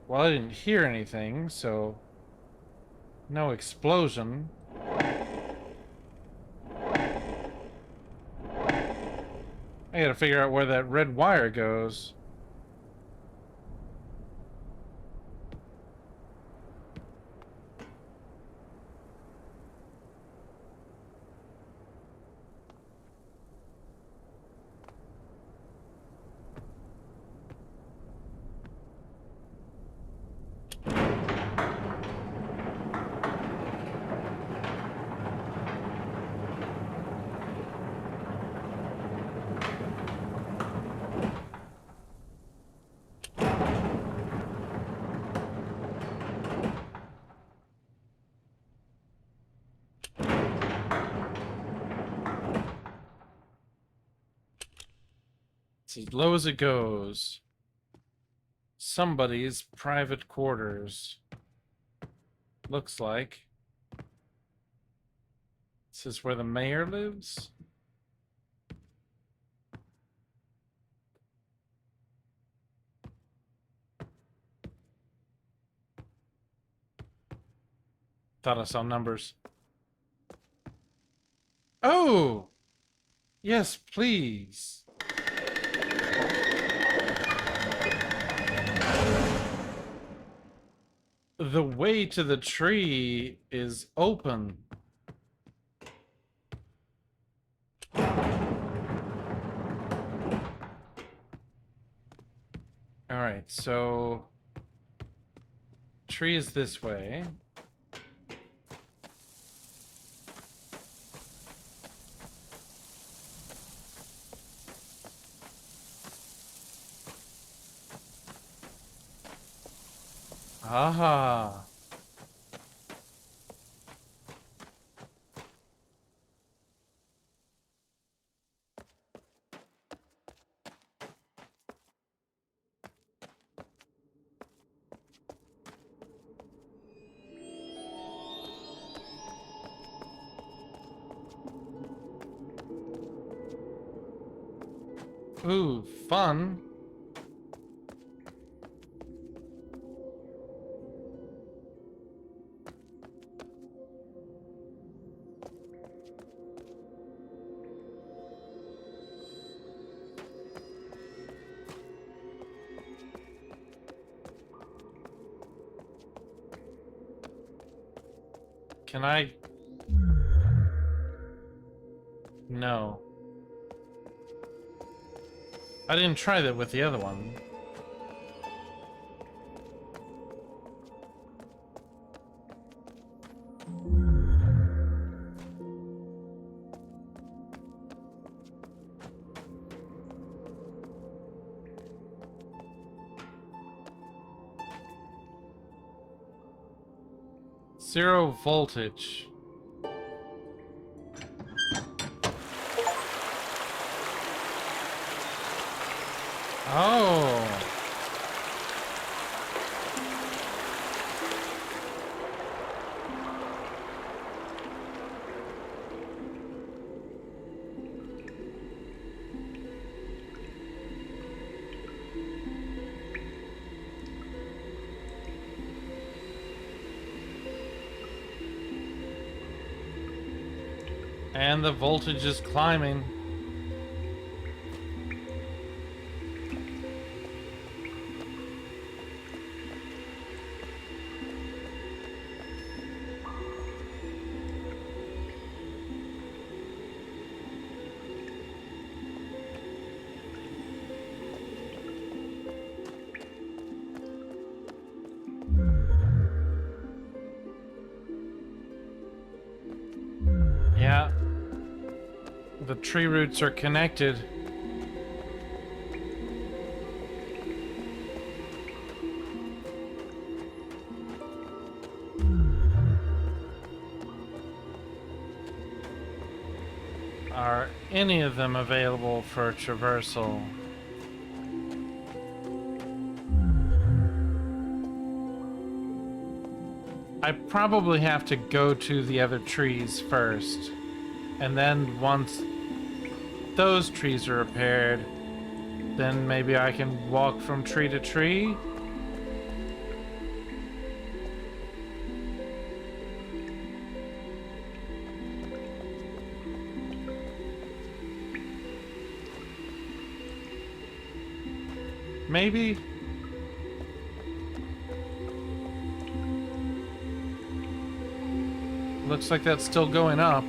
Well, I didn't hear anything, so no explosion. I gotta figure out where that red wire goes. It's as low as it goes. Somebody's private quarters. Looks like. This is where the mayor lives? Thought I saw numbers. Oh! Yes, please. The way to the tree is open. Alright, so tree is this way. Aha. Ooh, fun. Can I? No. I didn't try that with the other one. Zero voltage. Oh. And the voltage is climbing. Yeah. The tree roots are connected. Are any of them available for traversal? I probably have to go to the other trees first. And then once those trees are repaired, then maybe I can walk from tree to tree. Maybe. Looks like that's still going up.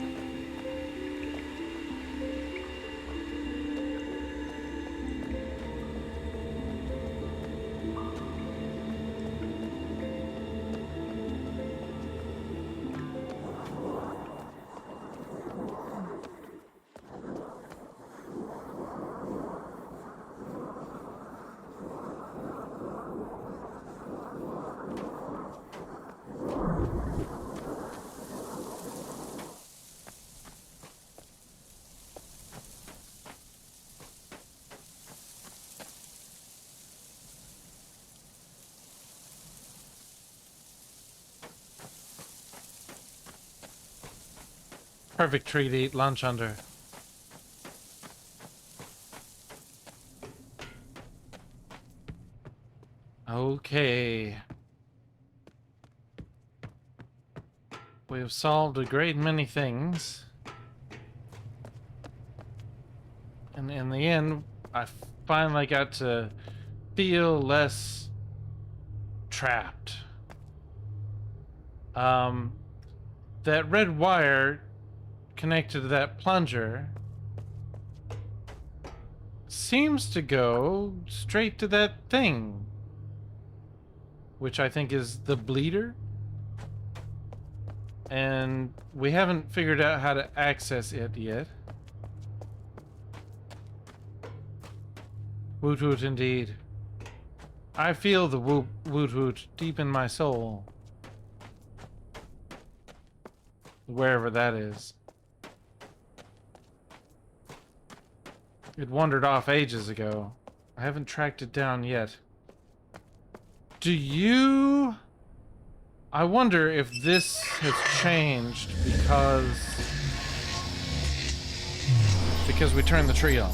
Perfect tree to eat lunch under. Okay. We have solved a great many things. And in the end, I finally got to feel less trapped. That red wire connected to that plunger seems to go straight to that thing, which I think is the bleeder. And we haven't figured out how to access it yet. Woot woot indeed. I feel the woot woot deep in my soul. Wherever that is. It wandered off ages ago. I haven't tracked it down yet. Do you... I wonder if this has changed because we turned the tree on.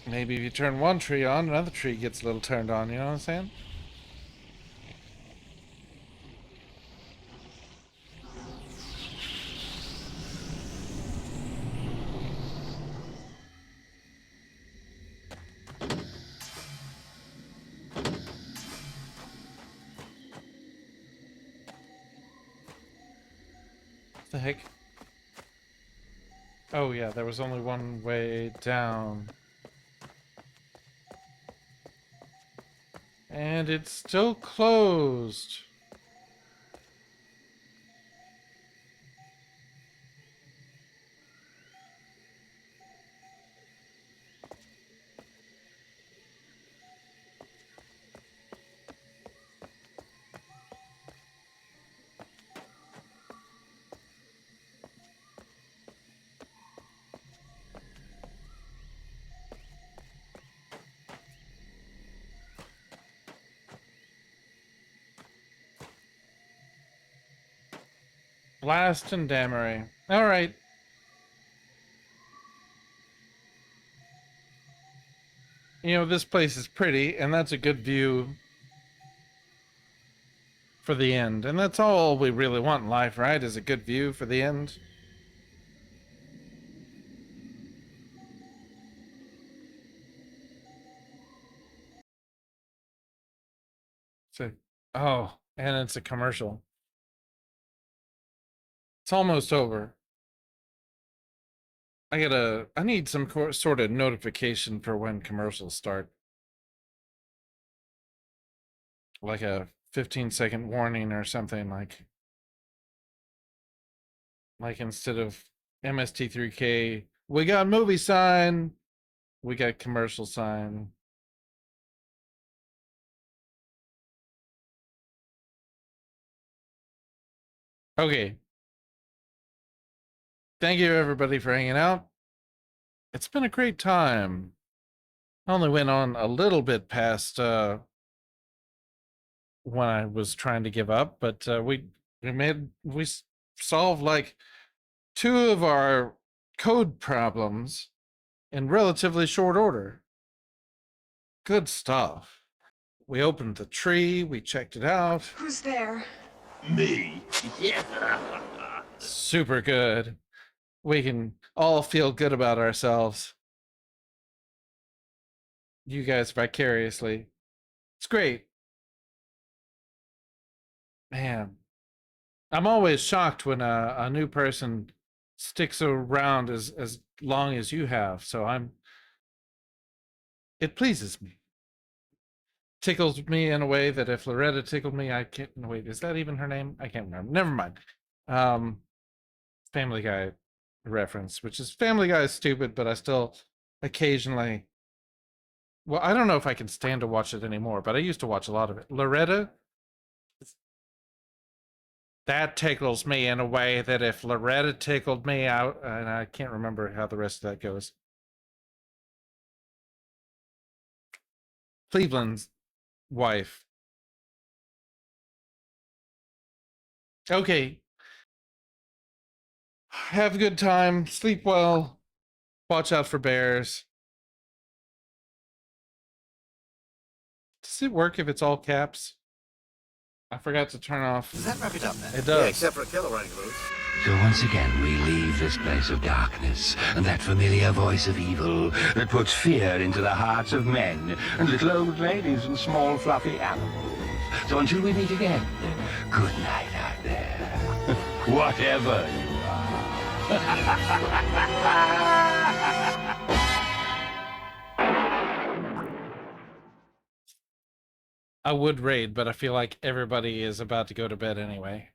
Maybe if you turn one tree on, another tree gets a little turned on, you know what I'm saying? What the heck? Oh yeah, there was only one way down. And it's still closed. Blast and Damery. Alright. You know, this place is pretty, and that's a good view for the end. And that's all we really want in life, right? Is a good view for the end. So, oh, and it's a commercial. It's almost over. I need some sort of notification for when commercials start. Like a 15-second warning or something, like instead of MST3K, we got movie sign, we got commercial sign. Okay. Thank you everybody for hanging out. It's been a great time. I only went on a little bit past when I was trying to give up, but we solved like 2 of our code problems in relatively short order. Good stuff. We opened the tree, we checked it out. Who's there? Me? Yeah. Super good. We can all feel good about ourselves. You guys vicariously. It's great. Man, I'm always shocked when a new person sticks around as long as you have, so it pleases me. Tickles me in a way that if Loretta tickled me, I can't wait, is that even her name? I can't remember. Never mind. Family Guy reference, which is Family Guy is stupid, but I still occasionally, well, I don't know if I can stand to watch it anymore, but I used to watch a lot of it. Loretta, that tickles me in a way that if Loretta tickled me out, and I can't remember how the rest of that goes. Cleveland's wife. Okay. Have a good time. Sleep well. Watch out for bears. Does it work if it's all caps? I forgot to turn off. Does that wrap it up then? It does. Yeah, except for a killer running loose. So once again we leave this place of darkness and that familiar voice of evil that puts fear into the hearts of men and little old ladies and small fluffy animals. So until we meet again, good night out there. Whatever you are. I would raid, but I feel like everybody is about to go to bed anyway.